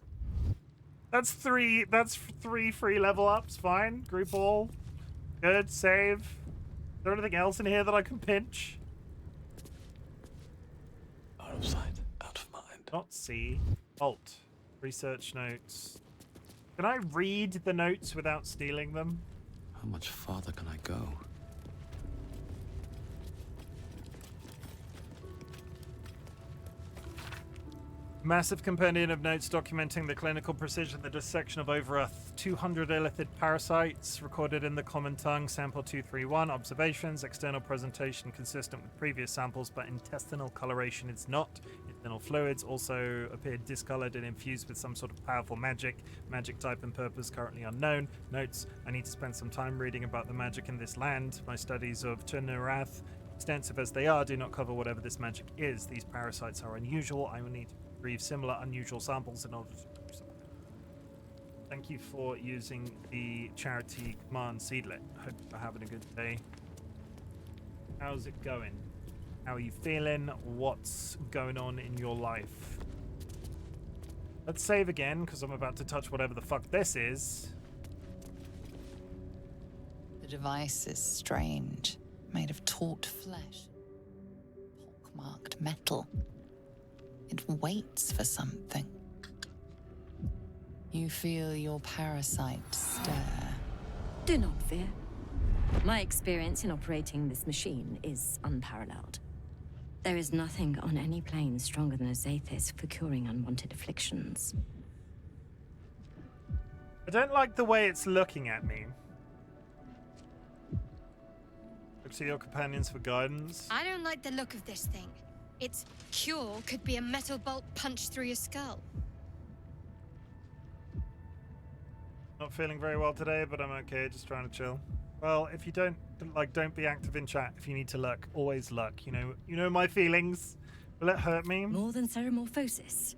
S1: That's 3 free level ups. Fine. Group all. Good. Save. Is there anything else in here that I can pinch?
S4: Out of sight, out of mind.
S1: Not see. Alt. Research notes. Can I read the notes without stealing them?
S4: How much farther can I go?
S1: Massive compendium of notes documenting the clinical precision, the dissection of over 200 illithid parasites recorded in the common tongue. Sample 231. Observations. External presentation consistent with previous samples, but intestinal coloration is not. Internal fluids also appear discolored and infused with some sort of powerful magic. Magic type and purpose currently unknown. Notes. I need to spend some time reading about the magic in this land. My studies of Turnurath, extensive as they are, do not cover whatever this magic is. These parasites are unusual. I will need to retrieve similar unusual samples in order to do something. Thank you for using the charity command, Seedlet. Hope you're having a good day. How's it going? How are you feeling? What's going on in your life? Let's save again, because I'm about to touch whatever the fuck this is.
S8: The device is strange, made of taut flesh, pockmarked metal. It waits for something. You feel your parasite stir.
S14: Do not fear. My experience in operating this machine is unparalleled. There is nothing on any plane stronger than a Zathis for curing unwanted afflictions.
S1: I don't like the way it's looking at me. Look to your companions for guidance.
S9: I don't like the look of this thing. Its cure could be a metal bolt punched through your skull.
S1: Not feeling very well today, but I'm okay, just trying to chill. Well, if you don't be active in chat. If you need to lurk, always lurk. You know my feelings. Will it hurt me?
S14: More than ceremorphosis.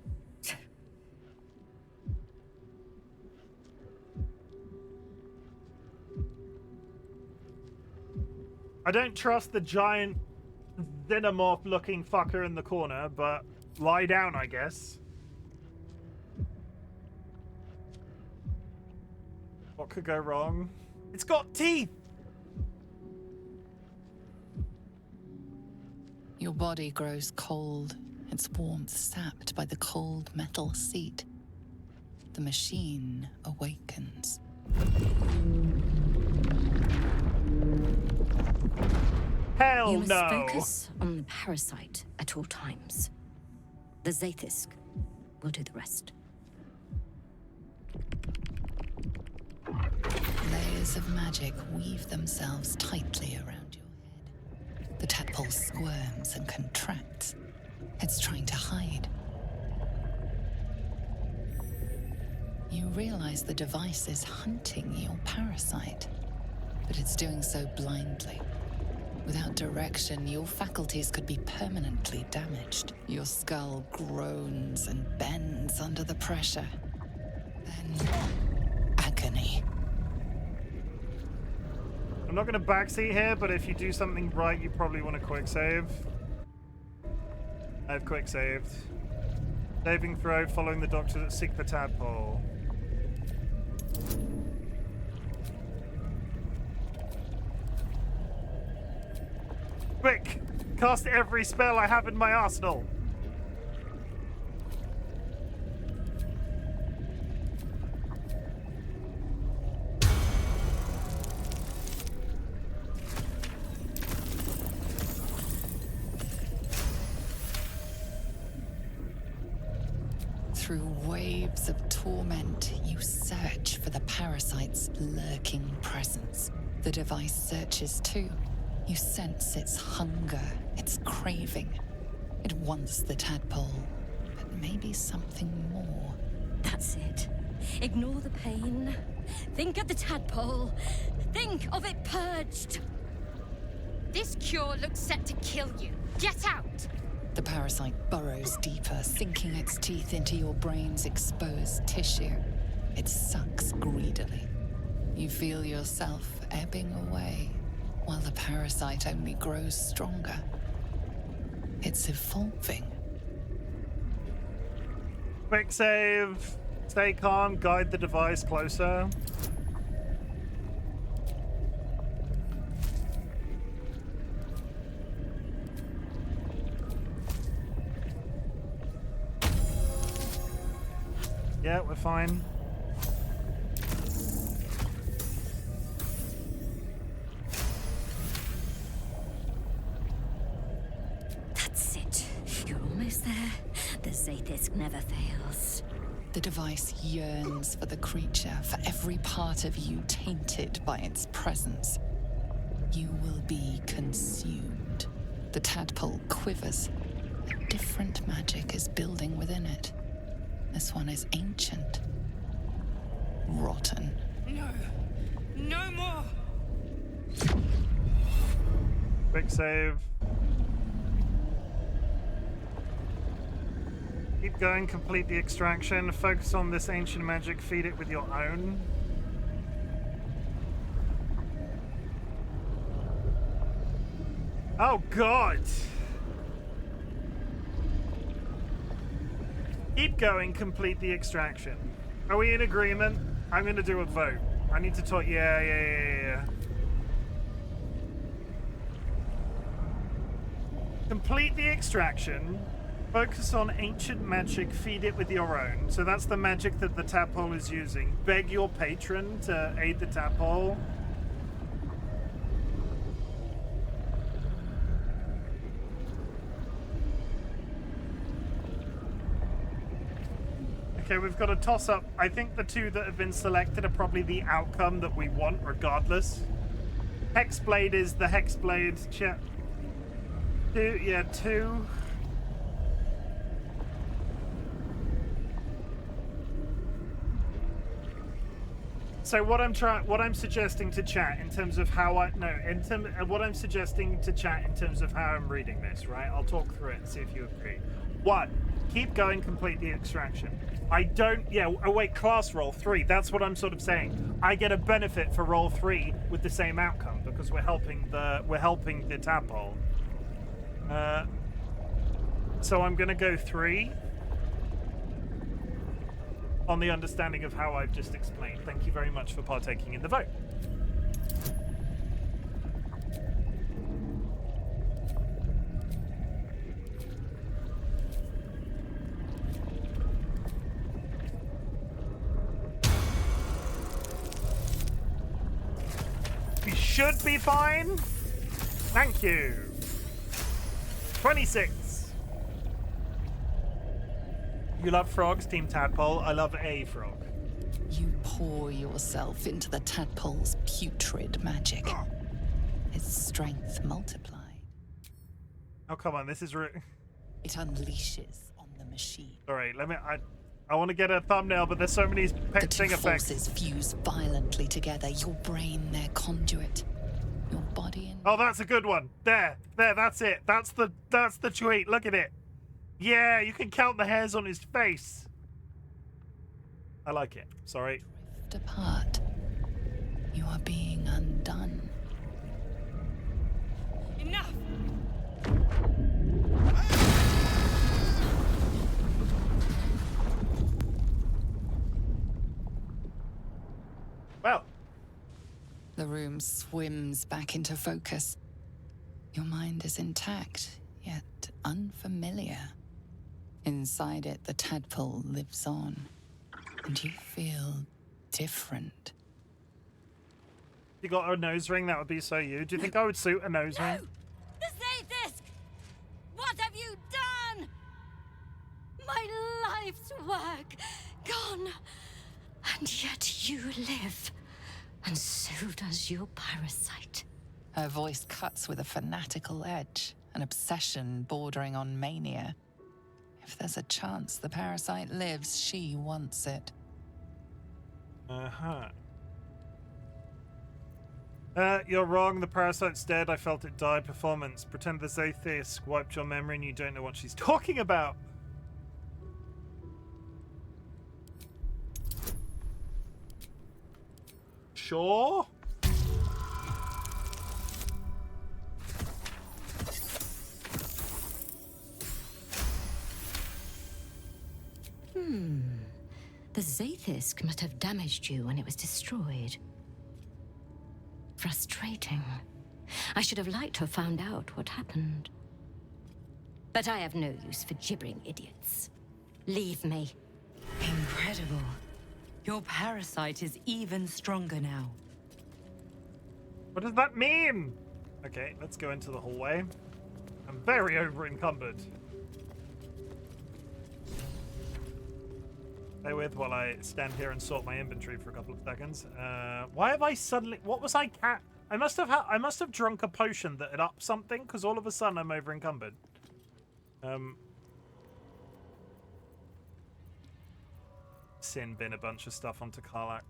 S1: I don't trust the giant xenomorph-looking fucker in the corner, but lie down, I guess. What could go wrong? It's got teeth!
S8: Your body grows cold, its warmth sapped by the cold metal seat. The machine awakens.
S1: Hell
S14: you must
S1: no!
S14: focus on the parasite at all times. The Zathis will do the rest.
S8: Layers of magic weave themselves tightly around your head. The tadpole squirms and contracts. It's trying to hide. You realize the device is hunting your parasite, but it's doing so blindly. Without direction, your faculties could be permanently damaged. Your skull groans and bends under the pressure. Then, agony.
S1: I'm not going to backseat here, but if you do something right, you probably want to quick save. I've quick saved. Saving throw following the doctor that seek the tadpole. Quick! Cast every spell I have in my arsenal!
S8: Through waves of torment, you search for the parasite's lurking presence. The device searches too. You sense its hunger, its craving. It wants the tadpole, but maybe something more.
S14: That's it. Ignore the pain. Think of the tadpole. Think of it purged.
S9: This cure looks set to kill you. Get out!
S8: The parasite burrows deeper, sinking its teeth into your brain's exposed tissue. It sucks greedily. You feel yourself ebbing away, while the parasite only grows stronger. It's evolving.
S1: Quick save. Stay calm. Guide the device closer. Yeah, we're fine.
S14: That's it. You're almost there. The Zaithis never fails.
S8: The device yearns for the creature, for every part of you tainted by its presence. You will be consumed. The tadpole quivers. A different magic is building within it. This one is ancient. Rotten.
S10: No. No more.
S1: Quick save. Keep going, complete the extraction. Focus on this ancient magic, feed it with your own. Oh god! Keep going, complete the extraction. Are we in agreement? I'm gonna do a vote. I need to talk. Yeah. Complete the extraction. Focus on ancient magic, feed it with your own. So that's the magic that the tadpole is using. Beg your patron to aid the tadpole. Okay, we've got a toss-up. I think the two that have been selected are probably the outcome that we want regardless. Hexblade is the Hexblade. Two. So what I'm suggesting to chat in terms of how what I'm suggesting to chat in terms of how I'm reading this, right? I'll talk through it and see if you agree. 1, keep going, complete the extraction. Class roll 3. That's what I'm sort of saying. I get a benefit for roll 3 with the same outcome because we're helping the tadpole. So I'm gonna go 3. On the understanding of how I've just explained. Thank you very much for partaking in the vote. We should be fine. Thank you. 26. You love frogs, Team Tadpole. I love a frog.
S8: You pour yourself into the tadpole's putrid magic. Its strength multiplied.
S1: Oh, come on. This is...
S8: It unleashes on the machine.
S1: All right, I want to get a thumbnail, but there's so many
S8: The two
S1: thing effects.
S8: forces fuse violently together. Your brain, their conduit. Your body and...
S1: Oh, that's a good one. There, that's it. That's the tweet. Look at it. Yeah, you can count the hairs on his face. I like it. Sorry.
S8: Drift apart. You are being undone.
S10: Enough!
S1: Well.
S8: The room swims back into focus. Your mind is intact, yet unfamiliar. Inside it, the tadpole lives on, and you feel different.
S1: You got a nose ring? That would be so you. Do you think I would suit a nose ring?
S14: The Zaithis! What have you done? My life's work gone, and yet you live, and so does your parasite.
S8: Her voice cuts with a fanatical edge, an obsession bordering on mania. If there's a chance the parasite lives, she wants it.
S1: You're wrong. The parasite's dead. I felt it die. Performance. Pretend the Zaithis wiped your memory and you don't know what she's talking about. Sure.
S14: The Zaithis must have damaged you when it was destroyed. Frustrating. I should have liked to have found out what happened. But I have no use for gibbering idiots. Leave me.
S10: Incredible. Your parasite is even stronger now.
S1: What does that mean? Okay, let's go into the hallway. I'm very over-encumbered. Stay with while I stand here and sort my inventory for a couple of seconds. Why have I suddenly? What was I? I must have drunk a potion that had upped something because all of a sudden I'm over encumbered. Sin bin a bunch of stuff onto Karlak.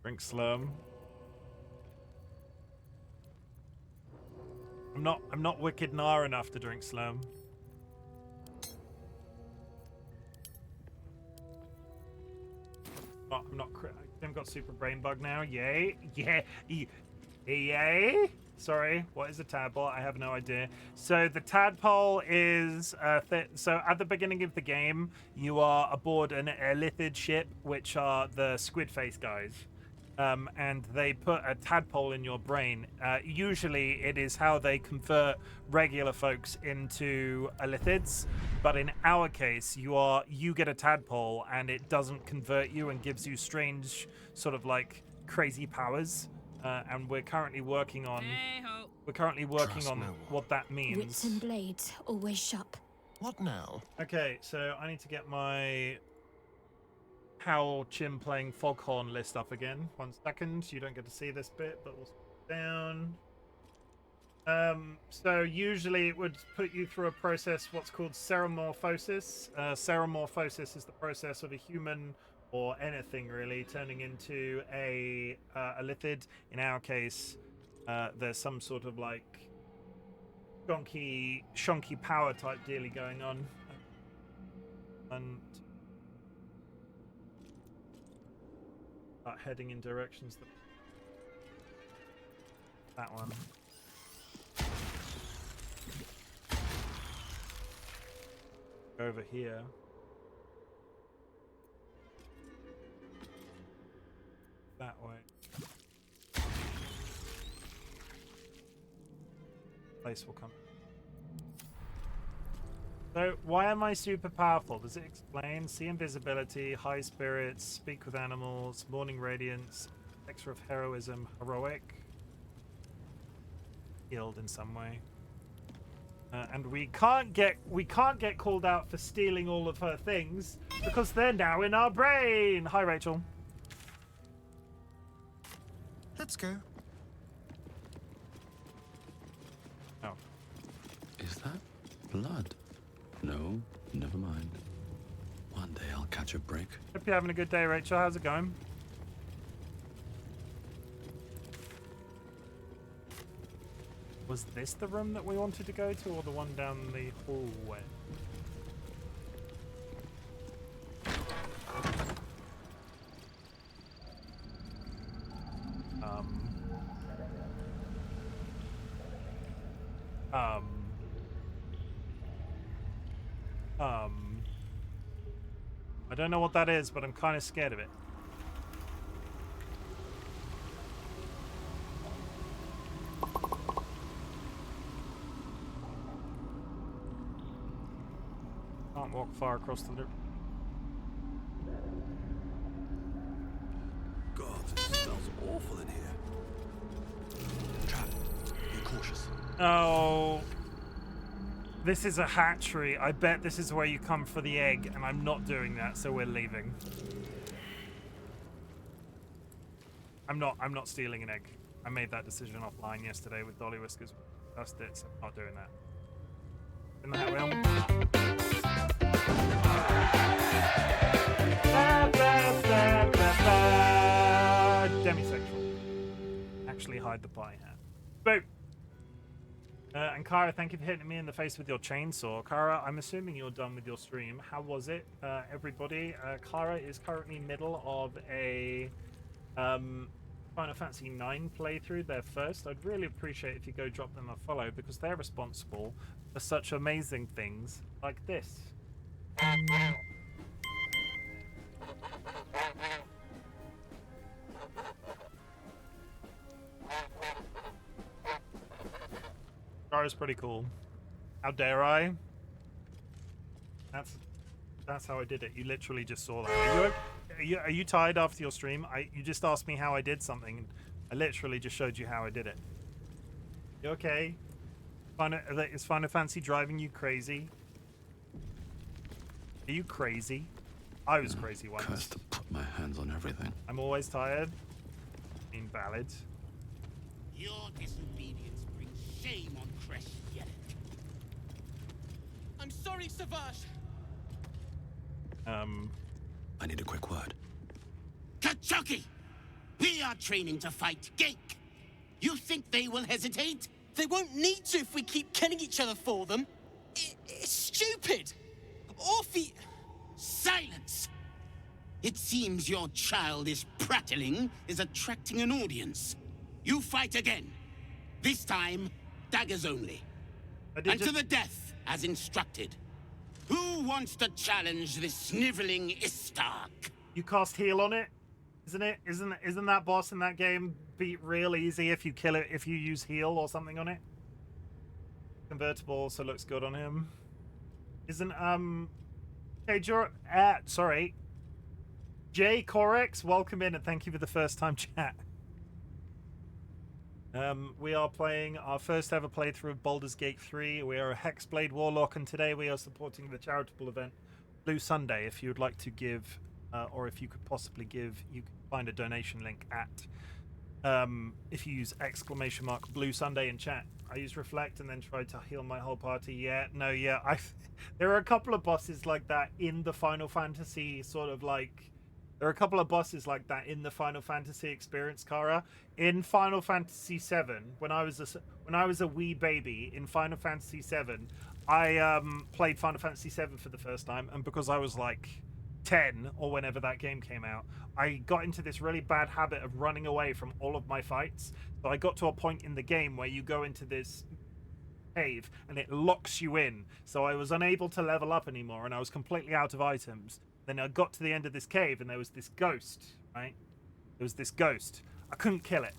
S1: Drink Slurm. I'm not wicked Nar enough to drink Slurm. I'm not. I've got super brain bug now. Yay! Yeah! Yay! Sorry. What is a tadpole? I have no idea. So the tadpole is so at the beginning of the game, you are aboard an Elithid ship, which are the squid face guys. And they put a tadpole in your brain. Usually it is how they convert regular folks into Elithids, but in our case, you get a tadpole and it doesn't convert you and gives you strange sort of like crazy powers. And we're currently working on what that means.
S14: Wits and blades always sharp.
S15: What now?
S1: Okay, so I need to get my how Chim playing Foghorn list up again. 1 second. You don't get to see this bit, but we'll scroll down. So usually it would put you through a process what's called ceremorphosis. Ceremorphosis is the process of a human or anything really turning into a lithid. In our case, there's some sort of like shonky power type dealy going on. And heading in directions that one. Over here. That way. Place will come. So, why am I super powerful? Does it explain? See invisibility, high spirits, speak with animals, morning radiance, elixir of heroism, heroic, healed in some way. And we can't get called out for stealing all of her things because they're now in our brain. Hi, Rachel.
S15: Let's go.
S1: Oh.
S4: Is that blood? No, never mind. One day I'll catch a break.
S1: Hope you're having a good day, Rachel. How's it going? Was this the room that we wanted to go to, or the one down the hallway? I don't know what that is, but I'm kind of scared of it. Can't walk far across the loop.
S4: God, it smells awful in here. Trap. Be cautious.
S1: Oh. This is a hatchery. I bet this is where you come for the egg, and I'm not doing that, so we're leaving. I'm not stealing an egg. I made that decision offline yesterday with DollyWhiskers. That's it, so I'm not doing that. In the hat wheel. Demisexual. Actually hide the pie hat. Boom. And Kara, thank you for hitting me in the face with your chainsaw. Kara, I'm assuming you're done with your stream. How was it, everybody? Kara is currently middle of a Final Fantasy IX playthrough. They're first. I'd really appreciate if you go drop them a follow because they're responsible for such amazing things like this. Kara's pretty cool. How dare I? That's how I did it. You literally just saw that. Are you tired after your stream? You just asked me how I did something, and I literally just showed you how I did it. You okay? Is Final Fantasy driving you crazy? Are you crazy? I was crazy once.
S4: Cursed to put my hands on everything.
S1: I'm always tired. Invalid.
S16: Your disobedience brings shame on Kresh Yelek. I'm sorry, Savage.
S4: I need a quick word.
S16: Kachuki! We are training to fight Gake. You think they will hesitate?
S11: They won't need to if we keep killing each other for them. It's stupid. Orphe...
S16: Silence! It seems your childish prattling is attracting an audience. You fight again. This time, daggers only. And to the death, as instructed. Who wants to challenge this sniveling Istark?
S1: You cast heal on it, isn't it? Isn't that boss in that game beat real easy if you kill it, if you use heal or something on it? Convertible also looks good on him. Isn't hey, sorry. Jay Corex, welcome in and thank you for the first time chat. We are playing our first ever playthrough of Baldur's Gate 3. We are a Hexblade Warlock, and today we are supporting the charitable event Blue Sunday. If you would like to give, or if you could possibly give, you can find a donation link at, if you use ! Blue Sunday in chat. I used Reflect and then tried to heal my whole party. Yeah, there are a couple of bosses like that in the Final Fantasy there are a couple of bosses like that in the Final Fantasy experience, Kara. In Final Fantasy VII, when I was a wee baby in Final Fantasy VII, I played Final Fantasy VII for the first time, and because I was like 10 or whenever that game came out, I got into this really bad habit of running away from all of my fights. So I got to a point in the game where you go into this cave and it locks you in. So I was unable to level up anymore, and I was completely out of items. Then I got to the end of this cave and there was this ghost, right? There was this ghost. I couldn't kill it.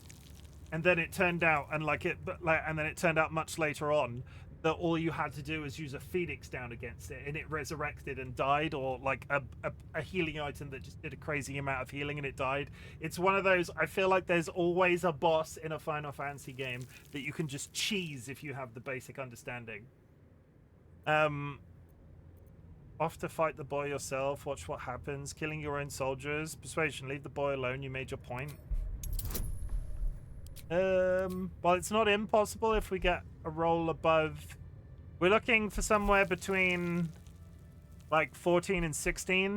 S1: And then it turned out, and then it turned out much later on that all you had to do was use a phoenix down against it, and it resurrected and died, or like a healing item that just did a crazy amount of healing and it died. It's one of those, I feel like there's always a boss in a Final Fantasy game that you can just cheese if you have the basic understanding. Off to fight the boy yourself, watch what happens, killing your own soldiers, persuasion, leave the boy alone, you made your point. Well, it's not impossible if we get a roll above. We're looking for somewhere between like 14 and 16.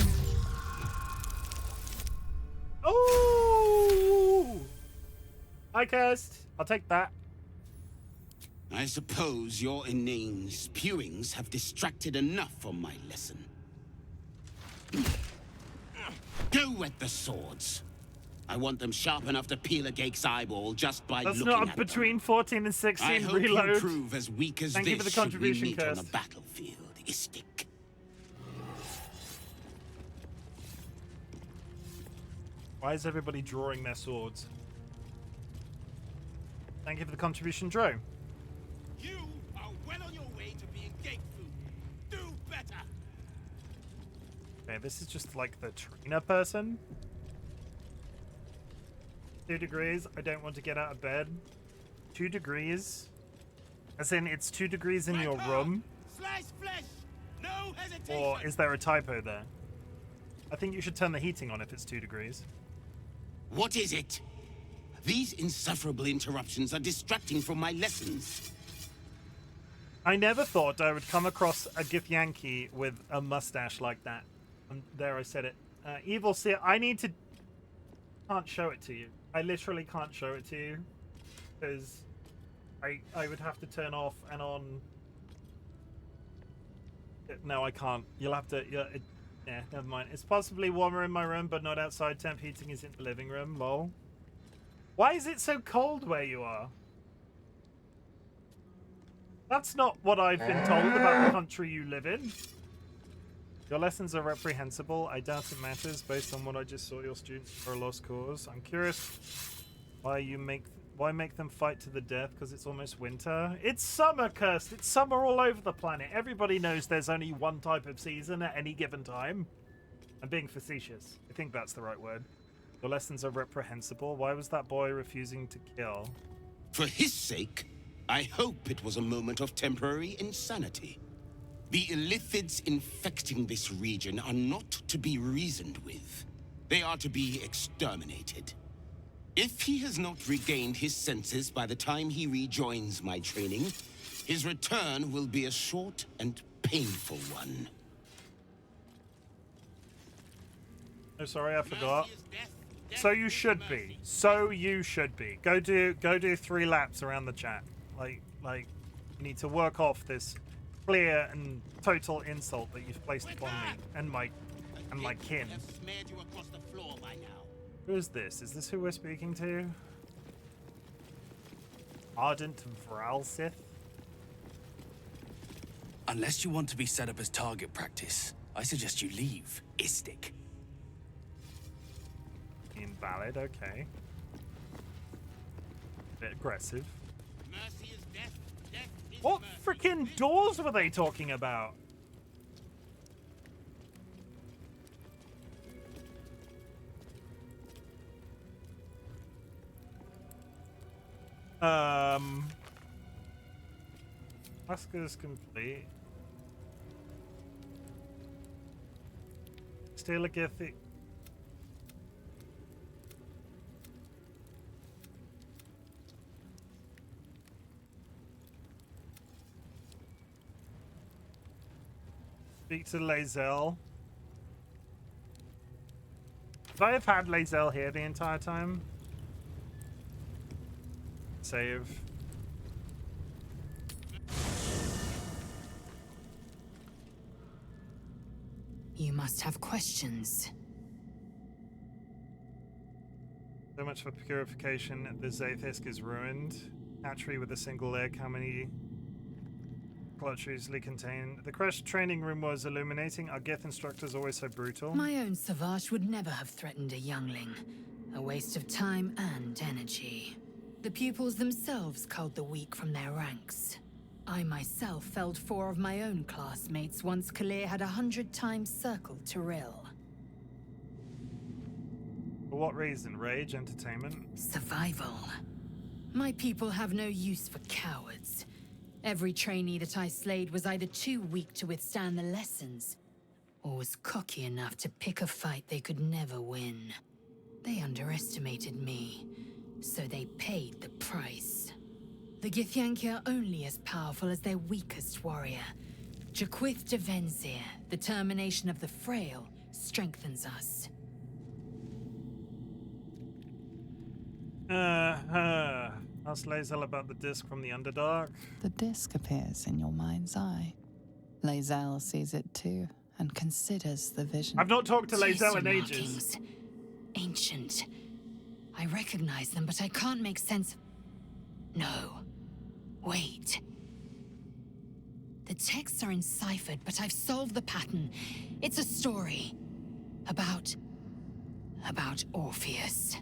S1: Oh! Hi, Kirst. I'll take that.
S16: I suppose your inane spewings have distracted enough from my lesson. Go at the swords. I want them sharp enough to peel a Gake's eyeball just by looking at them.
S1: That's not between 14 and 16.
S16: I hope
S1: Reload.
S16: you prove as weak as
S1: Thank you for the
S16: this should we
S1: contribution,
S16: meet on
S1: Kirst.
S16: the battlefield, Istik.
S1: Why is everybody drawing their swords? Thank you for the contribution, Dro.
S16: You are well on your way to being Gate food. Do better.
S1: Okay, this is just like the trainer person. 2 degrees. I don't want to get out of bed. 2 degrees. As in, it's 2 degrees in your room?
S16: Slice flesh. No hesitation.
S1: Or is there a typo there? I think you should turn the heating on if it's 2 degrees.
S16: What is it? These insufferable interruptions are distracting from my lessons.
S1: I never thought I would come across a Githyanki with a mustache like that. And there, I said it. Evil Seer, I need to... Can't show it to you. I literally can't show it to you. Because I would have to turn off and on... No, I can't. You'll have to... Yeah, never mind. It's possibly warmer in my room, but not outside. Temp heating is in the living room. Lol. Why is it so cold where you are? That's not what I've been told about the country you live in. Your lessons are reprehensible. I doubt it matters based on what I just saw your students for a lost cause. I'm curious why Why make them fight to the death? Because it's almost winter. It's summer, cursed. It's summer all over the planet. Everybody knows there's only one type of season at any given time. I'm being facetious. I think that's the right word. Your lessons are reprehensible. Why was that boy refusing to kill?
S16: For his sake, I hope it was a moment of temporary insanity. The illithids infecting this region are not to be reasoned with. They are to be exterminated. If he has not regained his senses by the time he rejoins my training, his return will be a short and painful one.
S1: Oh, sorry, I forgot. So you should be. So you should be. Go do 3 laps around the chat. Like you need to work off this clear and total insult that you've placed upon me and my kin. Who is this? Is this who we're speaking to? Ardent Vralsith?
S3: Unless you want to be set up as target practice, I suggest you leave, Istik.
S1: Invalid, okay. Bit aggressive. What freaking doors were they talking about? Oscar's complete. Steal a Githy. Speak to Lae'zel. Would I have had Lae'zel here the entire time? Save.
S10: You must have questions.
S1: So much for purification. The Zaithisk is ruined. Hatchery with a single egg. How many clutch easily contained? The crashed training room was illuminating. Our Gith instructor's always so brutal.
S10: My own Savage would never have threatened a youngling. A waste of time and energy. The pupils themselves culled the weak from their ranks. I myself felled 4 of my own classmates once Kalir had 100 times circled Tyrell.
S1: For what reason? Rage? Entertainment?
S10: Survival. My people have no use for cowards. Every trainee that I slayed was either too weak to withstand the lessons, or was cocky enough to pick a fight they could never win. They underestimated me, so they paid the price. The Githyanki are only as powerful as their weakest warrior. Jaquith de Venzir, the termination of the frail, strengthens us.
S1: Ask Lae'zel about the disc from the Underdark.
S8: The disc appears in your mind's eye. Lae'zel sees it too, and considers the vision.
S1: I've not talked to Lae'zel in
S10: Gesture
S1: ages.
S10: markings. Ancient. I recognize them, but I can't make sense of... No. Wait. The texts are enciphered, but I've solved the pattern. It's a story. About Orpheus.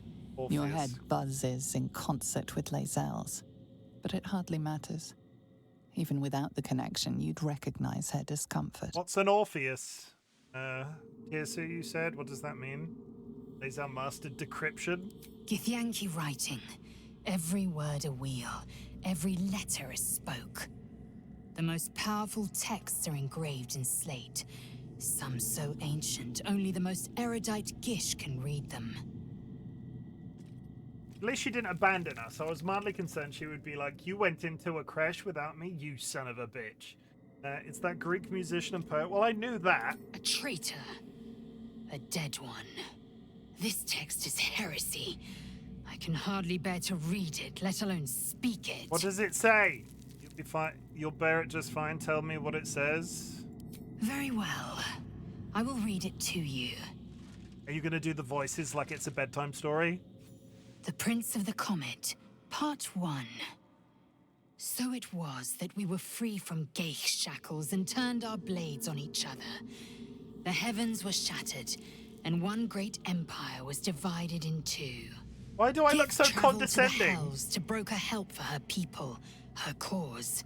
S8: Your head buzzes in concert with Lae'zel's, but it hardly matters. Even without the connection, you'd recognize her discomfort.
S1: What's an Orpheus? Tirsu, you said? What does that mean? Lae'zel mastered decryption?
S10: Githyanki writing. Every word a wheel. Every letter a spoke. The most powerful texts are engraved in slate. Some so ancient, only the most erudite Gish can read them.
S1: At least she didn't abandon us. I was mildly concerned she would be like, you went into a crash without me, you son of a bitch. It's that Greek musician and poet. Well, I knew that.
S10: A traitor. A dead one. This text is heresy. I can hardly bear to read it, let alone speak it.
S1: What does it say? You'll be fine. You'll bear it just fine. Tell me what it says.
S10: Very well. I will read it to you.
S1: Are you going to do the voices like it's a bedtime story?
S10: The Prince of the Comet, Part 1. So it was that we were free from Geich shackles and turned our blades on each other. The heavens were shattered, and one great empire was divided in 2.
S1: Why do I look
S10: Gith
S1: so
S10: traveled to the
S1: condescending?
S10: Hells to broker help for her people, her cause.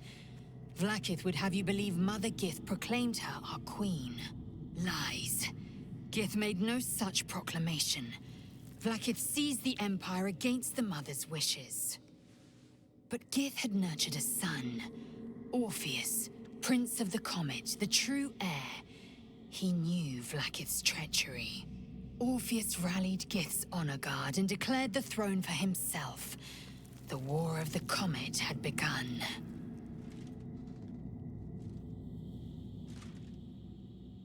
S10: Vlaakith would have you believe Mother Gith proclaimed her our queen. Lies. Gith made no such proclamation. Vlaakith seized the Empire against the Mother's wishes. But Gith had nurtured a son, Orpheus, Prince of the Comet, the true heir. He knew Vlaakith's treachery. Orpheus rallied Gith's honor guard and declared the throne for himself. The War of the Comet had begun.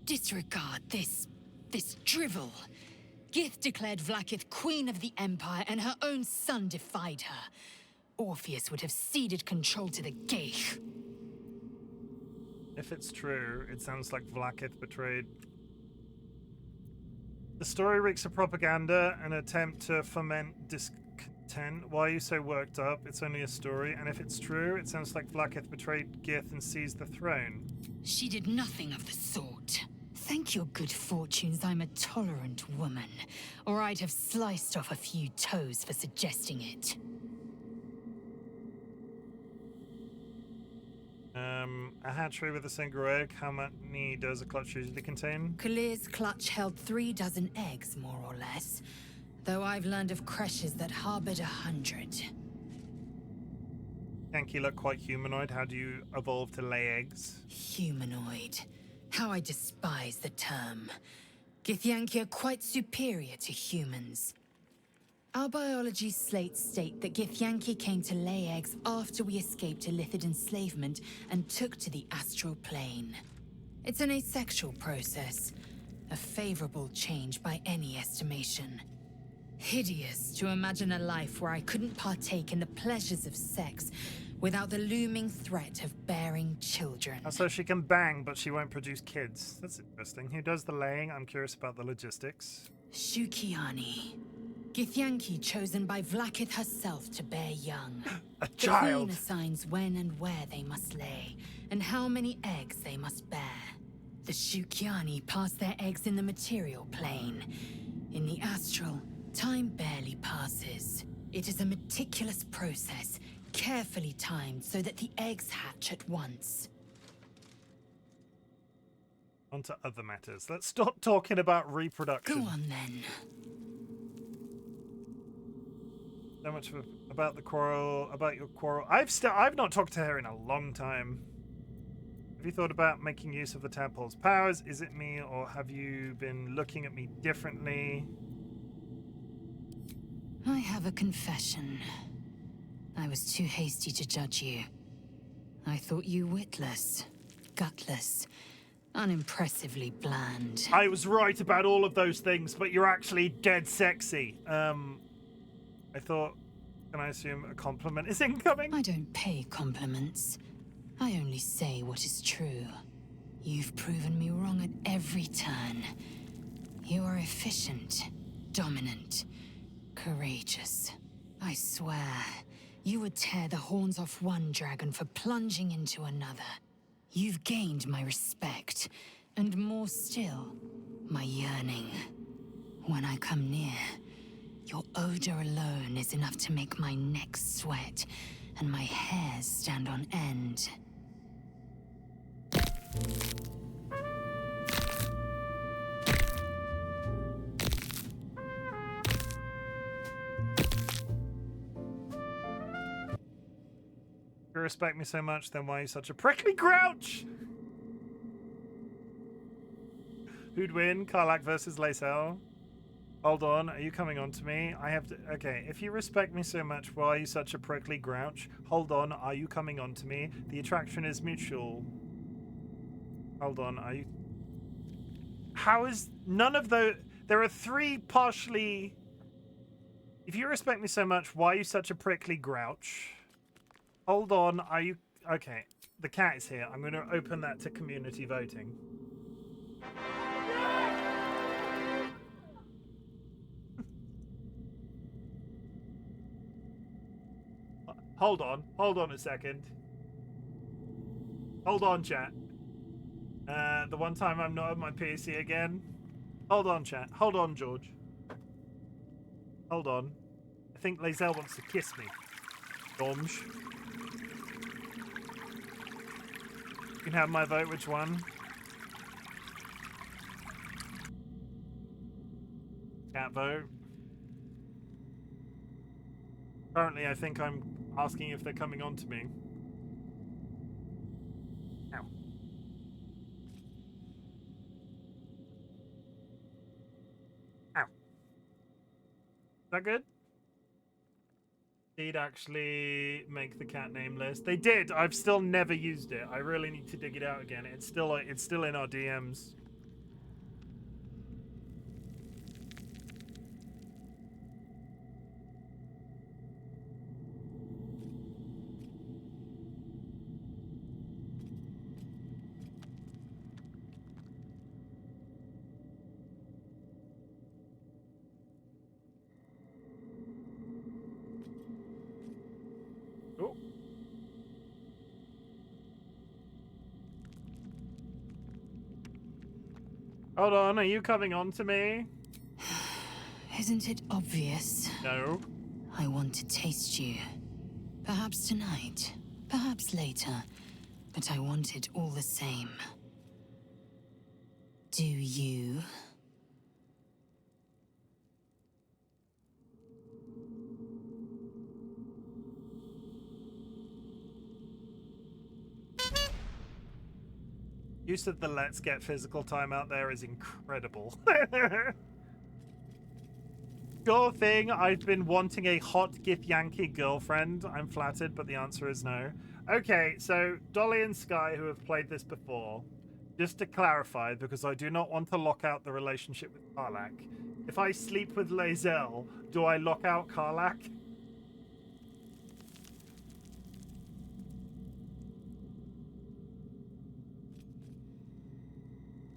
S10: Disregard this drivel. Gith declared Vlaakith Queen of the Empire, and her own son defied her. Orpheus would have ceded control to the Geich.
S1: If it's true, it sounds like Vlaakith betrayed. The story reeks of propaganda, an attempt to foment discontent. Why are you so worked up? It's only a story. And if it's true, it sounds like Vlaakith betrayed Gith and seized the throne.
S10: She did nothing of the sort. Thank your good fortunes I'm a tolerant woman, or I'd have sliced off a few toes for suggesting it.
S1: A hatchery with a single egg. How many does a clutch usually contain?
S10: Kalir's clutch held 36 eggs, more or less. Though I've learned of creches that harbored 100.
S1: Yankee look quite humanoid. How do you evolve to lay eggs?
S10: Humanoid. How I despise the term. Githyanki are quite superior to humans. Our biology slates state that Githyanki came to lay eggs after we escaped Illithid enslavement and took to the astral plane. It's an asexual process, a favorable change by any estimation. Hideous to imagine a life where I couldn't partake in the pleasures of sex without the looming threat of bearing children.
S1: So she can bang, but she won't produce kids. That's interesting. Who does the laying? I'm curious about the logistics.
S10: Shukiani. Githyanki chosen by Vlaakith herself to bear young.
S1: A
S10: The
S1: child.
S10: queen assigns when and where they must lay, and how many eggs they must bear. The Shukiani pass their eggs in the material plane. In the astral, time barely passes. It is a meticulous process, carefully timed so that the eggs hatch at once.
S1: On to other matters. Let's stop talking about reproduction.
S10: Go on then.
S1: So much about the quarrel, about your quarrel. I've not talked to her in a long time. Have you thought about making use of the tadpole's powers? Is it me, or have you been looking at me differently?
S10: I have a confession. I was too hasty to judge you. I thought you witless, gutless, unimpressively bland.
S1: I was right about all of those things, but you're actually dead sexy. I thought, can I assume a compliment is incoming?
S10: I don't pay compliments. I only say what is true. You've proven me wrong at every turn. You are efficient, dominant, courageous. I swear, you would tear the horns off one dragon for plunging into another. You've gained my respect, and more still, my yearning. When I come near, your odor alone is enough to make my neck sweat and my hairs stand on end.
S1: If you respect me so much, then why are you such a prickly grouch? Who'd win? Karlak versus Lacel? Hold on, are you coming on to me? I have to... Okay, if you respect me so much, why are you such a prickly grouch? Hold on, are you coming on to me? The attraction is mutual. Hold on, are you... How is... None of the... There are three partially... If you respect me so much, why are you such a prickly grouch? Hold on, are you... Okay, the cat is here. I'm going to open that to community voting. Hold on a second. Hold on, chat. The one time I'm not on my PC again. Hold on, chat. Hold on, George. Hold on. I think Lae'zel wants to kiss me. Domj. You can have my vote. Which one? Cat vote. Currently, I think I'm asking if they're coming on to me. Ow. Ow. Is that good? Did actually make the cat name list. They did. I've still never used it. I really need to dig it out again. It's still in our DMs. Hold on, are you coming on to me?
S10: Isn't it obvious?
S1: No.
S10: I want to taste you. Perhaps tonight, perhaps later, but I want it all the same. Do you?
S1: Use of the let's get physical time out there is incredible. Sure thing, I've been wanting a hot Githyanki girlfriend. I'm flattered, but the answer is no. Okay, so Dolly and Sky, who have played this before, just to clarify, because I do not want to lock out the relationship with Karlach. If I sleep with Lae'zel, do I lock out Karlach?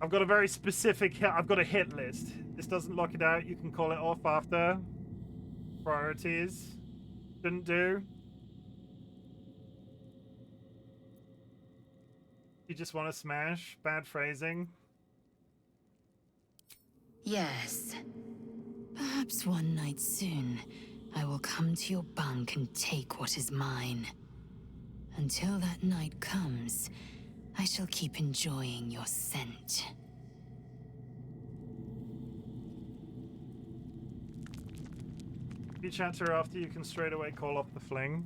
S1: I've got a very specific hit. I've got a hit list. This doesn't lock it out. You can call it off after. Priorities. Shouldn't do. You just want to smash. Bad phrasing.
S10: Yes. Perhaps one night soon, I will come to your bunk and take what is mine. Until that night comes, I shall keep enjoying your scent.
S1: If you chat to her after, you can straight away call off the fling.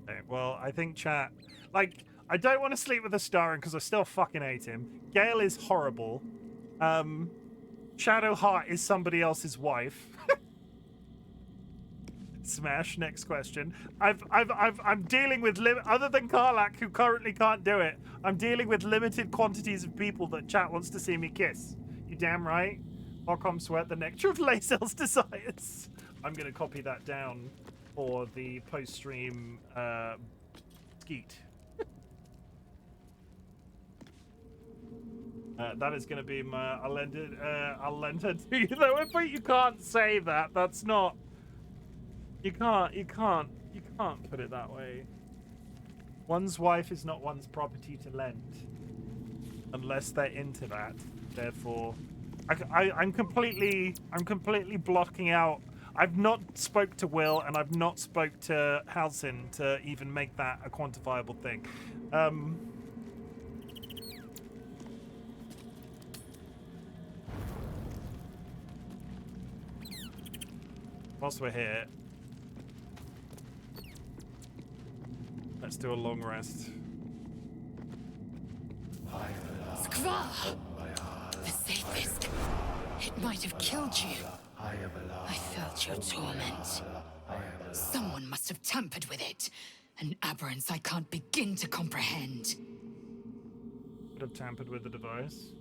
S1: Okay, well, I think chat... Like, I don't want to sleep with a Starin because I still fucking hate him. Gale is horrible. Shadowheart is somebody else's wife. Smash. Next question. I'm dealing with other than Karlach, who currently can't do it. I'm dealing with limited quantities of people that chat wants to see me kiss. You damn right. Ockham sweat the nectar of Lae'zel's desires. I'm gonna copy that down for the post-stream skeet. That is gonna be my. I'll lend it to you though. But you can't say that. That's not. You can't put it that way. One's wife is not one's property to lend. Unless they're into that. Therefore, I'm completely blocking out. I've not spoke to Will and I've not spoke to Halsin to even make that a quantifiable thing. Whilst we're here, let's do a long rest.
S10: Skva! The safest. It might have killed you. I felt your torment. Someone must have tampered with it. An aberrance I can't begin to comprehend.
S1: Could have tampered with the device.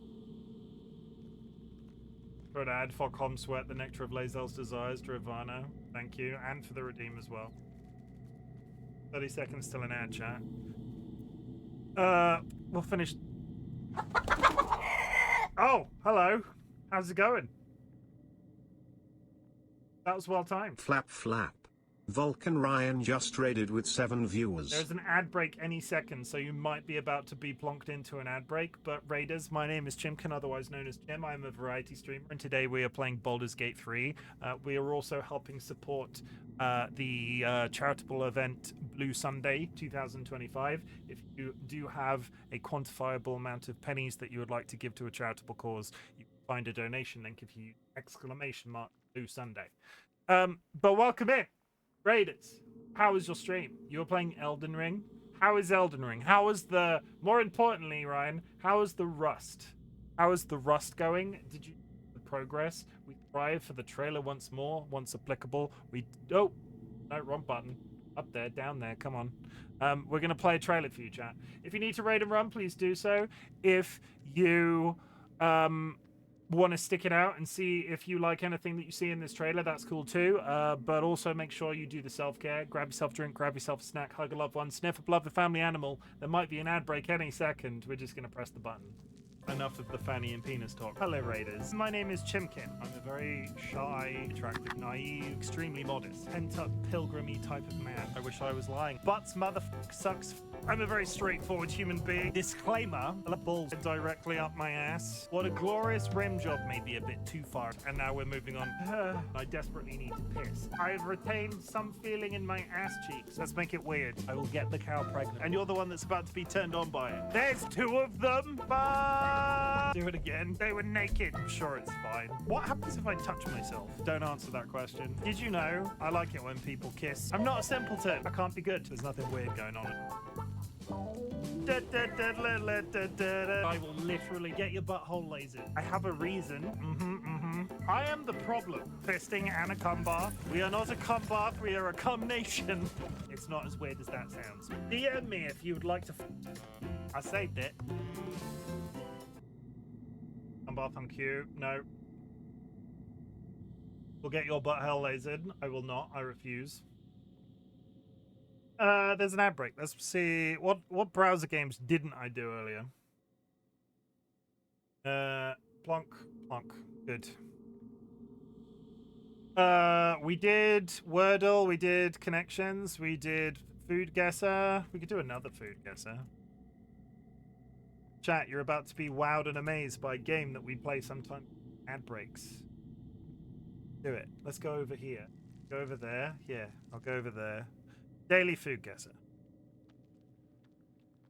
S1: For an ad for Com Sweat, the nectar of Lae'zel's desires to Ivana. Thank you. And for the redeem as well. 30 seconds till an ad, chat. We'll finish. Oh, hello. How's it going? That was well timed.
S2: Flap flap. Vulcan Ryan just raided with 7 viewers.
S1: There's an ad break any second, so you might be about to be plonked into an ad break. But Raiders, my name is Chimken, otherwise known as Chim. I'm a variety streamer, and today we are playing Baldur's Gate 3. We are also helping support the charitable event Blue Sunday 2025. If you do have a quantifiable amount of pennies that you would like to give to a charitable cause, you can find a donation link if you ! Blue Sunday. But welcome in. Raiders, how was your stream? You were playing Elden Ring. How is Elden Ring? How was the, more importantly, Ryan, how is the Rust? How is the Rust going? Did you the progress? We thrive for the trailer once more, once applicable. Oh, no, wrong button. Up there, down there, come on. We're going to play a trailer for you, chat. If you need to raid and run, please do so. If you want to stick it out and see if you like anything that you see in this trailer, that's cool too. But also make sure you do the self-care. Grab yourself a drink, grab yourself a snack, hug a loved one, sniff a beloved family animal. There might be an ad break any second. We're just going to press the button. Enough of the fanny and penis talk. Hello, Raiders. My name is Chimken. I'm a very shy, attractive, naive, extremely modest, pent-up, pilgrimy type of man. I wish I was lying. Butts, motherfucker, sucks. I'm a very straightforward human being. Disclaimer, the balls directly up my ass. What a glorious rim job, maybe a bit too far. And now we're moving on. I desperately need to piss. I've retained some feeling in my ass cheeks. Let's make it weird. I will get the cow pregnant. And you're the one that's about to be turned on by it. There's 2 of them. Bye. Do it again. They were naked. I'm sure it's fine. What happens if I touch myself? Don't answer that question. Did you know? I like it when people kiss. I'm not a simpleton. I can't be good. There's nothing weird going on. I will literally get your butthole lasered. I have a reason. I am the problem. Fisting and a cum bath. We are not a cum bath. We are a cum nation. It's not as weird as that sounds. DM me if you would like to. I saved it. Cum bath on cue. No. We'll get your butthole lasered. I will not. I refuse. There's an ad break. Let's see what browser games didn't I do earlier. Plonk. Good. We did Wordle, we did Connections, we did Food Guesser. We could do another Food Guesser. Chat, you're about to be wowed and amazed by a game that we play sometimes. Ad breaks. Do it. Let's go over here. Go over there. Yeah, I'll go over there. Daily Food Guesser.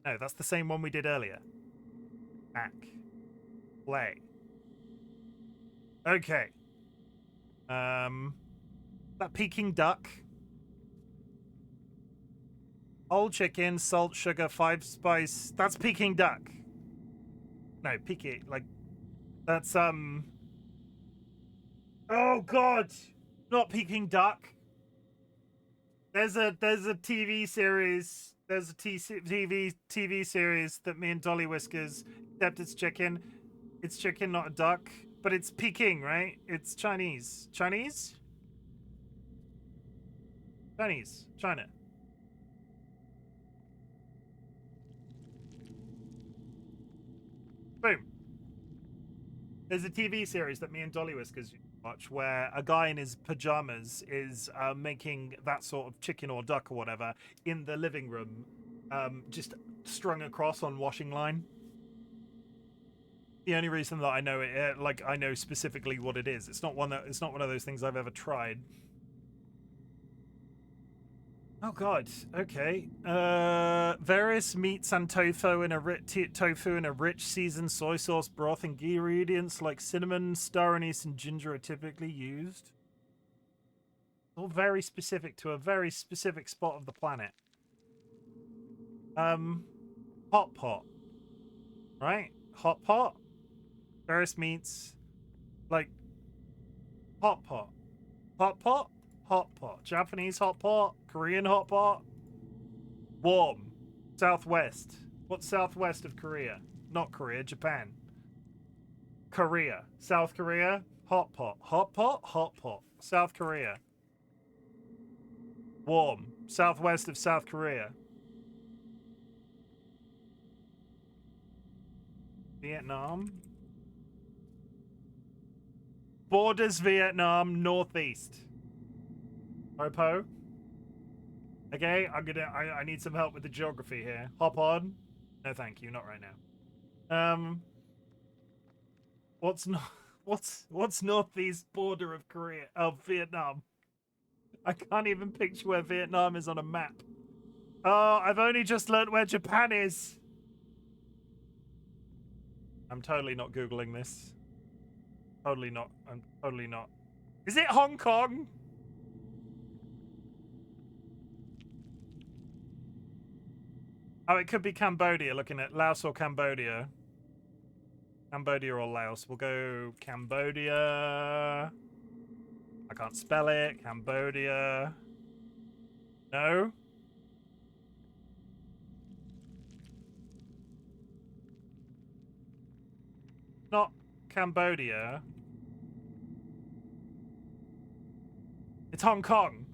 S1: No, that's the same one we did earlier. Back. Play. Okay. That Peking duck. Whole chicken, salt, sugar, 5 spice. That's Peking duck. No, Peking, like, that's, oh God! Not Peking duck. There's a TV series. There's a TV series that me and DollyWhiskers, except it's chicken. It's chicken, not a duck. But it's Peking, right? It's Chinese. Chinese? Chinese. China. Boom. There's a TV series that me and DollyWhiskers watch where a guy in his pajamas is making that sort of chicken or duck or whatever in the living room, just strung across on washing line. The only reason that I know it, like I know specifically what it is. It's not one of those things I've ever tried. Oh God. Okay. Various meats and tofu in a rich seasoned soy sauce broth. Ingredients like cinnamon, star anise, and ginger are typically used. All very specific to a very specific spot of the planet. Hot pot. Right? Hot pot. Various meats. Like hot pot. Hot pot? Hot pot. Japanese hot pot. Korean hot pot. Warm. Southwest. What's southwest of Korea? Not Korea, Japan. Korea. South Korea. Hot pot. Hot pot? Hot pot. South Korea. Warm. Southwest of South Korea. Vietnam. Borders Vietnam, northeast. Popo. Okay, I need some help with the geography here. Hop on. No, thank you, not right now. What's northeast border of Vietnam? I can't even picture where Vietnam is on a map. Oh, I've only just learned where Japan is. I'm totally not Googling this. Totally not. I'm totally not. Is it Hong Kong? Oh, it could be Cambodia, looking at Laos or Cambodia. Cambodia or Laos. We'll go Cambodia. I can't spell it. Cambodia. No? Not Cambodia. It's Hong Kong.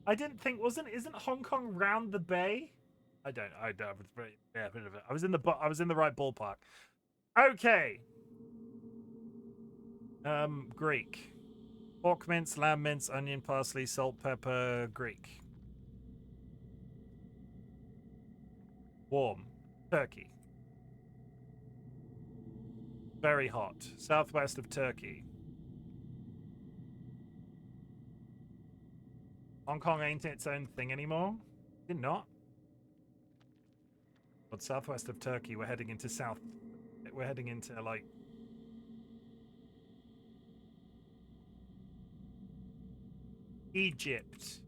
S1: I didn't think, isn't Hong Kong round the bay? I don't, yeah, I was in the right ballpark. Okay. Greek. Pork mince, lamb mince, onion, parsley, salt, pepper, Greek. Warm. Turkey. Very hot. Southwest of Turkey. Hong Kong ain't its own thing anymore? Did not. But southwest of Turkey, we're heading into we're heading into, like... Egypt.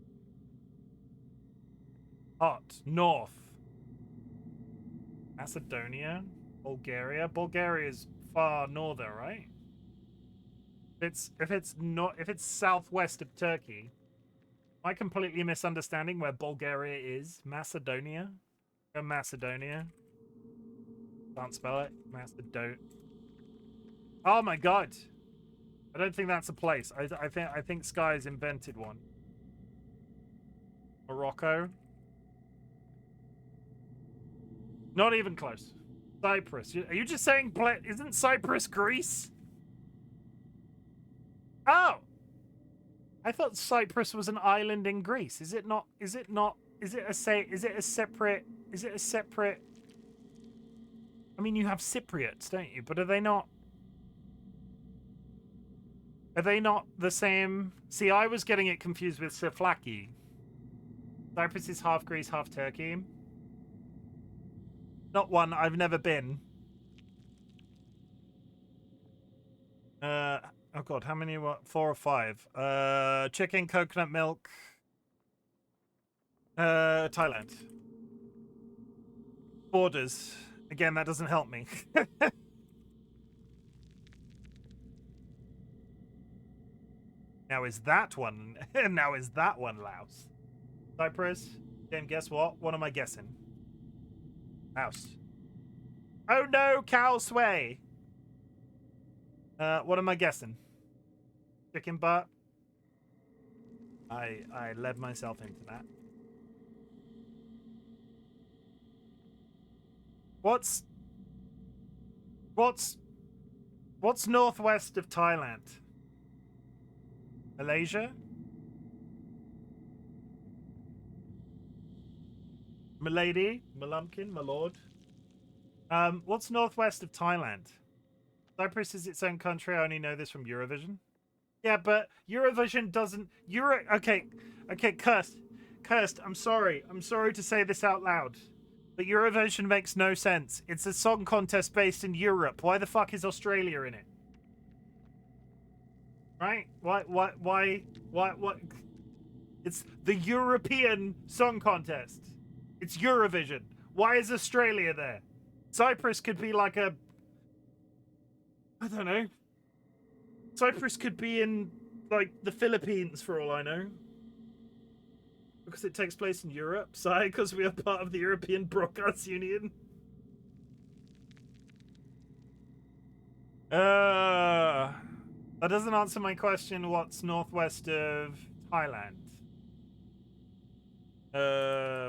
S1: Hot. North. Macedonia. Bulgaria. Bulgaria is far northern, right? If it's southwest of Turkey, am I completely misunderstanding where Bulgaria is? Macedonia? Go Macedonia. Can't spell it. Oh my god! I don't think that's a place. I think Sky's invented one. Morocco. Not even close. Cyprus. Are you just saying isn't Cyprus Greece? Oh! I thought Cyprus was an island in Greece. Is it not? Is it a separate? I mean, you have Cypriots, don't you? But are they not? Are they not the same? See, I was getting it confused with Souvlaki. Cyprus is half Greece, half Turkey. Not one. I've never been. Oh god, how many? What? 4 or 5? Chicken, coconut milk. Thailand. Borders. Again, that doesn't help me. Now is that one? Now is that one Laos? Cyprus. Then guess what? What am I guessing? Laos. Oh no, cow sway. What am I guessing? Chicken butt. I led myself into that. What's northwest of Thailand? Malaysia? Milady? Malumpkin? My lord? What's northwest of Thailand? Cyprus is its own country. I only know this from Eurovision. Yeah, but Eurovision doesn't... Okay, Cursed, I'm sorry. I'm sorry to say this out loud. But Eurovision makes no sense. It's a song contest based in Europe. Why the fuck is Australia in it? Right? Why? It's the European Song Contest. It's Eurovision. Why is Australia there? Cyprus could be like a... I don't know. Cyprus could be in, like, the Philippines for all I know. Because it takes place in Europe. Because we are part of the European Broadcast Union. That doesn't answer my question. What's northwest of Thailand?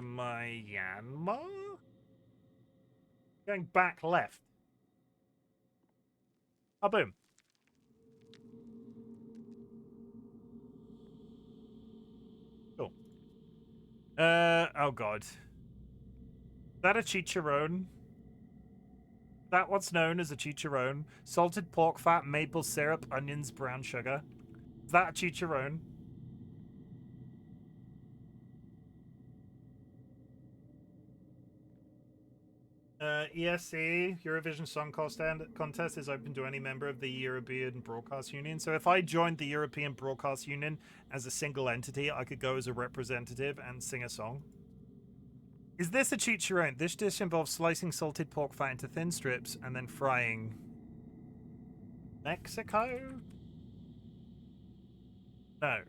S1: Myanmar? Going back left. Oh, boom. Oh god. Is that a chicharron? That what's known as a chicharron? Salted pork fat, maple syrup, onions, brown sugar. Is that a chicharron? ESC, Eurovision Song Contest, is open to any member of the European Broadcast Union. So if I joined the European Broadcast Union as a single entity, I could go as a representative and sing a song. Is this a chicharron? This dish involves slicing salted pork fat into thin strips and then frying. Mexico? No.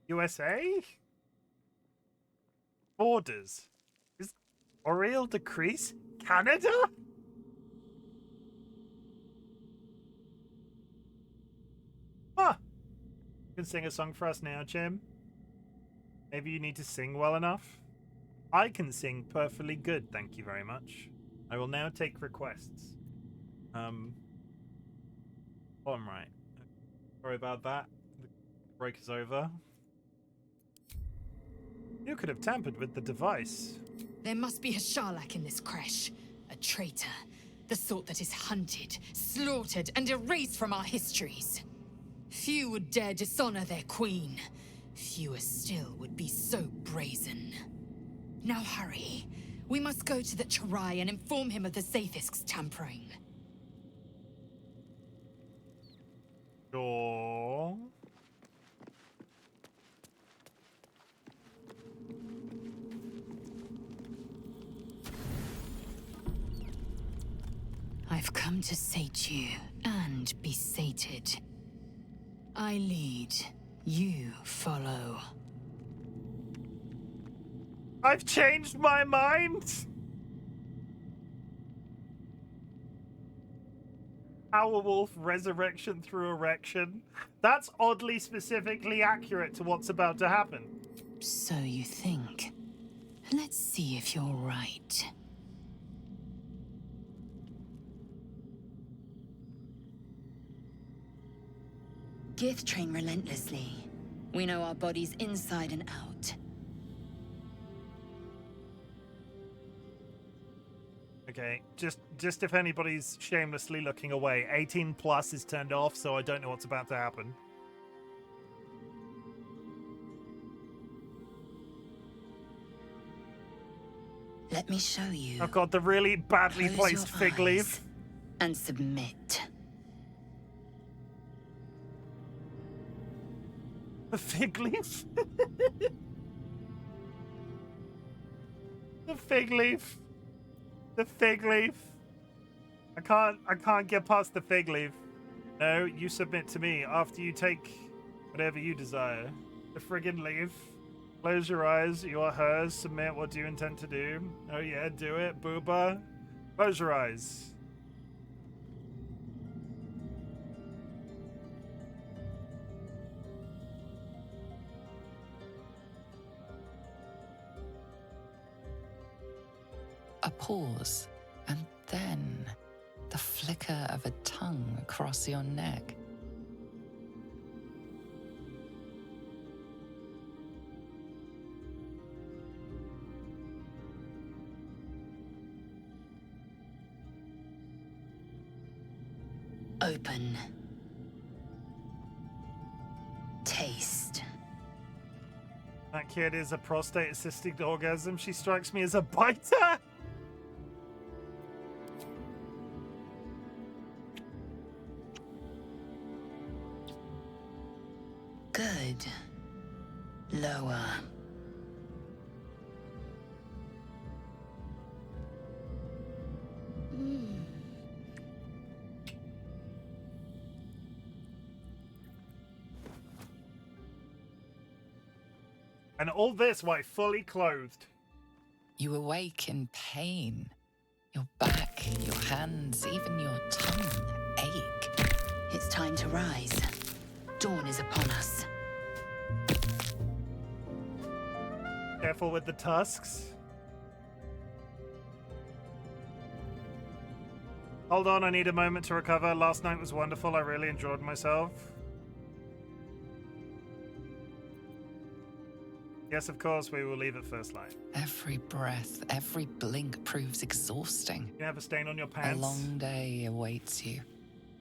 S1: USA? Borders. Is Oriel decrease Canada? Huh. You can sing a song for us now, Chim. Maybe you need to sing well enough. I can sing perfectly good, thank you very much. I will now take requests. Oh, I'm right. Sorry about that. The break is over. You could have tampered with the device.
S10: There must be a Sharlak in this crash. A traitor. The sort that is hunted, slaughtered, and erased from our histories. Few would dare dishonor their queen. Fewer still would be so brazen. Now hurry. We must go to the Charai and inform him of the Zaithisk's tampering.
S1: Sure.
S10: I've come to sate you, and be sated. I lead, you follow.
S1: I've changed my mind! Powerwolf resurrection through erection. That's oddly specifically accurate to what's about to happen.
S10: So you think. Let's see if you're right. Gith train relentlessly. We know our bodies inside and out.
S1: Okay, just if anybody's shamelessly looking away, 18 plus is turned off, so I don't know what's about to happen.
S10: Let me show you.
S1: I've got the really badly
S10: Close
S1: placed
S10: your
S1: fig
S10: eyes
S1: leaf.
S10: And submit.
S1: The fig leaf? The fig leaf. The fig leaf. I can't get past the fig leaf. No, you submit to me after you take whatever you desire. The friggin' leaf. Close your eyes. You are hers. Submit. What do you intend to do? Oh yeah, do it. Booba. Close your eyes.
S8: A pause, and then the flicker of a tongue across your neck.
S10: Open. Taste.
S1: That kid is a prostate-assisted orgasm. She strikes me as a biter.
S10: Good. Lower.
S1: And all this while fully clothed.
S8: You awake in pain. Your back, your hands, even your tongue ache.
S10: It's time to rise. Dawn is upon us.
S1: Careful with the tusks. Hold on, I need a moment to recover. Last night was wonderful. I really enjoyed myself. Yes, of course, we will leave at first light.
S8: Every breath, every blink proves exhausting.
S1: You have a stain on your pants.
S8: A long day awaits you.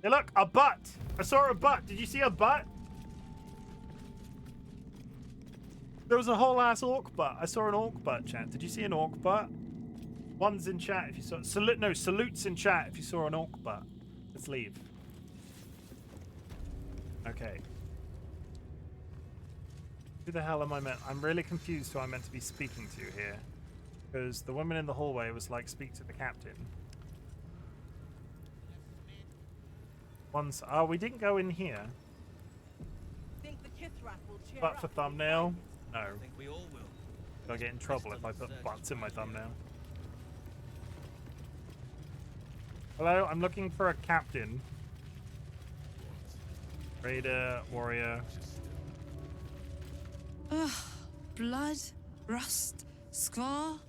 S1: Hey, look, a butt. I saw a butt. Did you see a butt? There was a whole ass orc butt. I saw an orc butt, chat. Did you see an orc butt? One's in chat if you saw. Salutes in chat if you saw an orc butt. Let's leave. Okay. Who the hell am I meant? I'm really confused who I'm meant to be speaking to here. Because the woman in the hallway was like, speak to the captain. Once. Oh, we didn't go in here. But for thumbnail? No.
S3: I think we all will.
S1: I'll get in trouble if I put butts in my thumbnail. Hello, I'm looking for a captain. Raider, warrior.
S5: Ugh. Blood? Rust? Scar?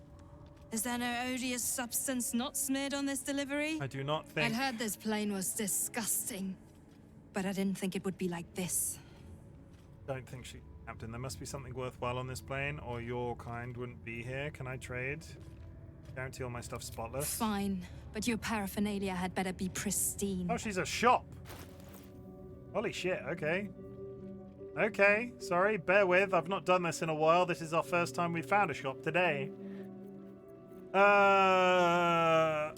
S5: Is there no odious substance not smeared on this delivery?
S1: I do not think...
S5: I'd heard this plane was disgusting, but I didn't think it would be like this.
S1: Don't think she... Captain, there must be something worthwhile on this plane, or your kind wouldn't be here. Can I trade? Guarantee all my stuff's spotless.
S5: Fine, but your paraphernalia had better be pristine.
S1: Oh, she's a shop. Holy shit, okay. Okay, sorry, bear with. I've not done this in a while. This is our first time we found a shop today. But,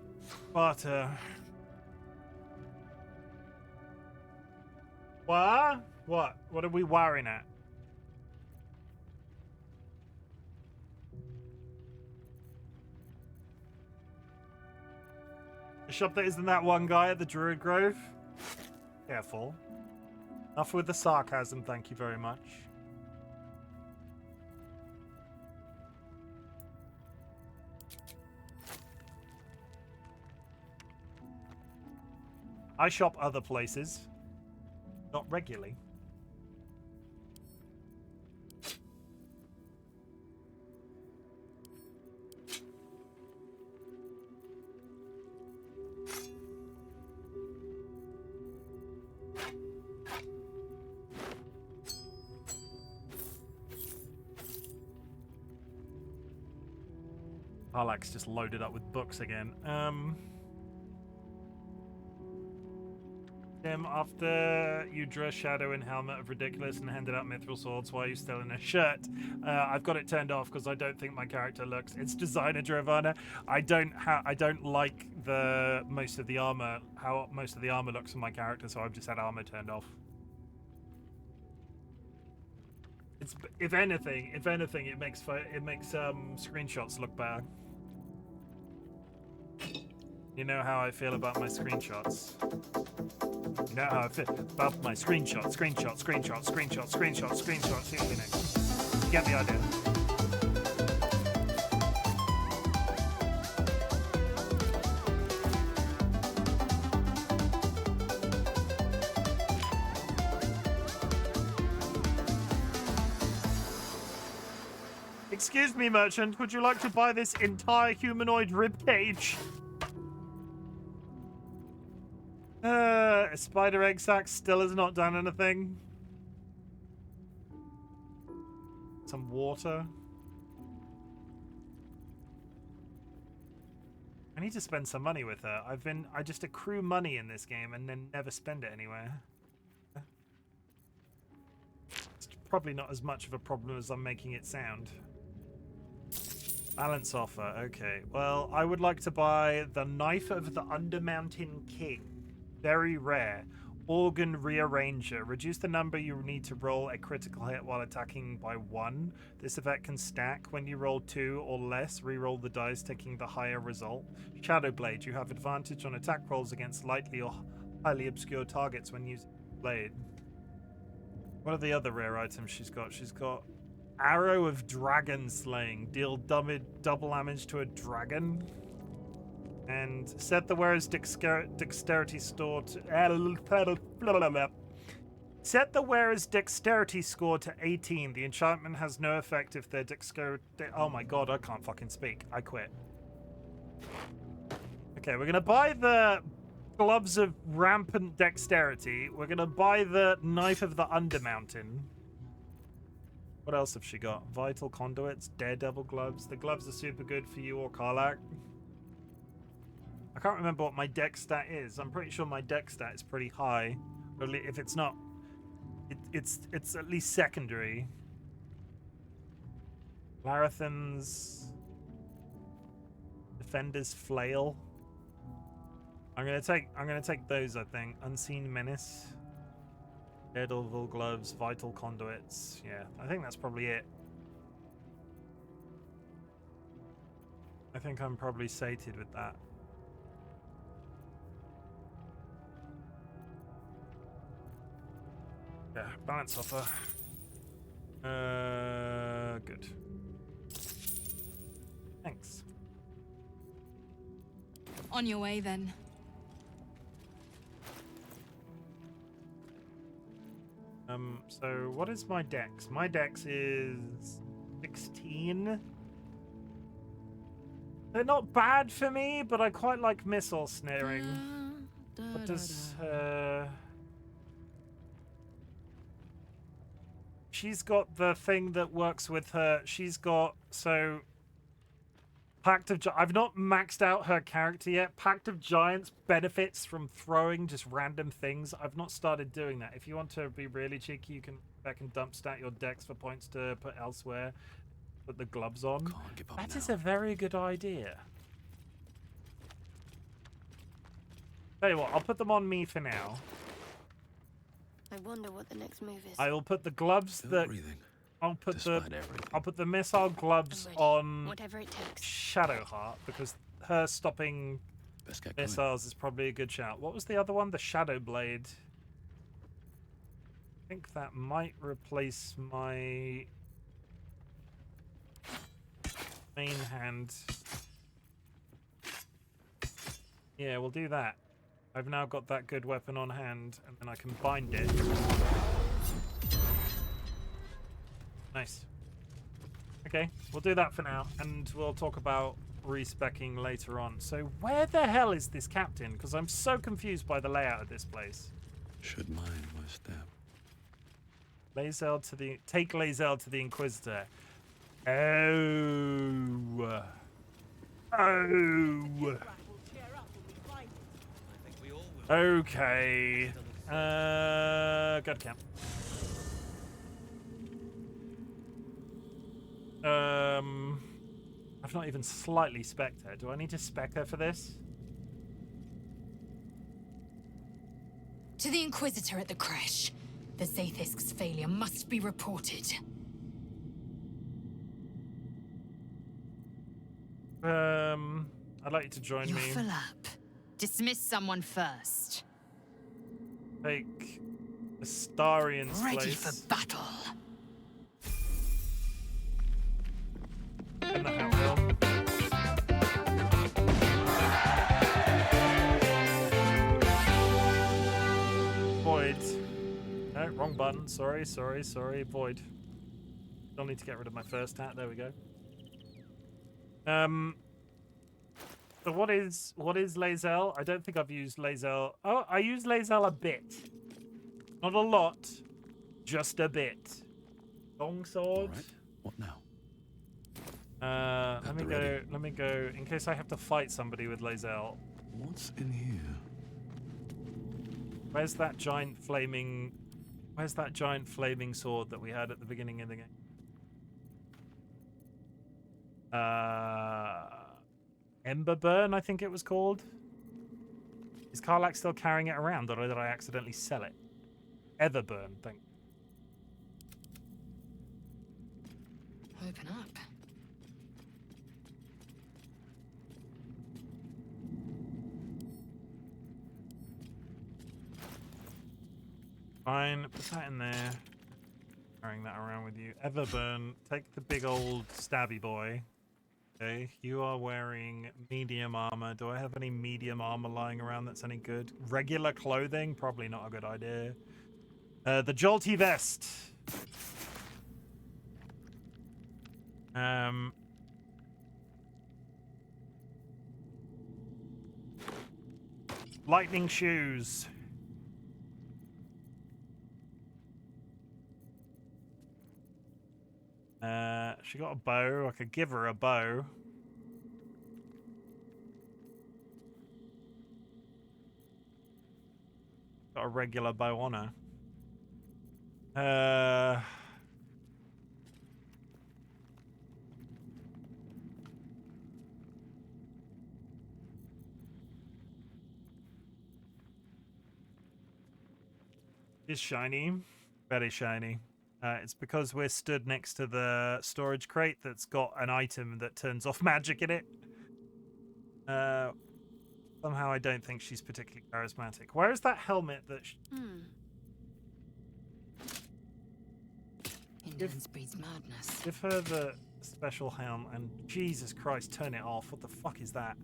S1: what? What? What are we worrying at? A shop that isn't that one guy at the Druid Grove? Careful. Enough with the sarcasm, thank you very much. I shop other places. Not regularly. Alex just loaded up with books again. Chim, after you drew a shadow and helmet of ridiculous and handed out mithril swords, why are you still in a shirt? I've got it turned off because I don't think my character looks. It's designer driven. I don't like most of the armor, how most of the armor looks on my character, so I've just had armor turned off. It's if anything, it makes screenshots look bad. You know how I feel about my screenshots. You know how I feel about my screenshots. You know, you get the idea. Excuse me, merchant. Would you like to buy this entire humanoid ribcage? A spider egg sac still has not done anything. Some water. I need to spend some money with her. I just accrue money in this game and then never spend it anywhere. It's probably not as much of a problem as I'm making it sound. Balance offer, okay. Well, I would like to buy the Knife of the Undermountain King. Very rare. Organ Rearranger. Reduce the number you need to roll a critical hit while attacking by 1. This effect can stack. When you roll 2 or less, re-roll the dice, taking the higher result. Shadow Blade. You have advantage on attack rolls against lightly or highly obscure targets when using blade. What are the other rare items she's got? She's got Arrow of Dragon Slaying. Deal double damage to a dragon. And set the wearer's dexterity score to... Set the wearer's dexterity score to 18. The enchantment has no effect if their dexterity... Oh my god, I can't fucking speak. I quit. Okay, we're gonna buy the Gloves of Rampant Dexterity. We're gonna buy the Knife of the Undermountain. What else have she got? Vital conduits, daredevil gloves. The gloves are super good for you or Karlak. I can't remember what my dex stat is. I'm pretty sure my dex stat is pretty high. If it's not, it's at least secondary. Larathan's Defender's Flail. I'm gonna take those, I think. Unseen Menace. Daredevil gloves, vital conduits. Yeah, I think that's probably it. I think I'm probably sated with that. Yeah, balance offer. Good. Thanks.
S5: On your way, then.
S1: So what is my dex? My dex is 16. They're not bad for me, but I quite like missile snaring. What does she's got the thing that works with her. She's got, so Pact of I've not maxed out her character yet. Pact of Giants benefits from throwing just random things. I've not started doing that. If you want to be really cheeky, you can back and dump stat your dex for points to put elsewhere. Put the gloves on. That is a very good idea. Tell you what, I'll put them on me for now.
S17: I wonder what the next move is.
S1: I will put the gloves that I'll put the missile gloves on
S17: whatever it takes.
S1: Shadowheart, because her stopping missiles is probably a good shout. What was the other one? The Shadow Blade. I think that might replace my main hand. Yeah, we'll do that. I've now got that good weapon on hand, and then I can bind it. Nice. Okay, we'll do that for now, and we'll talk about respecking later on. So where the hell is this captain? Because I'm so confused by the layout of this place.
S4: Should mind my step.
S1: Take Lae'zel to the Inquisitor. Oh. Oh. Okay. Go to camp. I've not even slightly spec'd her. Do I need to spec her for this?
S10: To the Inquisitor at the crash. The Zaithisk's failure must be reported.
S1: I'd like you to join
S10: You're
S1: me.
S10: full up. Dismiss someone first.
S1: Take Astarian's
S10: Ready
S1: place.
S10: for battle.
S1: In the Hellville. Void. No, wrong button. Sorry. Void. Don't need to get rid of my first hat. There we go. So what is Lae'zel? I don't think I've used Lae'zel. Oh, I use Lae'zel a bit. Not a lot, just a bit. Long sword.
S4: Right. What now?
S1: Let me go in case I have to fight somebody with Lae'zel.
S4: What's in here?
S1: Where's that giant flaming sword that we had at the beginning of the game? Emberburn, I think it was called. Is Karlak still carrying it around, or did I accidentally sell it? Everburn, thank you.
S10: Open up.
S1: Fine, put that in there. Carrying that around with you. Everburn, take the big old stabby boy. Okay, you are wearing medium armor. Do I have any medium armor lying around that's any good? Regular clothing? Probably not a good idea. The jolty vest. Lightning shoes. She got a bow. I could give her a bow. Got a regular bow on her. It's shiny. Very shiny. It's because we're stood next to the storage crate that's got an item that turns off magic in it. Somehow I don't think she's particularly charismatic. Where is that helmet that...
S10: Indolence breeds madness.
S1: Give her the special helm and Jesus Christ, turn it off. What the fuck is that?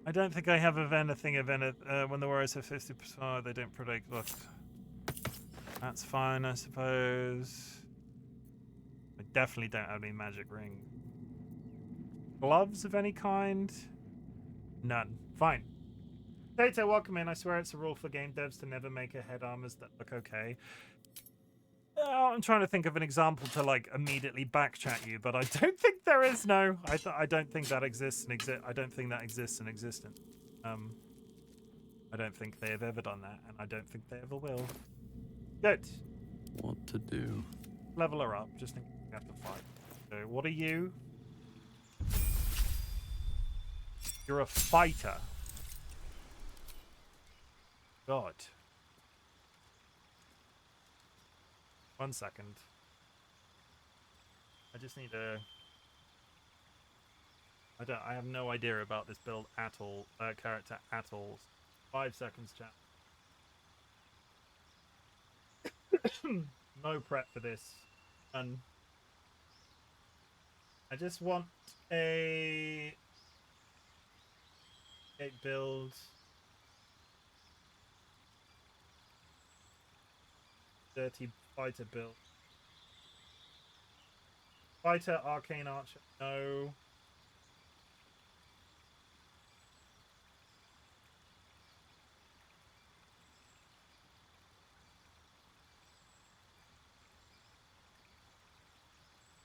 S1: I don't think I have anything of any. When the warriors have 50%, they don't predict. Look, that's fine, I suppose. I definitely don't have any magic ring. Gloves of any kind? None. Fine. Tato, welcome in. I swear it's a rule for game devs to never make a head armors that look okay. I'm trying to think of an example to like immediately backchat you, but I don't think there is. No, I don't think that exists and I don't think that exists in existence. I don't think they have ever done that, and I don't think they ever will. Good.
S4: What to do?
S1: Level her up. Just think we have to fight. So, what are you? You're a fighter. God. 1 second. I just need a... I have no idea about this build at all. Character at all. 5 seconds, chat. No prep for this. None. I just want a build. Dirty fighter build. Fighter, arcane archer. No.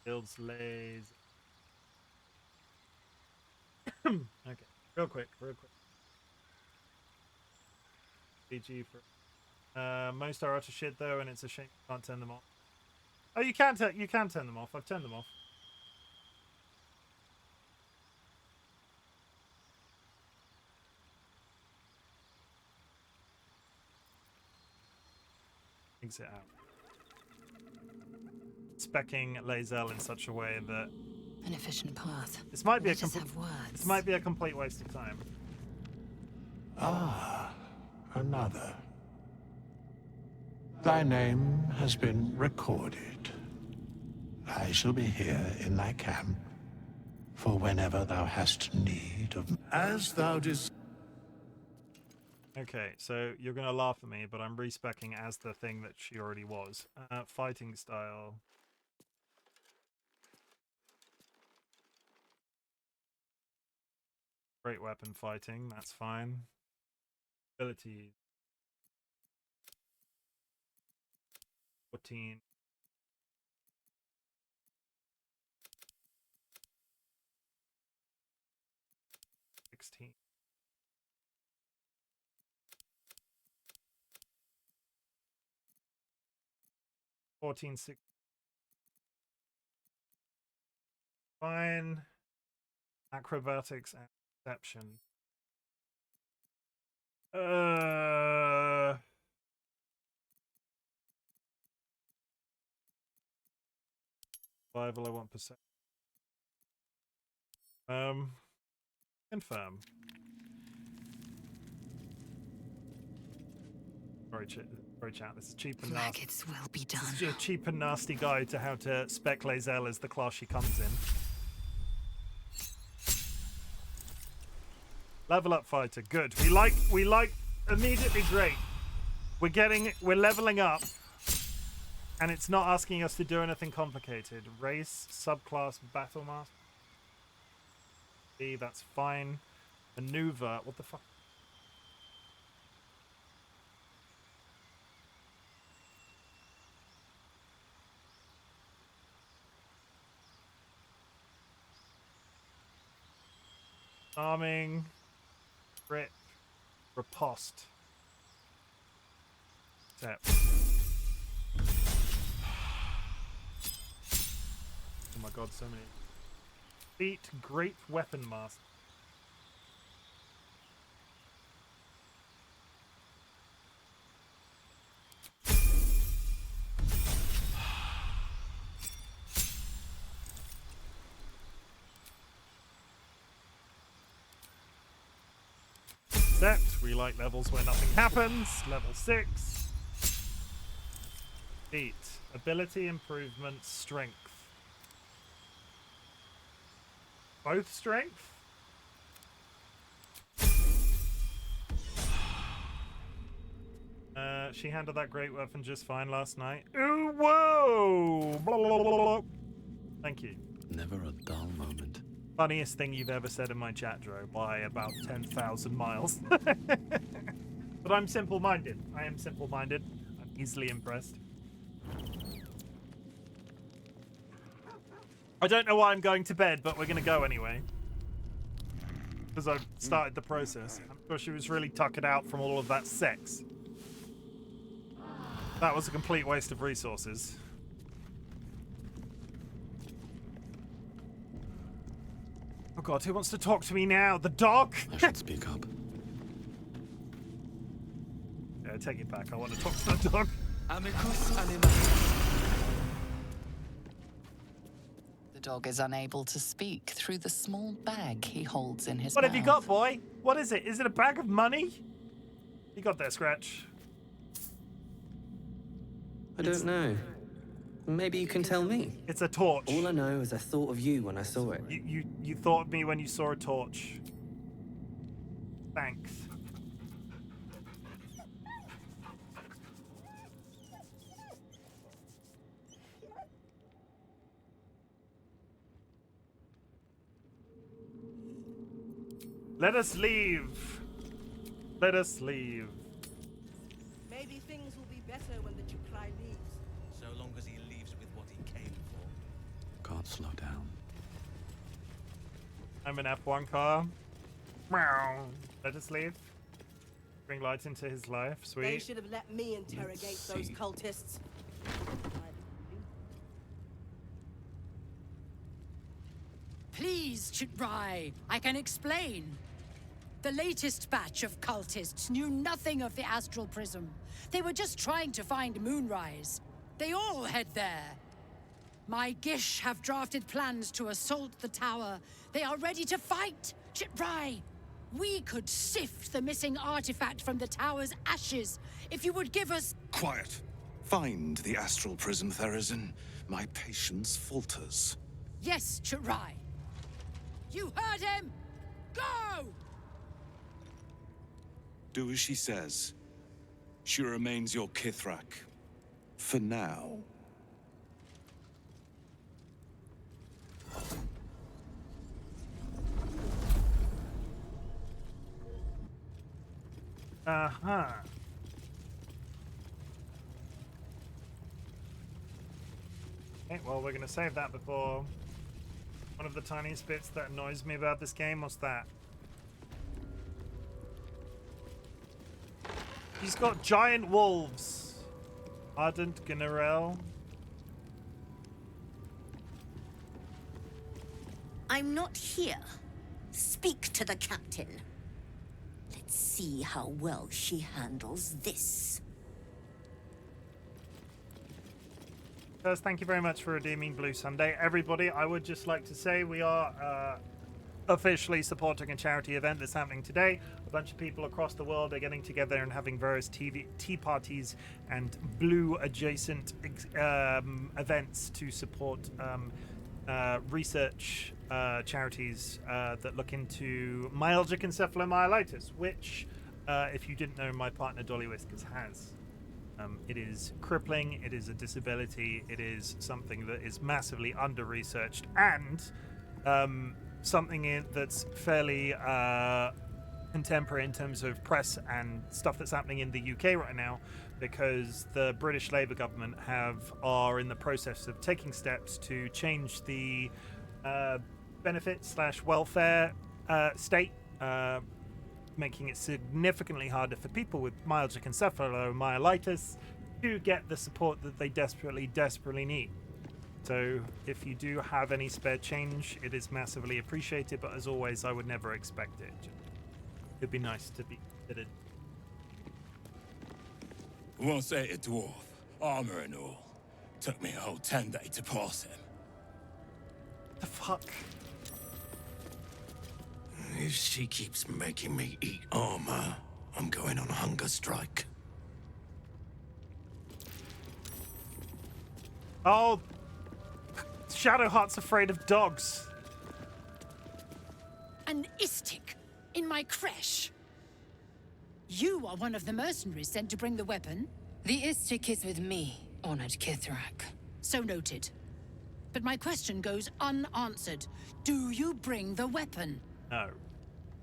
S1: Builds lays. Okay, real quick. BG for. Most are utter shit though, and it's a shame you can't turn them off. Oh, you can turn them off. I've turned them off. Exit out. Specking Lae'zel in such a way that
S10: an efficient path.
S1: This might be
S10: This
S1: might be a complete waste of time.
S18: Ah, another. Thy name has been recorded. I shall be here in thy camp for whenever thou hast need of... As thou desires.
S1: Okay, so you're going to laugh at me, but I'm respecking as the thing that she already was. Fighting style. Great weapon fighting, that's fine. Abilities. 14. $16. 14, 6. Fine. Acrobatics and perception. Survival, I want percent. Confirm. Sorry, chat. This is cheap and nasty.
S10: Maggots will be done.
S1: This is a cheap and nasty guide to how to spec Lae'zel as the class she comes in. Level up fighter, good. We like immediately great. We're leveling up, and it's not asking us to do anything complicated. Race, subclass, battle master. B, that's fine. Maneuver, what the fuck? Arming, grip, riposte. Step. Oh my god, so many. Feat, great weapon master. Set. We like levels where nothing happens. Level 6. Feat. Ability improvement, strength. Both strength? She handled that great weapon just fine last night. Ooh, whoa! Blah, blah, blah, blah. Thank you.
S4: Never a dull moment.
S1: Funniest thing you've ever said in my chat, Dro, by about 10,000 miles. But I'm simple-minded. I am simple-minded. I'm easily impressed. I don't know why I'm going to bed, but we're going to go anyway. Because I've started the process. I'm sure she was really tuckered out from all of that sex. That was a complete waste of resources. Oh god, who wants to talk to me now? The dog?
S4: I should speak up.
S1: Yeah, take it back. I want to talk to the dog.
S3: Amicus animatus.
S8: The dog is unable to speak through the small bag he holds in his
S1: What
S8: mouth.
S1: have you got, boy? What is it? Is it a bag of money? You got there, Scratch.
S19: I don't know. Maybe you can tell me.
S1: It's a torch.
S19: All I know is I thought of you when I saw it.
S1: You thought of me when you saw a torch. Thanks. Let us leave. Let us leave.
S20: Maybe things will be better when the Chukrai leaves.
S6: So long as he leaves with what he came for.
S4: Can't slow down.
S1: I'm an F1 car. Meow. Let us leave. Bring light into his life. Sweet.
S20: They should have let me interrogate those cultists.
S10: Please, Chitrai, I can explain. The latest batch of cultists knew nothing of the astral prism. They were just trying to find Moonrise. They all head there. My Gish have drafted plans to assault the tower. They are ready to fight, Chitrai. We could sift the missing artifact from the tower's ashes if you would give us...
S21: Quiet. Find the astral prism, Therazin. My patience falters.
S10: Yes, Chitrai. You heard him! Go!
S21: Do as she says. She remains your Kithrak. For now.
S1: Uh-huh. Okay, well, we're going to save that before... One of the tiniest bits that annoys me about this game was that. He's got giant wolves. Ardent General.
S22: I'm not here. Speak to the captain. Let's see how well she handles this.
S1: First, thank you very much for redeeming Blue Sunday. Everybody, I would just like to say we are officially supporting a charity event that's happening today. A bunch of people across the world are getting together and having various tea parties and blue adjacent events to support research charities that look into myalgic encephalomyelitis, which, if you didn't know, my partner DollyWhiskers has. It is crippling, it is a disability, it is something that is massively under-researched, and something that's fairly contemporary in terms of press and stuff that's happening in the UK right now, because the British Labour government are in the process of taking steps to change the benefit/welfare state, making it significantly harder for people with myalgic encephalomyelitis to get the support that they desperately need. So if you do have any spare change, it is massively appreciated, but as always, I would never expect it. It'd be nice to be considered.
S21: Once ate a dwarf, armor and all. Took me a whole 10 days to pass him.
S1: The fuck?
S18: If she keeps making me eat armor, I'm going on a hunger strike.
S1: Oh, Shadowheart's afraid of dogs.
S10: An Istik in my creche. You are one of the mercenaries sent to bring the weapon. The Istik is with me, honored Kithrak. So noted. But my question goes unanswered. Do you bring the weapon?
S1: No,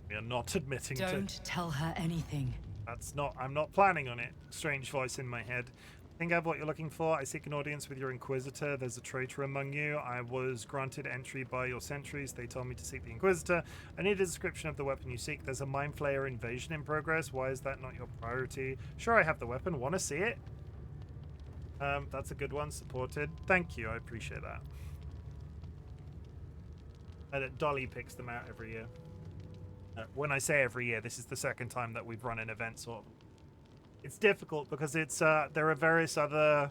S1: we are not admitting to.
S10: Don't tell her anything.
S1: I'm not planning on it. Strange voice in my head. I think I have what you're looking for. I seek an audience with your Inquisitor. There's a traitor among you. I was granted entry by your sentries. They told me to seek the Inquisitor. I need a description of the weapon you seek. There's a Mind Flayer invasion in progress. Why is that not your priority? Sure, I have the weapon. Want to see it? That's a good one. Supported. Thank you. I appreciate that. And Dolly picks them out every year. When I say every year, this is the second time that we've run an event sort of. It's difficult because it's there are various other.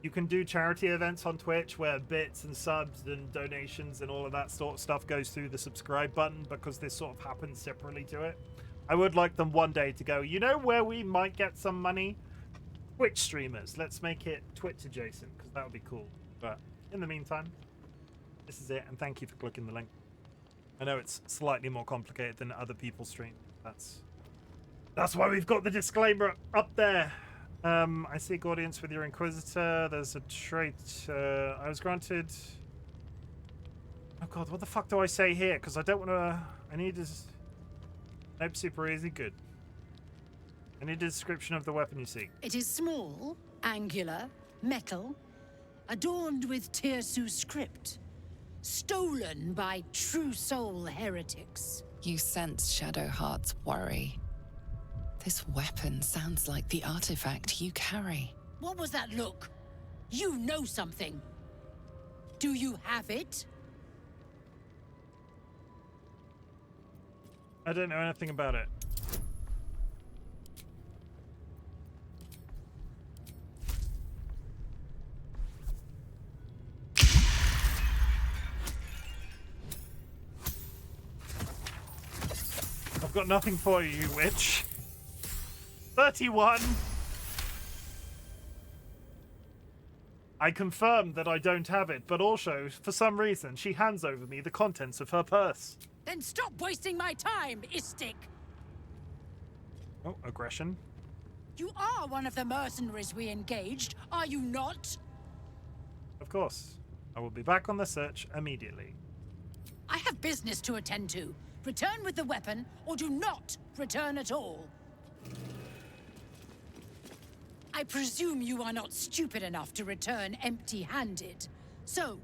S1: You can do charity events on Twitch where bits and subs and donations and all of that sort of stuff goes through the subscribe button, because this sort of happens separately to it. I would like them one day to go, you know where we might get some money? Twitch streamers. Let's make it Twitch adjacent, because that would be cool. But in the meantime, this is it, and thank you for clicking the link. I know it's slightly more complicated than other people's stream. That's why we've got the disclaimer up there. I seek audience with your Inquisitor. There's a trait. I was granted. Oh god, what the fuck do I say here? Because I don't want to. I need this. Nope, super easy. Good. I need a description of the weapon you seek.
S10: It is small, angular, metal, adorned with Tirsu script, stolen by true soul heretics.
S8: You sense Shadowheart's worry. This weapon sounds like the artifact you carry.
S10: What was that look? You know something. Do you have it?
S1: I don't know anything about it. I've got nothing for you, witch. 31. I confirm that I don't have it, but also, for some reason, she hands over me the contents of her purse.
S10: Then stop wasting my time, Istik!
S1: Oh, aggression.
S10: You are one of the mercenaries we engaged, are you not?
S1: Of course. I will be back on the search immediately.
S10: I have business to attend to. Return with the weapon, or do not return at all. I presume you are not stupid enough to return empty-handed. So,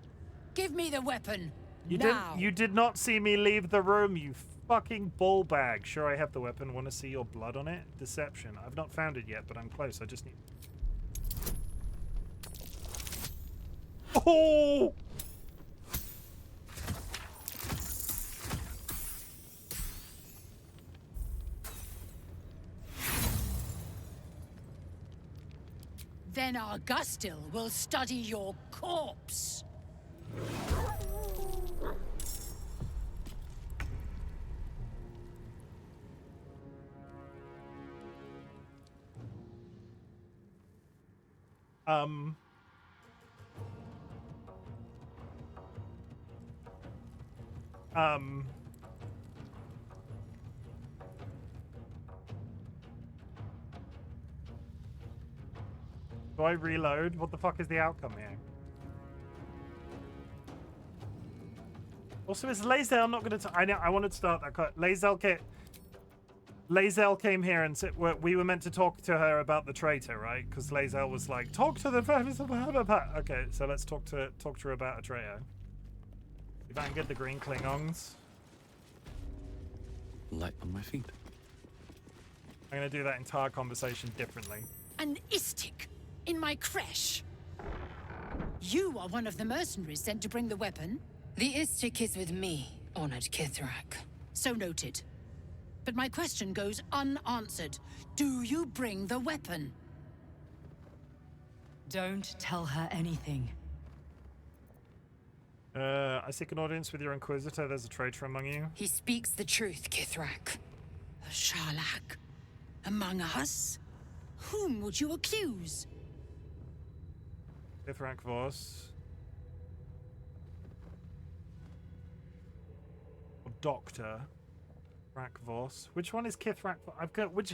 S10: give me the weapon, now.
S1: You did not see me leave the room, you fucking ball bag. Sure, I have the weapon. Want to see your blood on it? Deception. I've not found it yet, but I'm close. I just need... Oh!
S10: Then Augustil will study your corpse.
S1: Do I reload? What the fuck is the outcome here? Also, is Lae'zel not going to... I wanted to start that. Lae'zel came here and said we were meant to talk to her about the traitor, right? Because Lae'zel was like, talk to the... Okay, so let's talk to her about a traitor. If I can get the green Klingons.
S4: Light on my feet.
S1: I'm going to do that entire conversation differently.
S12: An Istik in my creche. You are one of the mercenaries sent to bring the weapon.
S10: The Istik is with me, honored Kithrak.
S12: So noted. But my question goes unanswered. Do you bring the weapon?
S10: Don't tell her anything.
S1: I seek an audience with your Inquisitor. There's a traitor among you.
S10: He speaks the truth, Kithrak.
S12: A Sharlak? Among us? Whom would you accuse?
S1: Kithrak Voss. Or Doctor. Kithrak Voss. Which one is Kithrak?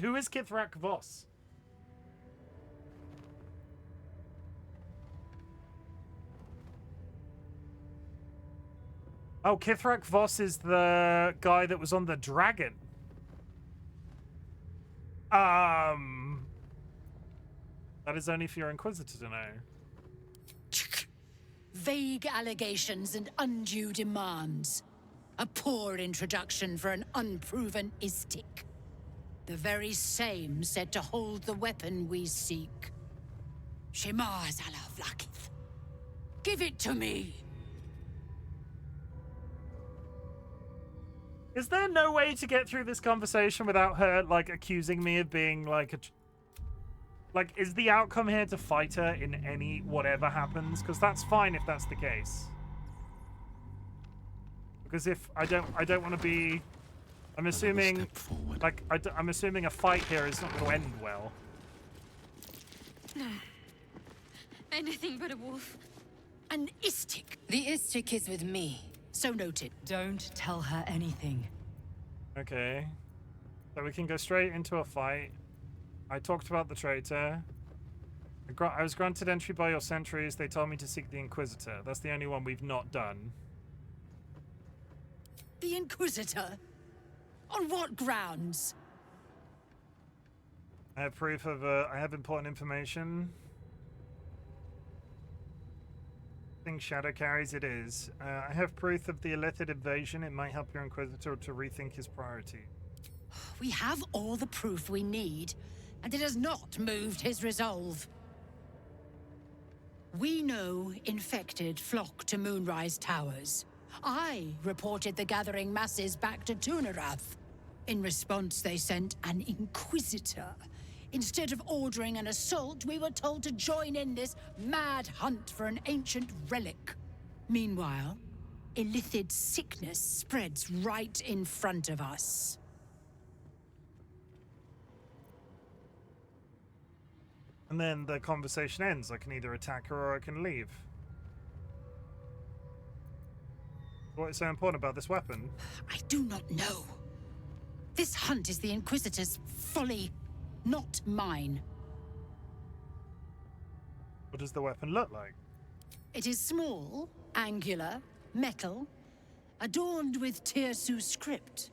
S1: Who is Kithrak Voss? Oh, Kithrak Voss is the guy that was on the dragon. That is only for your Inquisitor to know.
S12: Vague allegations and undue demands. A poor introduction for an unproven Istik. The very same said to hold the weapon we seek. Shemar Zalavlakith. Give it to me!
S1: Is there no way to get through this conversation without her, like, accusing me of being, like, like, is the outcome here to fight her in any whatever happens? Because that's fine if that's the case. Because if I don't want to be... I'm assuming, like, I'm assuming a fight here is not going to end well.
S9: No. Anything but a wolf.
S12: An Istik.
S10: The Istik is with me.
S12: So noted.
S10: Don't tell her anything.
S1: Okay. So we can go straight into a fight. I talked about the traitor. I was granted entry by your sentries. They told me to seek the Inquisitor. That's the only one we've not done.
S12: The Inquisitor? On what grounds?
S1: I have proof of, I have important information. Shadow carries it is. I have proof of the Illithid invasion. It might help your Inquisitor to rethink his priority.
S12: We have all the proof we need, and it has not moved his resolve. We know infected flock to Moonrise Towers. I reported the gathering masses back to Tunarath. In response, they sent an Inquisitor. Instead of ordering an assault, we were told to join in this mad hunt for an ancient relic. Meanwhile, Illithid sickness spreads right in front of us.
S1: And then the conversation ends. I can either attack her or I can leave. What is so important about this weapon?
S12: I do not know. This hunt is the Inquisitor's folly. Not mine.
S1: What does the weapon look like?
S12: It is small, angular, metal, adorned with Tirsu script,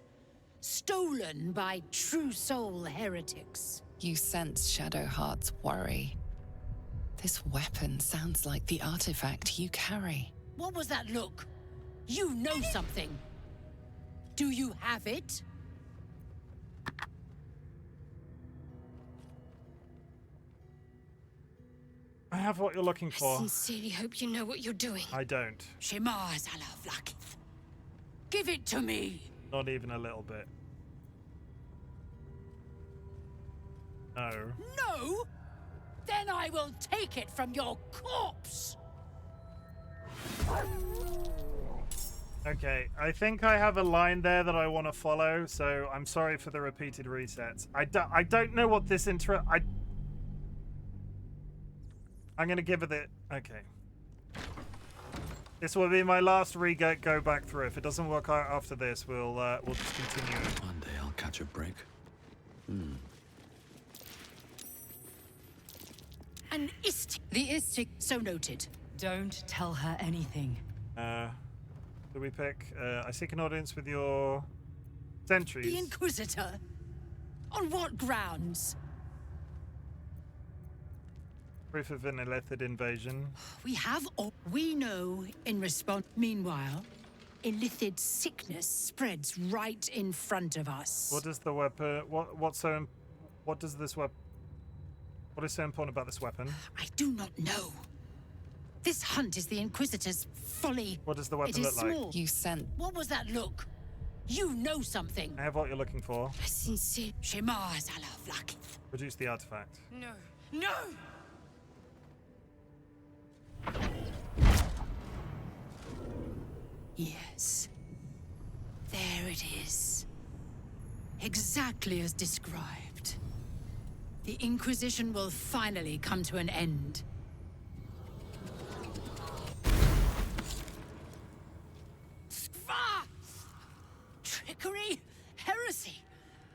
S12: stolen by true soul heretics.
S8: You sense Shadowheart's worry. This weapon sounds like the artifact you carry.
S12: What was that look? You know something. Do you have it?
S1: I have what you're looking for.
S9: I sincerely hope you know what you're doing.
S1: I don't.
S12: Shemar Zalavlakith. Give it to me.
S1: Not even a little bit. No.
S12: No? Then I will take it from your corpse.
S1: Okay, I think I have a line there that I want to follow, so I'm sorry for the repeated resets. I don't know what this I'm gonna give it the... Okay. This will be my last go back through. If it doesn't work out after this, we'll just continue.
S4: One day I'll catch a break.
S12: An Istik. The Istik. So noted.
S10: Don't tell her anything.
S1: Do we pick? I seek an audience with your sentries.
S12: The Inquisitor? On what grounds?
S1: Proof of an illicit invasion.
S12: We have all we know in response. Meanwhile, illicit sickness spreads right in front of us.
S1: What does the weapon? What does this weapon? What is so important about this weapon?
S12: I do not know. This hunt is the Inquisitor's folly.
S1: What does the weapon
S12: it is
S1: look like?
S12: small.
S8: You sent.
S12: What was that look? You know something.
S1: I have what you're looking for.
S12: Shemaz ala Vlakith.
S1: Produce the artifact.
S12: No. No! Yes. There it is. Exactly as described. The Inquisition will finally come to an end. Trickery? Heresy?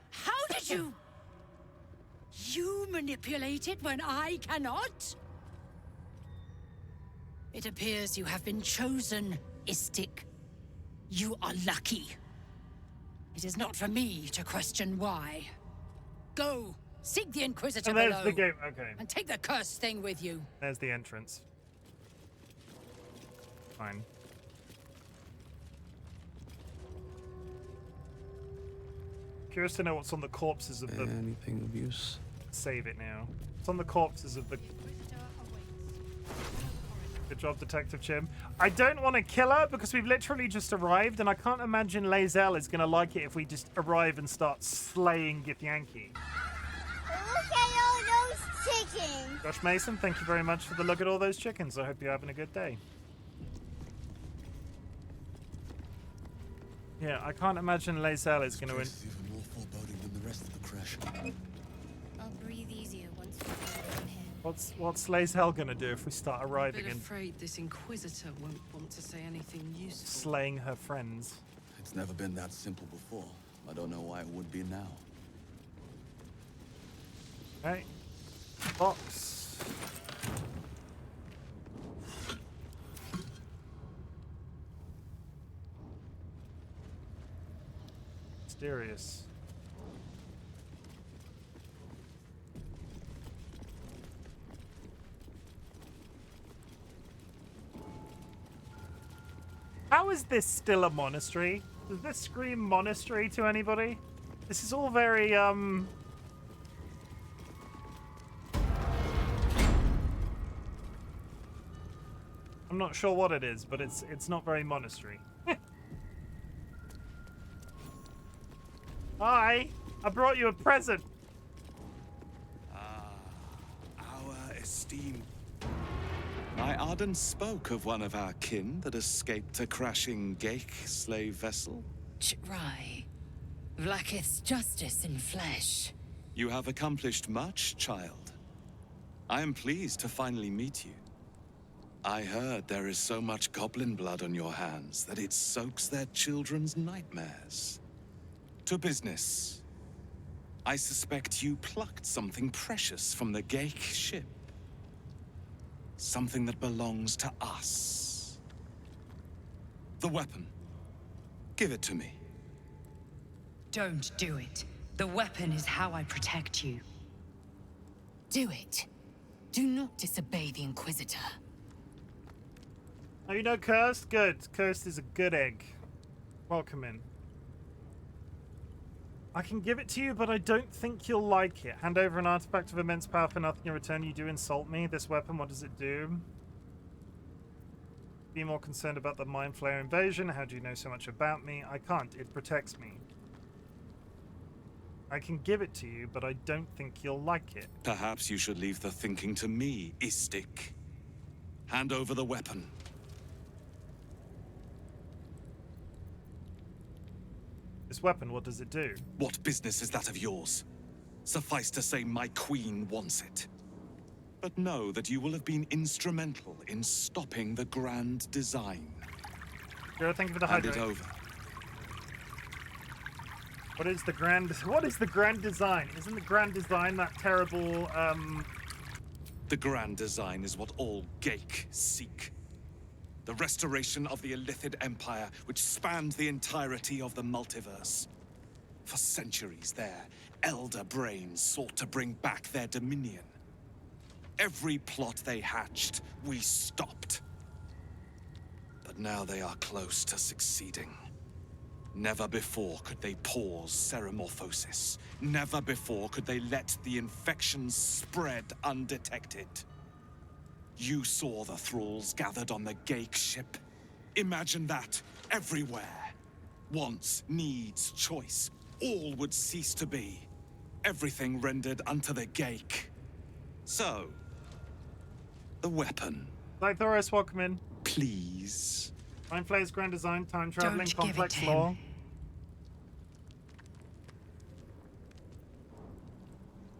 S12: How did you... You manipulate it when I cannot? It appears you have been chosen, Istik. You are lucky. It is not for me to question why. Go, seek the Inquisitor
S1: And there's
S12: below.
S1: the game, okay.
S12: And take the cursed thing with you.
S1: There's the entrance. Fine. Curious to know what's on the corpses of the...
S19: Anything of use?
S1: Save it now. It's on the corpses of the... Good job, Detective Chim. I don't want to kill her because we've literally just arrived, and I can't imagine Lae'zel is going to like it if we just arrive and start slaying Githyanki.
S7: Look at all those chickens!
S1: Josh Mason, thank you very much for the look at all those chickens. I hope you're having a good day. Yeah, I can't imagine Lae'zel is going to...
S4: Even more foreboding than the rest of the crash.
S17: I'll breathe easier once we're from here.
S1: What's Lae'zel going to do if we start arriving
S13: I'm
S1: and
S13: afraid this Inquisitor won't want to say anything useful.
S1: slaying her friends?
S4: It's never been that simple before. I don't know why it would be now.
S1: Right. Box. Mysterious. How is this still a monastery? Does this scream monastery to anybody? This is all very, I'm not sure what it is, but it's not very monastery. Hi, I brought you a present.
S21: Our esteemed... My Arden spoke of one of our kin that escaped a crashing Geik slave vessel.
S8: Right. Vlakith's justice in flesh.
S21: You have accomplished much, child. I am pleased to finally meet you. I heard there is so much goblin blood on your hands that it soaks their children's nightmares. To business. I suspect you plucked something precious from the Geik ship. Something that belongs to us. The weapon. Give it to me.
S10: Don't do it. The weapon is how I protect you. Do it. Do not disobey the Inquisitor.
S1: Oh, you know Cursed? Good. Cursed is a good egg. Welcome in. I can give it to you, but I don't think you'll like it. Hand over an artifact of immense power for nothing in return. You do insult me. This weapon, what does it do? Be more concerned about the Mind Flayer invasion. How do you know so much about me? I can't. It protects me. I can give it to you, but I don't think you'll like it.
S21: Perhaps you should leave the thinking to me, Istik. Hand over the weapon.
S1: This weapon, what does it do?
S21: What business is that of yours? Suffice to say, my queen wants it. But know that you will have been instrumental in stopping the grand design.
S1: Girl, thank you for the
S21: Hand
S1: hydrate.
S21: it over.
S1: What is the grand design? Isn't the grand design that terrible,
S21: The grand design is what all Geik seek. The restoration of the Illithid Empire, which spanned the entirety of the multiverse. For centuries, their elder brains sought to bring back their dominion. Every plot they hatched, we stopped. But now they are close to succeeding. Never before could they pause ceremorphosis. Never before could they let the infections spread undetected. You saw the thralls gathered on the Gake ship. Imagine that, everywhere. Wants, needs, choice, all would cease to be. Everything rendered unto the Gake. So, the weapon.
S1: Lythoris, welcome in.
S21: Please.
S1: Mind Flayer's grand design, time traveling,
S10: Don't give it
S1: complex
S10: to him.
S1: lore.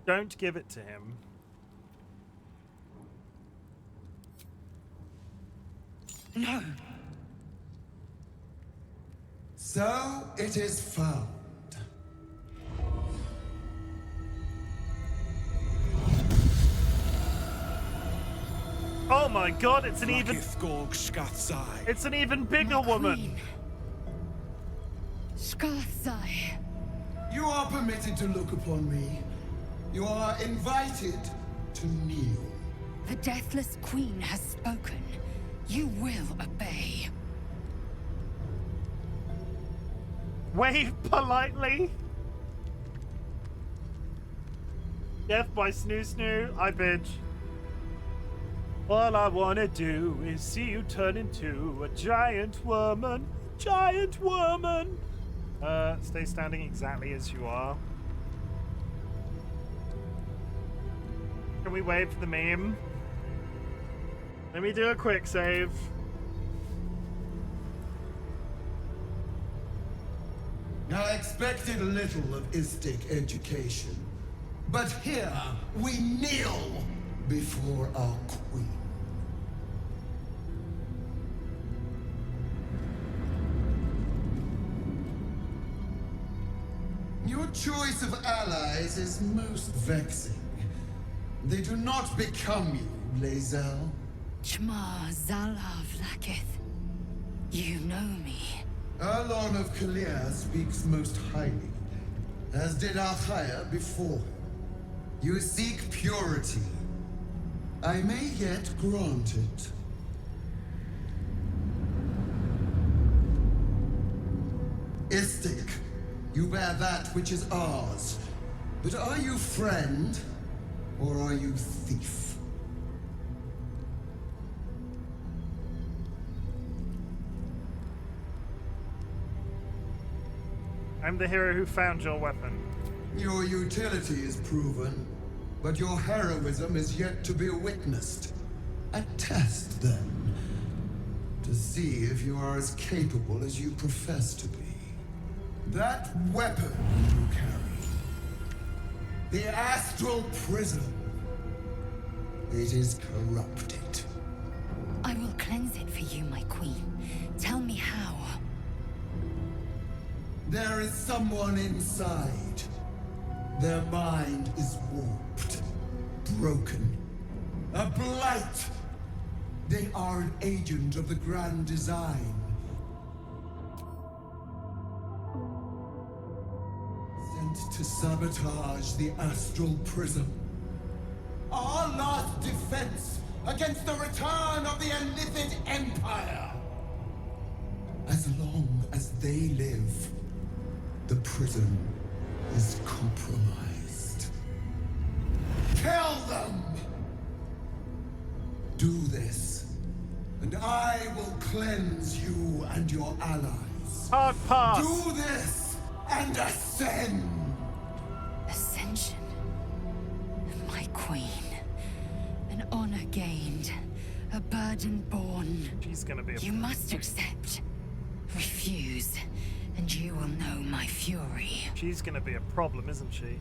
S1: Don't give it to him.
S10: No.
S14: So it is found.
S1: Oh my god, it's an even...
S21: It's
S1: It's an even bigger woman.
S9: Skathzai.
S14: You are permitted to look upon me. You are invited to kneel.
S10: The Deathless Queen has spoken. You will obey.
S1: Wave politely. Death by Snoo Snoo, I bitch. All I wanna do is see you turn into a giant woman. Giant woman. Stay standing exactly as you are. Can we wait for the meme? Let me do a quick save.
S14: I expected little of Istic education, but here we kneel before our queen. Your choice of allies is most vexing. They do not become you, Lae'zel.
S10: Chma Zalav Lakith. You know me.
S14: Arlon of Kalir speaks most highly, as did Achaya before him. You seek purity. I may yet grant it. Istic, you bear that which is ours. But are you friend, or are you thief?
S1: I'm the hero who found your weapon.
S14: Your utility is proven, but your heroism is yet to be witnessed. A test, then, to see if you are as capable as you profess to be. That weapon you carry, the astral prism, it is corrupted.
S10: I will cleanse it for you, my queen. Tell me how.
S14: There is someone inside. Their mind is warped, broken, a blight. They are an agent of the Grand Design. Sent to sabotage the astral prism. Our last defense against the return of the Illithid Empire. As long as they live, the prism is compromised. Kill them! Do this, and I will cleanse you and your allies.
S1: Hard pass!
S14: Do this, and ascend!
S10: Ascension. My queen. An honor gained. A burden borne.
S1: She's gonna be a...
S10: You must accept. Refuse. And you will know my fury.
S1: She's gonna be a problem, isn't she?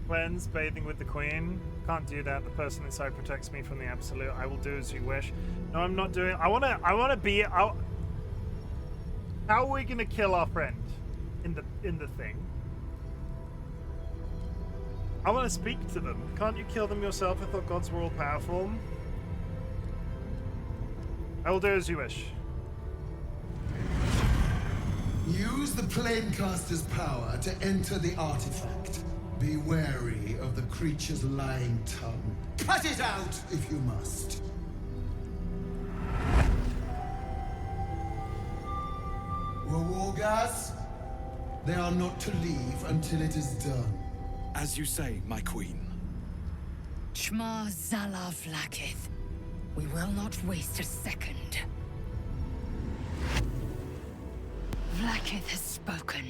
S1: Cleanse, bathing with the queen. Can't do that. The person inside protects me from the absolute. I will do as you wish. No, I'm not doing. I wanna be. How are we gonna kill our friend in the thing? I want to speak to them. Can't you kill them yourself? I thought gods were all powerful. I will do as you wish.
S14: Use the Planecaster's power to enter the artifact. Be wary of the creature's lying tongue. Cut it out if you must. Wargas, they are not to leave until it is done.
S21: As you say, my queen.
S10: Shma Zala Vlakith. We will not waste a second. Vlakith has spoken.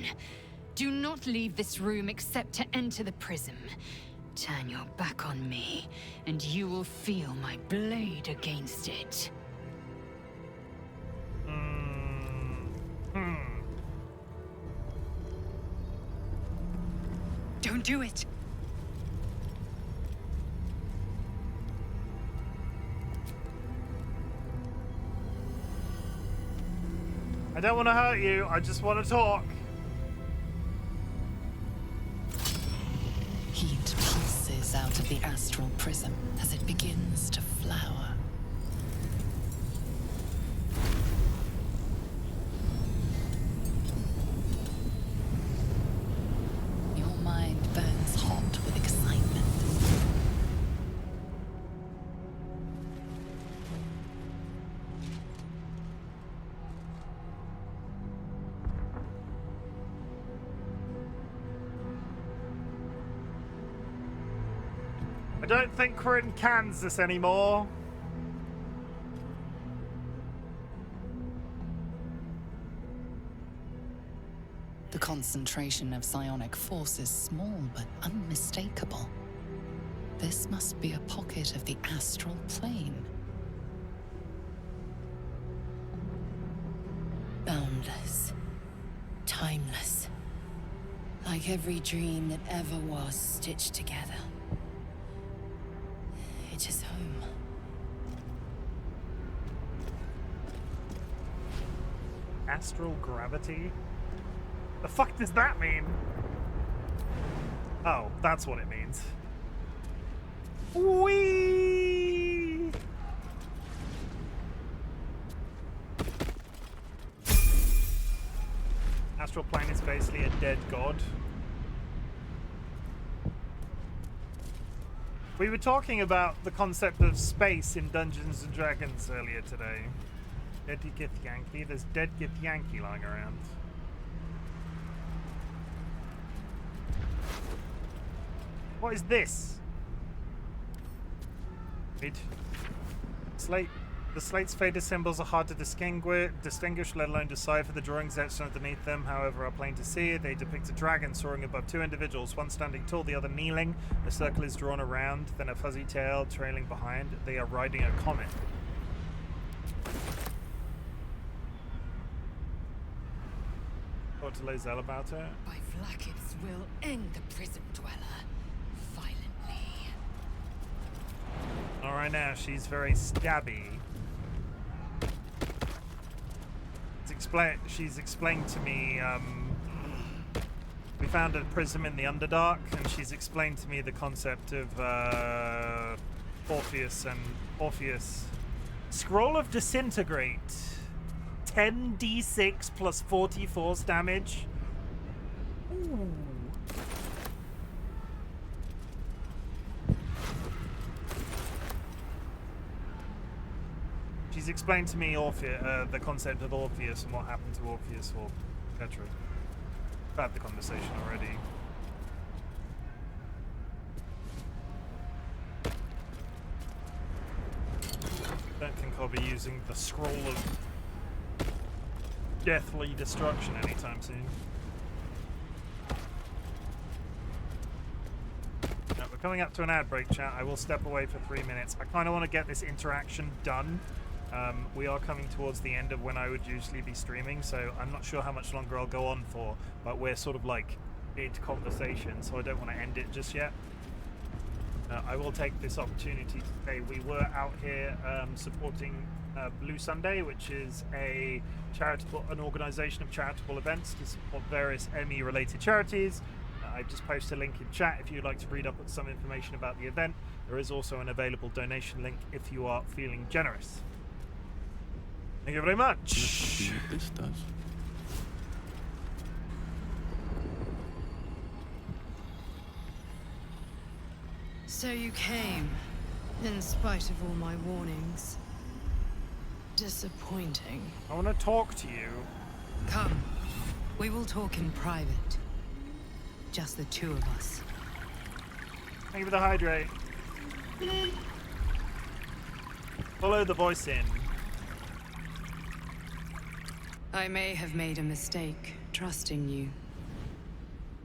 S10: Do not leave this room except to enter the prism. Turn your back on me, and you will feel my blade against it. Don't do it!
S1: I don't want to hurt you, I just want to talk.
S8: Heat pulses out of the astral prism as it begins to flower. Your mind burns hot with excitement.
S1: I don't think we're in Kansas anymore.
S8: The concentration of psionic force is small but unmistakable. This must be a pocket of the astral plane.
S11: Boundless. Timeless. Like every dream that ever was stitched together. It is home.
S1: Astral gravity? The fuck does that mean? Oh, that's what it means. Whee! Astral plane is basically a dead god. We were talking about the concept of space in Dungeons and Dragons earlier today. Dead Githyanki. There's dead Githyanki lying around. What is this? Wait. Slate. The slate's faded symbols are hard to distinguish, let alone decipher. The drawings etched underneath them, however, are plain to see. They depict a dragon soaring above two individuals, one standing tall, the other kneeling. A circle is drawn around, then a fuzzy tail trailing behind. They are riding a comet. Talk to Lozelle about it.
S10: By Vlakith's will, end the prism dweller. Violently.
S1: Alright, now she's very stabby. She's explained to me, we found a prism in the Underdark, and she's explained to me the concept of Orpheus and Orpheus. Scroll of Disintegrate. 10d6 plus 40 force damage. Ooh. She's explained to me the concept of Orpheus and what happened to Orpheus or etc. I've had the conversation already. Don't think I'll be using the scroll of deathly destruction anytime soon. Now, we're coming up to an ad break, chat. I will step away for 3 minutes. I kind of want to get this interaction done. We are coming towards the end of when I would usually be streaming, so I'm not sure how much longer I'll go on for, but we're sort of like mid-conversation, so I don't want to end it just yet. I will take this opportunity to say we were out here supporting Blue Sunday, which is an organisation of charitable events to support various Emmy-related charities. I've just posted a link in chat if you'd like to read up on some information about the event. There is also an available donation link if you are feeling generous. Thank you very much.
S4: Let's see what this does.
S10: So you came, in spite of all my warnings. Disappointing.
S1: I want to talk to you.
S10: Come, we will talk in private. Just the two of us.
S1: Thank you for the hydrate. Follow the voice in.
S10: I may have made a mistake, trusting you.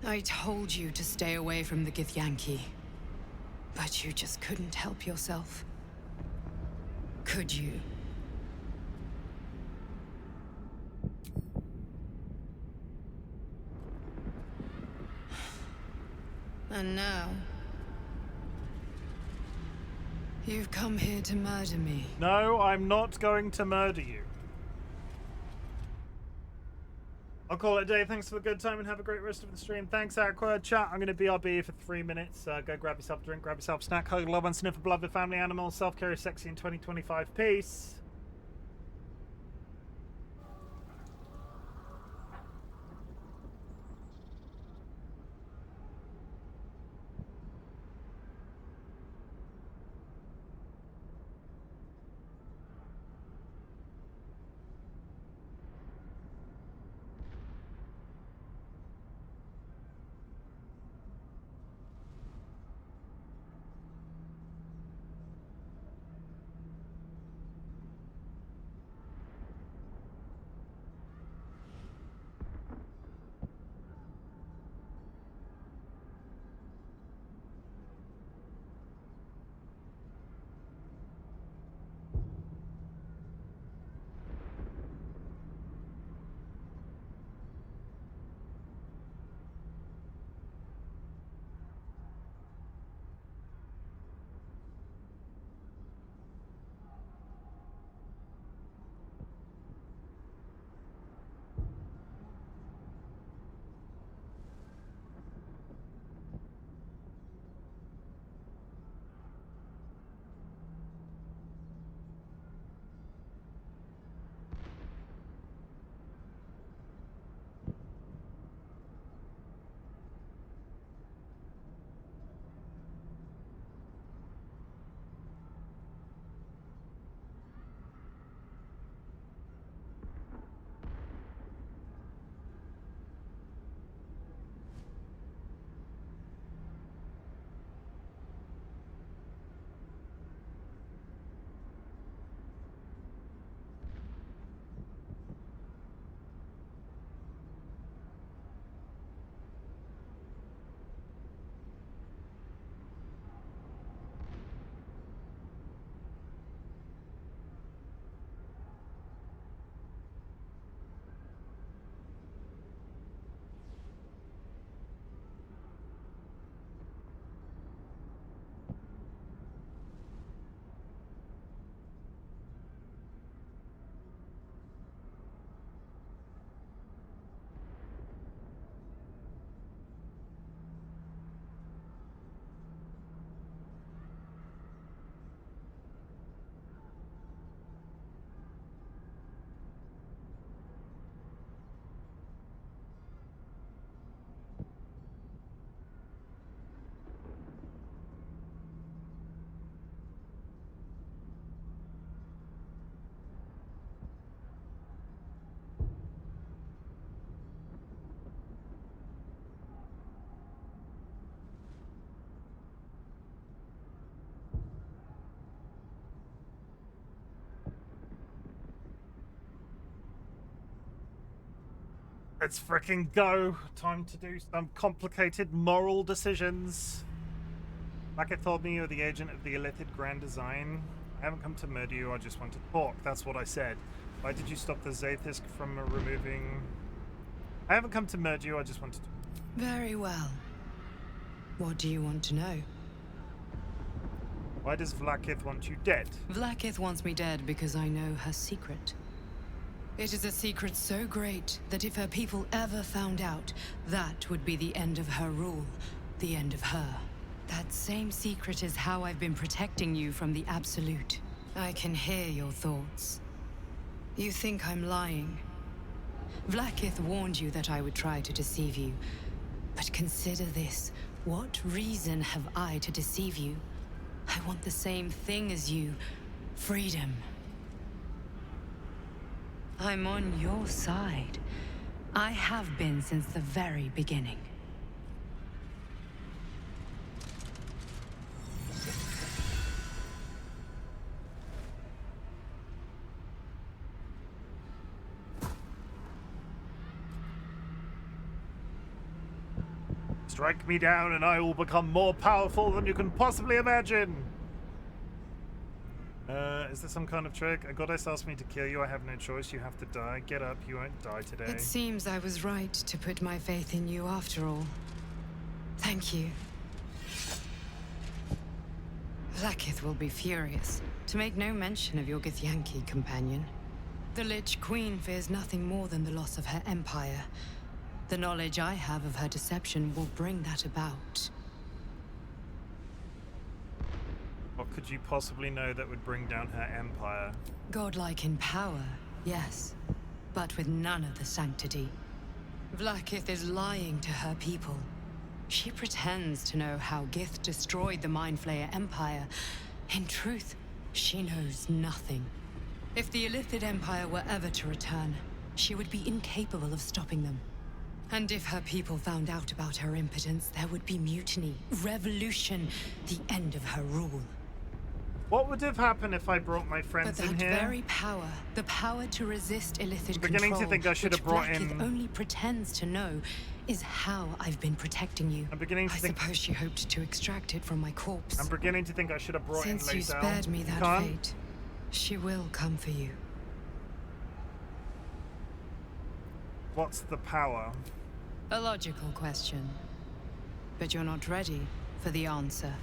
S10: I told you to stay away from the Githyanki. But you just couldn't help yourself. Could you? And now... you've come here to murder me.
S1: No, I'm not going to murder you. I'll call it a day. Thanks for the good time and have a great rest of the stream. Thanks, Aqua. Chat, I'm going to BRB for 3 minutes. Go grab yourself a drink, grab yourself a snack, hug a loved one, sniff a beloved family animal. Self-care is sexy in 2025. Peace. Let's frickin' go. Time to do some complicated moral decisions. Like I told me, you're the agent of the Illithid Grand Design. I haven't come to murder you, I just want to talk. That's what I said. Why did you stop the Zaithisk from removing... I haven't come to murder you, I just want to...
S10: Very well. What do you want to know?
S1: Why does Vlaakith want you dead?
S10: Vlaakith wants me dead because I know her secret. It is a secret so great that if her people ever found out, that would be the end of her rule, the end of her. That same secret is how I've been protecting you from the Absolute. I can hear your thoughts. You think I'm lying? Vlaakith warned you that I would try to deceive you. But consider this. What reason have I to deceive you? I want the same thing as you. Freedom. I'm on your side. I have been since the very beginning.
S1: Strike me down and I will become more powerful than you can possibly imagine. Is this some kind of trick? A goddess asked me to kill you. I have no choice. You have to die. Get up. You won't die today.
S10: It seems I was right to put my faith in you after all. Thank you. Vlaakith will be furious, to make no mention of your Githyanki companion. The Lich Queen fears nothing more than the loss of her empire. The knowledge I have of her deception will bring that about.
S1: What could you possibly know that would bring down her empire?
S10: Godlike in power, yes, but with none of the sanctity. Vlaakith is lying to her people. She pretends to know how Gith destroyed the Mind Flayer Empire. In truth, she knows nothing. If the Illithid Empire were ever to return, she would be incapable of stopping them. And if her people found out about her impotence, there would be mutiny, revolution, the end of her rule.
S1: What would have happened if I brought my friends in here?
S10: But that very power, the power to resist Illithid
S1: I'm beginning
S10: control,
S1: to think I should have brought
S10: which Vlaakith
S1: in...
S10: only pretends to know, is how I've been protecting you.
S1: I'm beginning to think...
S10: I suppose she hoped to extract it from my corpse.
S1: I'm beginning to think I should have brought in Lae'zel.
S10: Since you spared me that fate, she will come for you.
S1: What's the power?
S10: A logical question. But you're not ready for the answer.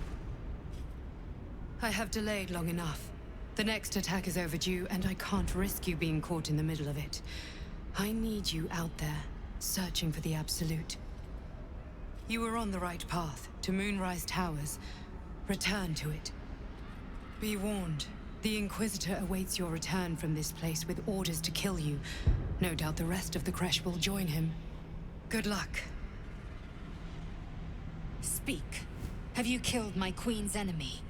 S10: I have delayed long enough. The next attack is overdue, and I can't risk you being caught in the middle of it. I need you out there, searching for the Absolute. You were on the right path, to Moonrise Towers. Return to it. Be warned, the Inquisitor awaits your return from this place with orders to kill you. No doubt the rest of the Kresh will join him. Good luck.
S5: Speak. Have you killed my queen's enemy?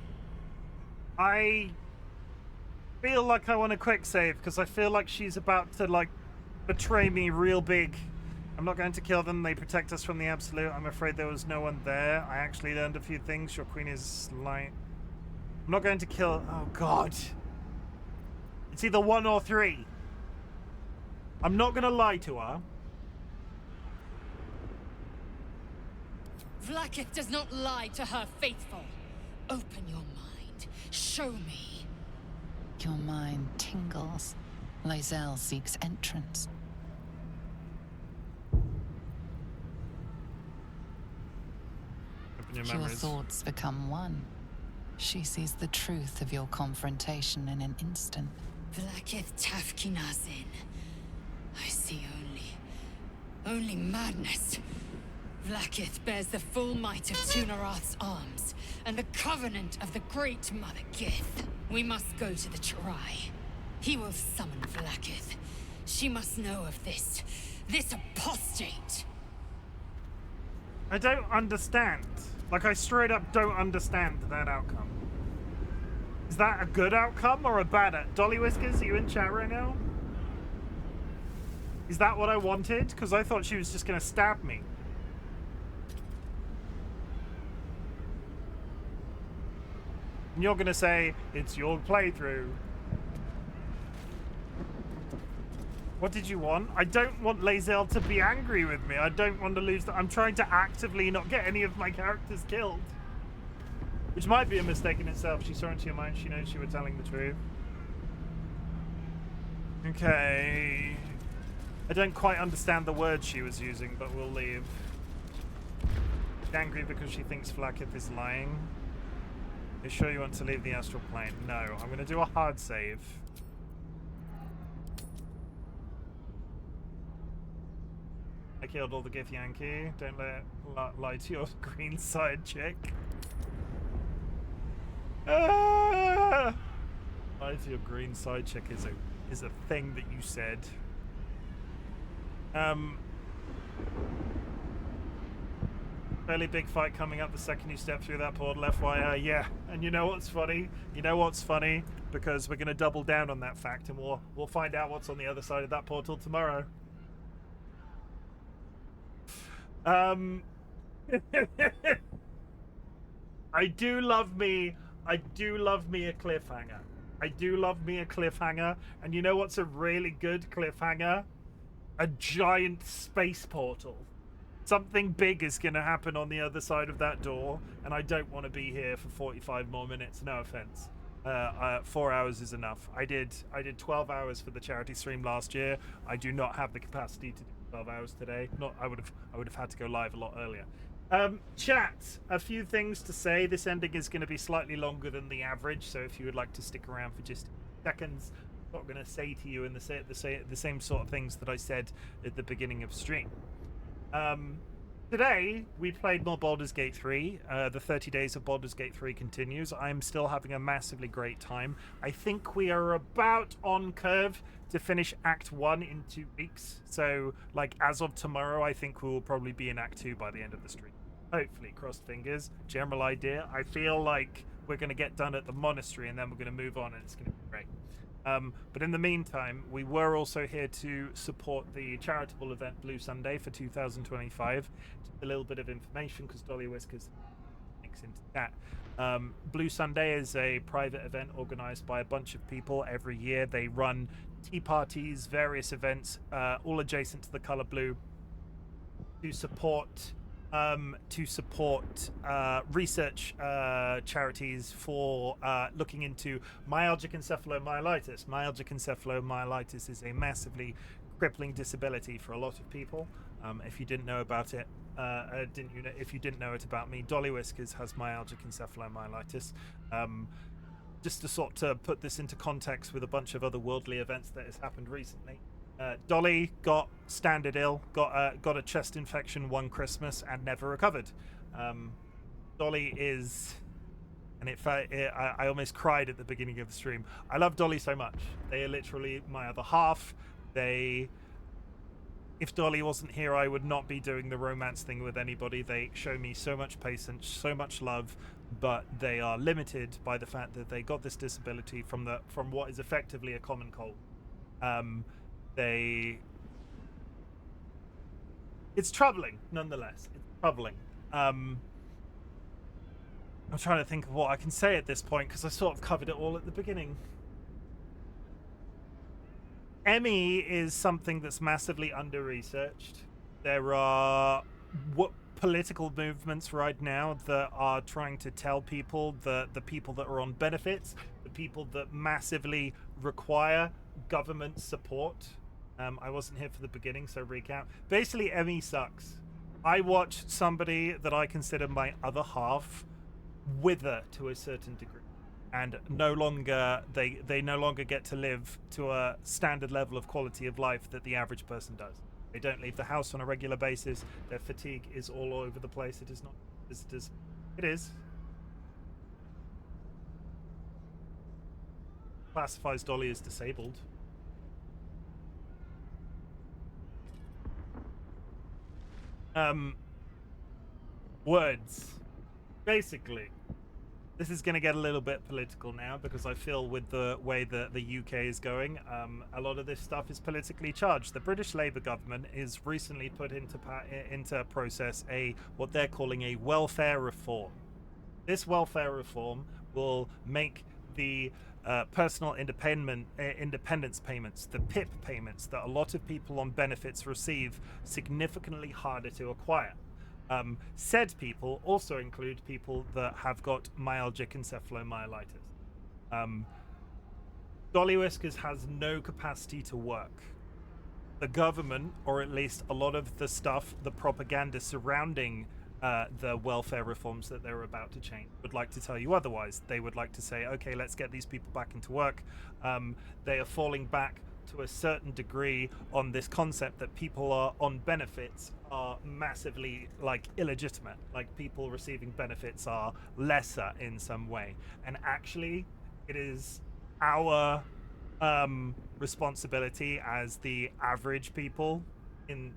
S1: I feel like I want a quick save because I feel like she's about to like betray me real big. I'm not going to kill them. They protect us from the Absolute. I'm afraid there was no one there. I actually learned a few things. Your queen is lying. I'm not going to kill... Oh god. It's either 1 or 3. I'm not going to lie to her.
S5: Vlaakith does not lie to her faithful. Open your mind. Show me.
S8: Your mind tingles. Lae'zel seeks entrance.
S1: Open your
S8: Your
S1: memories.
S8: thoughts become one. She sees the truth of your confrontation in an instant.
S5: Vlaakith Tafkinazin. I see only madness. Vlaakith bears the full might of Tunarath's arms, and the covenant of the Great Mother Gith. We must go to the Chirai. He will summon Vlaakith. She must know of this apostate.
S1: I don't understand. Like, I straight up don't understand that outcome. Is that a good outcome or a bad outcome? DollyWhiskers, are you in chat right now? Is that what I wanted? Because I thought she was just going to stab me. And you're going to say, it's your playthrough. What did you want? I don't want Lae'zel to be angry with me. I don't want to lose. I'm trying to actively not get any of my characters killed. Which might be a mistake in itself. She saw into your mind. She knows you were telling the truth. Okay. I don't quite understand the words she was using, but we'll leave. She's angry because she thinks Vlaakith is lying. Are you sure you want to leave the astral plane? No. I'm going to do a hard save. I killed all the Githyanki. Don't lie to your green side chick. Ah! Lie to your green side chick is a is a thing that you said. Fairly big fight coming up the second you step through that portal, FYI. Yeah, and you know what's funny? Because we're going to double down on that fact, and we'll find out what's on the other side of that portal tomorrow. I do love me a cliffhanger. And you know what's a really good cliffhanger? A giant space portal. Something big is going to happen on the other side of that door, and I don't want to be here for 45 more minutes. No offense. 4 hours is enough. I did 12 hours for the charity stream last year. I do not have the capacity to do 12 hours today. I would have had to go live a lot earlier. Chat, a few things to say. This ending is going to be slightly longer than the average, so if you would like to stick around for just seconds, I'm not going to say to you in the same sort of things that I said at the beginning of stream. Today we played more Baldur's Gate 3. The 30 days of Baldur's Gate 3 continues. I'm still having a massively great time. I think we are about on curve to finish Act 1 in 2 weeks. So, like, as of tomorrow, I think we will probably be in Act 2 by the end of the stream. Hopefully, crossed fingers. General idea. I feel like we're going to get done at the monastery and then we're going to move on and it's going to be great. But in the meantime, we were also here to support the charitable event Blue Sunday for 2025. Just a little bit of information because DollyWhiskers links into that. Blue Sunday is a private event organized by a bunch of people every year. They run tea parties, various events, all adjacent to the color blue, to support research charities for looking into myalgic encephalomyelitis. Myalgic encephalomyelitis is a massively crippling disability for a lot of people. If you didn't know about it, if you didn't know it about me, DollyWhiskers has myalgic encephalomyelitis. Just to sort of put this into context with a bunch of other worldly events that has happened recently. Dolly got standard ill, got a chest infection one Christmas and never recovered. Dolly is, and I almost cried at the beginning of the stream. I love Dolly so much. They are literally my other half. If Dolly wasn't here, I would not be doing the romance thing with anybody. They show me so much patience, so much love, but they are limited by the fact that they got this disability from what is effectively a common cold. It's troubling, nonetheless. It's troubling. I'm trying to think of what I can say at this point because I sort of covered it all at the beginning. ME is something that's massively under-researched. There are political movements right now that are trying to tell people that the people that are on benefits, the people that massively require government support. I wasn't here for the beginning, so recap. Basically, ME sucks. I watched somebody that I consider my other half wither to a certain degree, and no longer they no longer get to live to a standard level of quality of life that the average person does. They don't leave the house on a regular basis. Their fatigue is all over the place. It is not. It is. Classifies Dolly as disabled. Words. Basically, this is going to get a little bit political now because I feel with the way that the UK is going, a lot of this stuff is politically charged. The British Labour government is recently put into process what they're calling a welfare reform. This welfare reform will make the personal independence payments, the PIP payments that a lot of people on benefits receive, significantly harder to acquire. Said people also include people that have got myalgic encephalomyelitis. DollyWhiskers has no capacity to work. The government, or at least a lot of the stuff, the propaganda surrounding the welfare reforms that they're about to change, would like to tell you otherwise. They would like to say, okay, let's get these people back into work. They are falling back to a certain degree on this concept that people are on benefits are massively illegitimate, like people receiving benefits are lesser in some way, and actually it is our responsibility as the average people in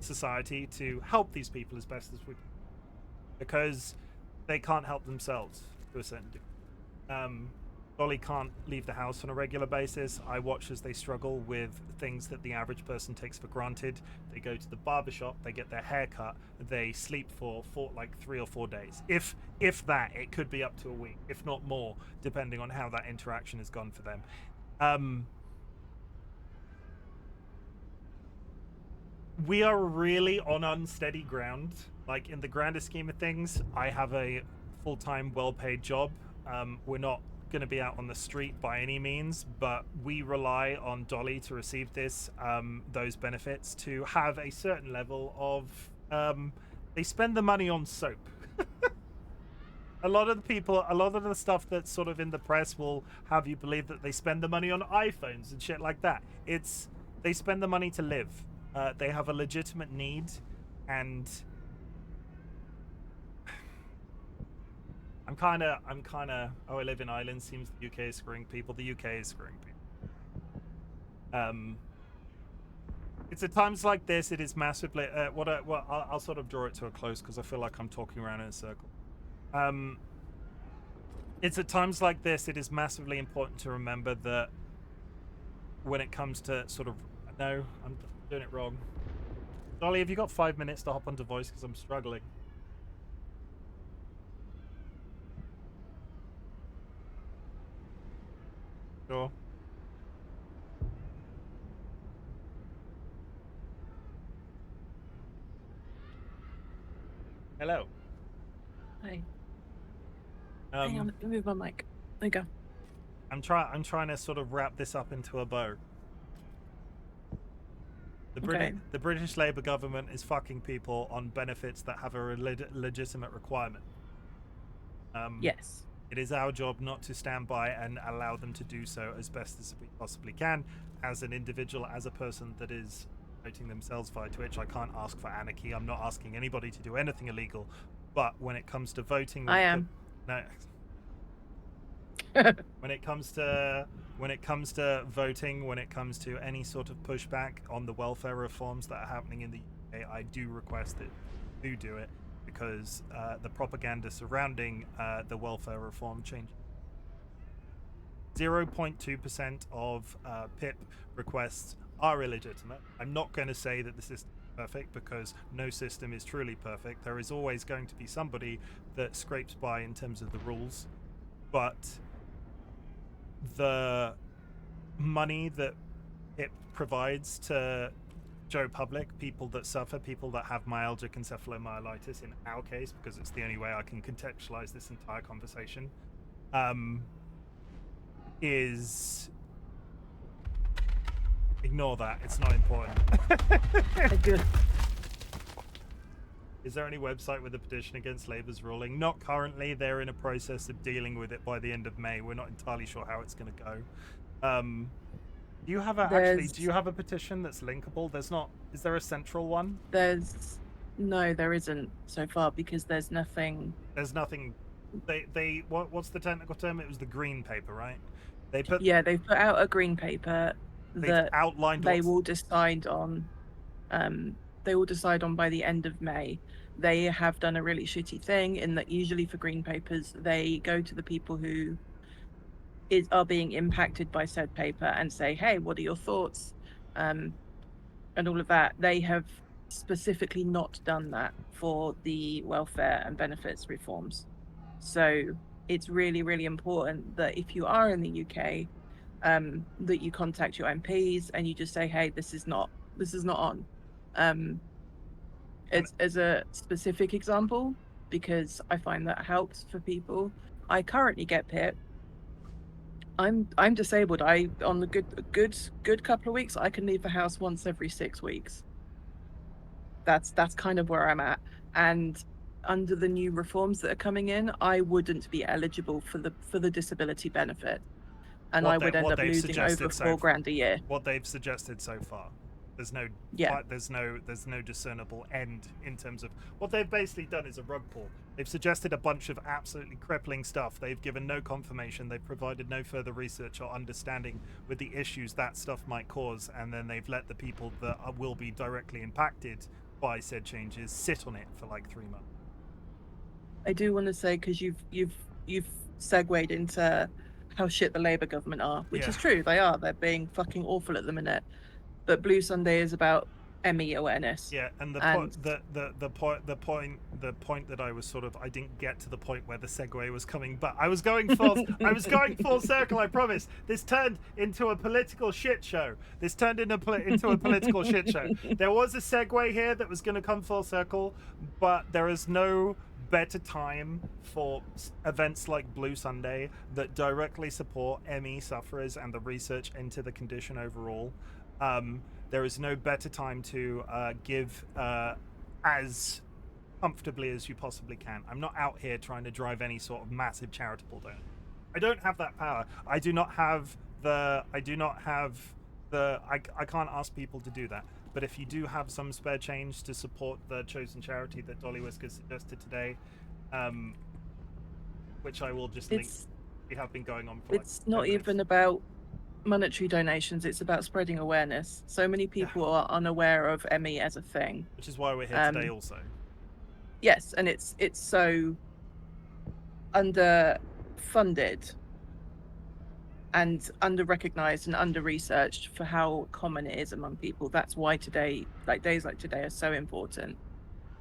S1: society to help these people as best as we can, because they can't help themselves to a certain degree. Dolly can't leave the house on a regular basis. I watch as they struggle with things that the average person takes for granted. They go to the barbershop, they get their hair cut, they sleep for like 3 or 4 days. If that, it could be up to a week, if not more, depending on how that interaction has gone for them. We are really on unsteady ground. Like, in the grander scheme of things, I have a full-time, well-paid job. We're not going to be out on the street by any means, but we rely on Dolly to receive those benefits, to have a certain level of they spend the money on soap. A lot of the stuff that's sort of in the press will have you believe that they spend the money on iPhones and shit like that. They spend the money to live. They have a legitimate need, and I'm kind of, I live in Ireland, seems the UK is screwing people. The UK is screwing people. It's at times like this, it is massively, I'll sort of draw it to a close because I feel like I'm talking around in a circle. It's at times like this, it is massively important to remember that when it comes to sort of, no, I'm doing it wrong. Dolly, have you got 5 minutes to hop onto voice because I'm struggling? Sure. Hello.
S15: Hi. Hang on, let me move my mic. There you go.
S1: I'm trying to sort of wrap this up into a bow. The British Labour government is fucking people on benefits that have a legitimate requirement.
S15: Yes.
S1: It is our job not to stand by and allow them to do so as best as we possibly can. As an individual, as a person that is voting themselves via Twitch, I can't ask for anarchy. I'm not asking anybody to do anything illegal. But when it comes to voting,
S15: I am.
S1: No. When it comes to voting, when it comes to any sort of pushback on the welfare reforms that are happening in the UK, I do request that you do it, because the propaganda surrounding the welfare reform change. 0.2% of PIP requests are illegitimate. I'm not going to say that the system is perfect, because no system is truly perfect. There is always going to be somebody that scrapes by in terms of the rules, but the money that it provides to Joe Public, people that suffer, people that have myalgic encephalomyelitis, in our case, because it's the only way I can contextualize this entire conversation, is... Ignore that, it's not important.
S15: Good.
S1: Is there any website with a petition against Labour's ruling? Not currently. They're in a process of dealing with it by the end of May. We're not entirely sure how it's going to go. Do you have a petition that's linkable? There's not. Is there a central one?
S15: No, there isn't so far, because there's nothing.
S1: There's nothing. What's the technical term? It was the green paper, right? They've put
S15: out a green paper that
S1: outlined
S15: they will decide on. They will decide on by the end of May. They have done a really shitty thing in that usually for green papers, they go to the people who are being impacted by said paper and say, hey, what are your thoughts? And all of that. They have specifically not done that for the welfare and benefits reforms. So it's really, really important that if you are in the UK, that you contact your MPs and you just say, hey, this is not on. As a specific example, because I find that helps for people. I currently get PIP. I'm disabled. On the good couple of weeks, I can leave the house once every 6 weeks. That's kind of where I'm at. And under the new reforms that are coming in, I wouldn't be eligible for the disability benefit, and I would end up losing over $4,000 a year.
S1: What they've suggested so far. there's no discernible end in terms of what they've basically done is a rug pull. They've suggested a bunch of absolutely crippling stuff. They've given no confirmation. They've provided no further research or understanding with the issues that stuff might cause, and then they've let the people that will be directly impacted by said changes sit on it for like 3 months.
S15: I do want to say, because you've segued into how shit the Labour government are, which is true. They are. They're being fucking awful at the minute. But Blue Sunday is about ME awareness.
S1: Yeah, and the point that I was I didn't get to the point where the segue was coming, but I was going full circle. I promise. This turned into a political shit show. Into a political shit show. There was a segue here that was going to come full circle, but there is no better time for events like Blue Sunday that directly support ME sufferers and the research into the condition overall. There is no better time to give as comfortably as you possibly can. I'm not out here trying to drive any sort of massive charitable donor. I don't have that power. I can't ask people to do that. But if you do have some spare change to support the chosen charity that DollyWhiskers suggested today, which I will just link. We have been going on for
S15: It's not even about monetary donations, it's about spreading awareness. So many people are unaware of ME as a thing,
S1: which is why we're here today also.
S15: Yes, and it's so underfunded and under-recognized and under-researched for how common it is among people. That's why today, like days like today, are so important.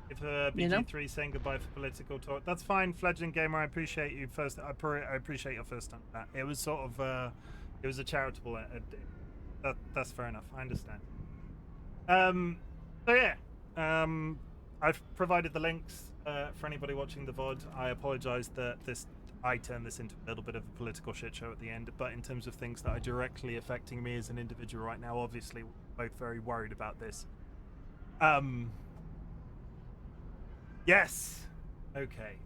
S1: If BG3 saying goodbye for political talk, that's fine. Fledgling gamer, I appreciate you first. I appreciate your first on that. It was sort of it was a charitable. That's fair enough. I understand. So yeah, I've provided the links for anybody watching the VOD. I apologize that I turned this into a little bit of a political shit show at the end, but in terms of things that are directly affecting me as an individual right now, obviously we're both very worried about this. Yes. Okay.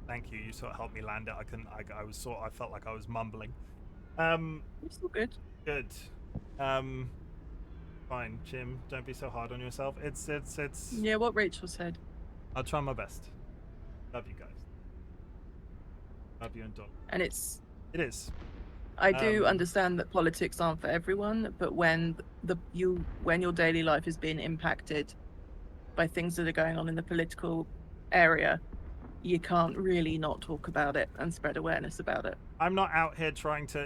S1: Thank you. You sort of helped me land it. I felt like I was mumbling.
S15: It's all good.
S1: Good. Fine, Chim. Don't be so hard on yourself. It's.
S15: Yeah, what Rachel said.
S1: I'll try my best. Love you guys. Love you and Don.
S15: And it
S1: is.
S15: I do understand that politics aren't for everyone, but when your daily life is being impacted by things that are going on in the political area, you can't really not talk about it and spread awareness about it.
S1: I'm not out here trying to.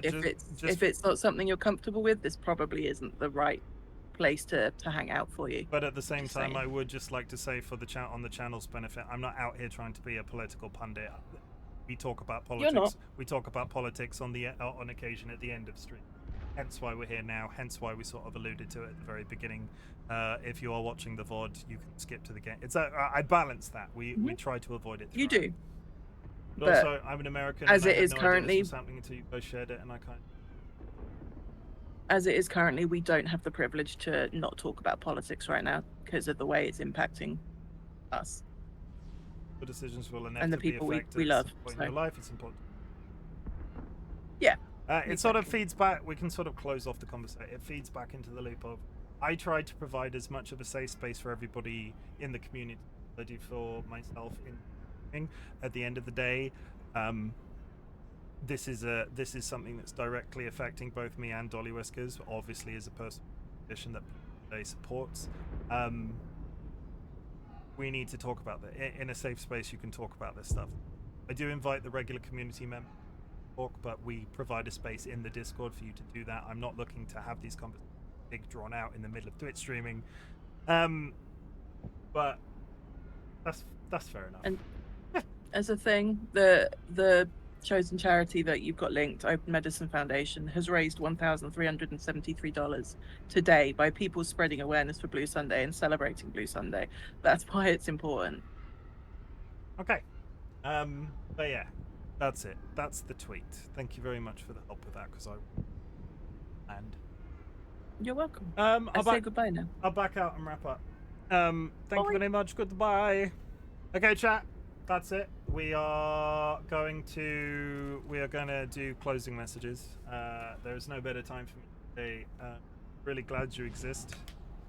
S15: If it's not something you're comfortable with, this probably isn't the right place to hang out for you.
S1: But at the same time, I would just like to say, for on the channel's benefit, I'm not out here trying to be a political pundit. We talk about politics.
S15: You're not.
S1: We talk about politics on occasion at the end of stream. Hence why we're here now. Hence why we sort of alluded to it at the very beginning. If you are watching the VOD, you can skip to the game. I balance that. We try to avoid it.
S15: You do.
S1: But also, I'm an American.
S15: As
S1: and
S15: it
S1: I had
S15: is
S1: no
S15: currently,
S1: idea this was happening until you both shared it, and I kind.
S15: As it is currently, we don't have the privilege to not talk about politics right now because of the way it's impacting us.
S1: The decisions will inevitably
S15: and the people we love.
S1: In your life, it's important.
S15: Yeah.
S1: It sort of feeds back. We can sort of close off the conversation. It feeds back into the loop of. I try to provide as much of a safe space for everybody in the community as I do for myself. At the end of the day, this is something that's directly affecting both me and DollyWhiskers. Obviously, as a personal condition that they supports. We need to talk about that in a safe space. You can talk about this stuff. I do invite the regular community members to talk, but we provide a space in the Discord for you to do that. I'm not looking to have these conversations big drawn out in the middle of Twitch streaming, but that's fair enough.
S15: And as a thing, the chosen charity that you've got linked, Open Medicine Foundation, has raised $1,373 today by people spreading awareness for Blue Sunday and celebrating Blue Sunday. That's why it's important.
S1: Okay. But yeah, that's it. That's the tweet. Thank you very much for the help with that, because and
S15: you're welcome.
S1: I'll
S15: say goodbye now.
S1: I'll back out and wrap up. Thank you very much. Goodbye. Okay, chat. That's it. We are going to do closing messages. There is no better time for me to say Really glad you exist.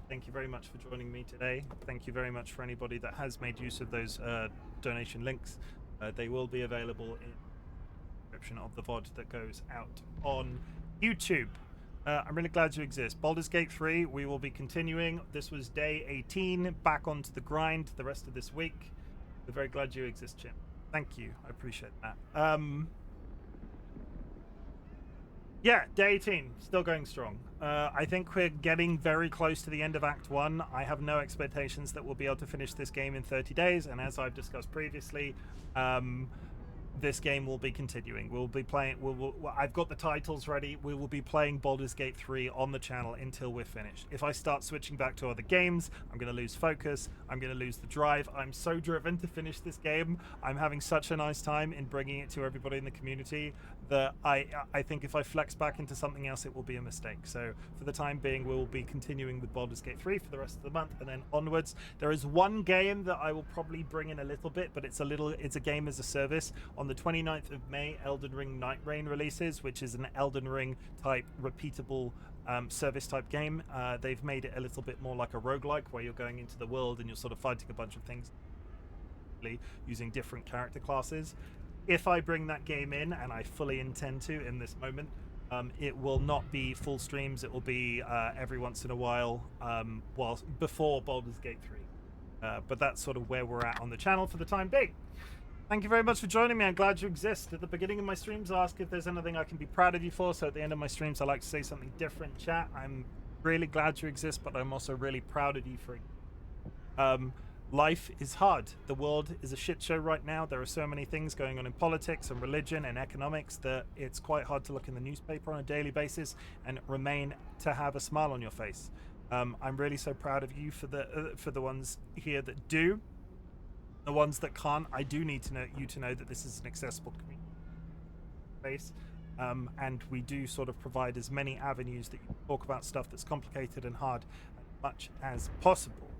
S1: Thank you very much for joining me today. Thank you very much for anybody that has made use of those donation links. They will be available in the description of the VOD that goes out on YouTube. I'm really glad you exist. Baldur's Gate 3, we will be continuing. This was day 18, back onto the grind the rest of this week. We're very glad you exist, Chim. Thank you. I appreciate that. Yeah, day 18, still going strong. I think we're getting very close to the end of Act 1. I have no expectations that we'll be able to finish this game in 30 days, and as I've discussed previously, this game will be continuing. We'll be playing. I've got the titles ready. We will be playing Baldur's Gate 3 on the channel until we're finished. If I start switching back to other games, I'm going to lose focus. I'm going to lose the drive. I'm so driven to finish this game. I'm having such a nice time in bringing it to everybody in the community that I think if I flex back into something else, it will be a mistake. So for the time being, we will be continuing with Baldur's Gate 3 for the rest of the month, and then onwards. There is one game that I will probably bring in a little bit, but it's a game as a service. On the 29th of May, Elden Ring Night Rain releases, which is an Elden Ring type repeatable service type game. They've made it a little bit more like a roguelike, where you're going into the world and you're sort of fighting a bunch of things using different character classes. If I bring that game in, and I fully intend to in this moment, it will not be full streams. It will be every once in a while, before Baldur's Gate 3. But that's sort of where we're at on the channel for the time being. Thank you very much for joining me. I'm glad you exist. At the beginning of my streams, I ask if there's anything I can be proud of you for. So at the end of my streams, I like to say something different. Chat, I'm really glad you exist, but I'm also really proud of you for it. Life is hard. The world is a shit show right now. There are so many things going on in politics and religion and economics that it's quite hard to look in the newspaper on a daily basis and remain to have a smile on your face. I'm really so proud of you for the ones here that do. The ones that can't, I do need to know that this is an accessible community space, and we do sort of provide as many avenues that you can talk about stuff that's complicated and hard as much as possible.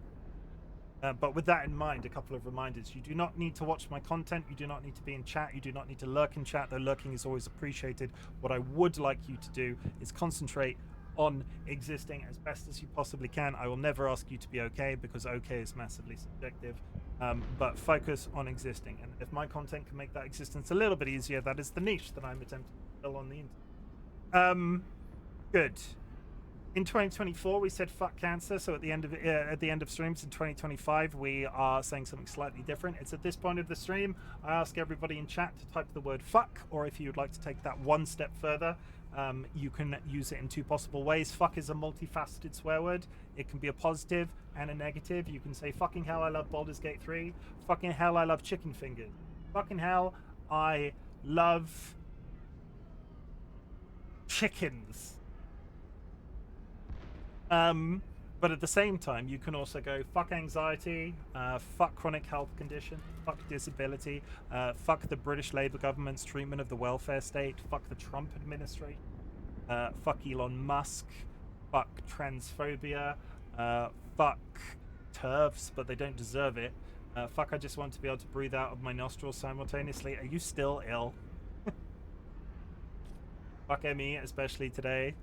S1: But with that in mind, a couple of reminders. You do not need to watch my content. You do not need to be in chat. You do not need to lurk in chat, though lurking is always appreciated. What I would like you to do is concentrate on existing as best as you possibly can. I will never ask you to be okay, because okay is massively subjective, but focus on existing. And if my content can make that existence a little bit easier, that is the niche that I'm attempting to fill on the internet. Good. In 2024, we said fuck cancer. So at the end of streams in 2025, we are saying something slightly different. It's at this point of the stream, I ask everybody in chat to type the word fuck, or if you would like to take that one step further, you can use it in two possible ways. Fuck is a multifaceted swear word. It can be a positive and a negative. You can say, fucking hell, I love Baldur's Gate 3. Fucking hell, I love chicken fingers. Fucking hell, I love chickens. But at the same time, you can also go fuck anxiety, fuck chronic health condition, fuck disability, fuck the British Labour government's treatment of the welfare state, fuck the Trump administration, fuck Elon Musk, fuck transphobia, fuck TERFs, but they don't deserve it. Fuck, I just want to be able to breathe out of my nostrils simultaneously. Are you still ill? Fuck me, especially today.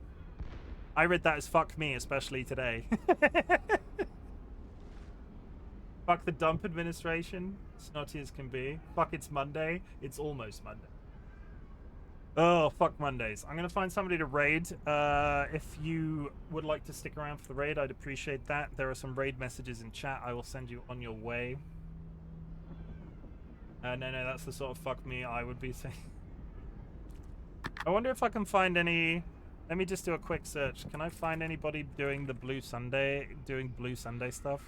S1: I read that as fuck me, especially today. Fuck the dump administration. Snotty as can be. Fuck, it's Monday. It's almost Monday. Oh, fuck Mondays. I'm going to find somebody to raid. If you would like to stick around for the raid, I'd appreciate that. There are some raid messages in chat. I will send you on your way. No, that's the sort of fuck me I would be saying. I wonder if I can find any... Let me just do a quick search. Can I find anybody doing the Blue Sunday stuff?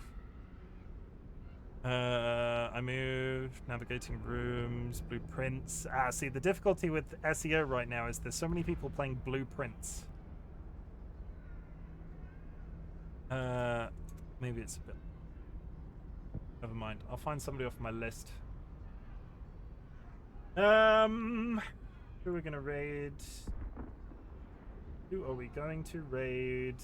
S1: I moved, navigating rooms, blueprints. See, the difficulty with SEO right now is there's so many people playing blueprints. Maybe it's a bit... Never mind. I'll find somebody off my list. Who are we gonna raid? Who are we going to raid?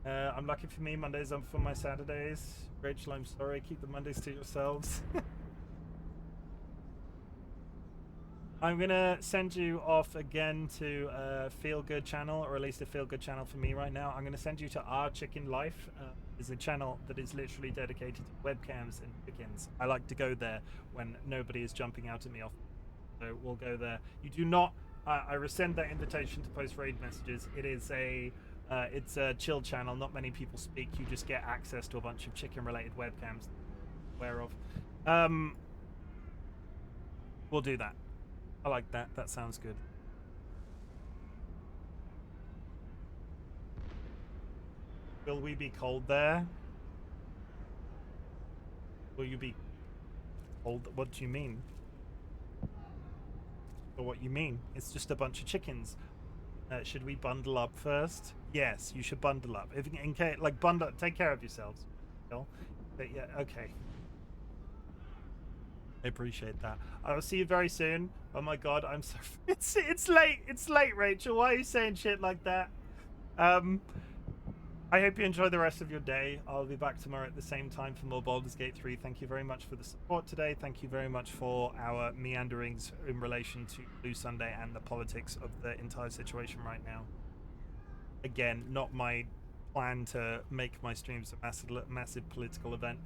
S1: I'm lucky for me, Mondays are for my Saturdays. Rachel, I'm sorry, keep the Mondays to yourselves. I'm gonna send you off again to a Feel Good channel, or at least a Feel Good channel for me right now. I'm gonna send you to Our Chicken Life. Is a channel that is literally dedicated to webcams and chickens. I like to go there when nobody is jumping out at me off. So we'll go there. You do not. I rescind that invitation to post raid messages. It is it's a chill channel. Not many people speak. You just get access to a bunch of chicken-related webcams. Aware of. We'll do that. I like that. That sounds good. Will we be cold there? Will you be cold? What do you mean? Or what you mean? It's just a bunch of chickens. Should we bundle up first? Yes, you should bundle up. If in case, like, bundle, take care of yourselves. But yeah, okay. I appreciate that. I will see you very soon. Oh my god, I'm so. It's late. It's late, Rachel. Why are you saying shit like that? I hope you enjoy the rest of your day. I'll be back tomorrow at the same time for more Baldur's Gate 3. Thank you very much for the support today. Thank you very much for our meanderings in relation to Blue Sunday and the politics of the entire situation right now. Again, not my plan to make my streams a massive political event,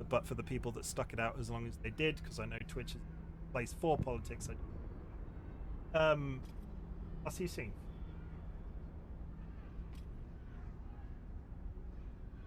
S1: but for the people that stuck it out as long as they did, because I know Twitch is a place for politics. I'll see you soon.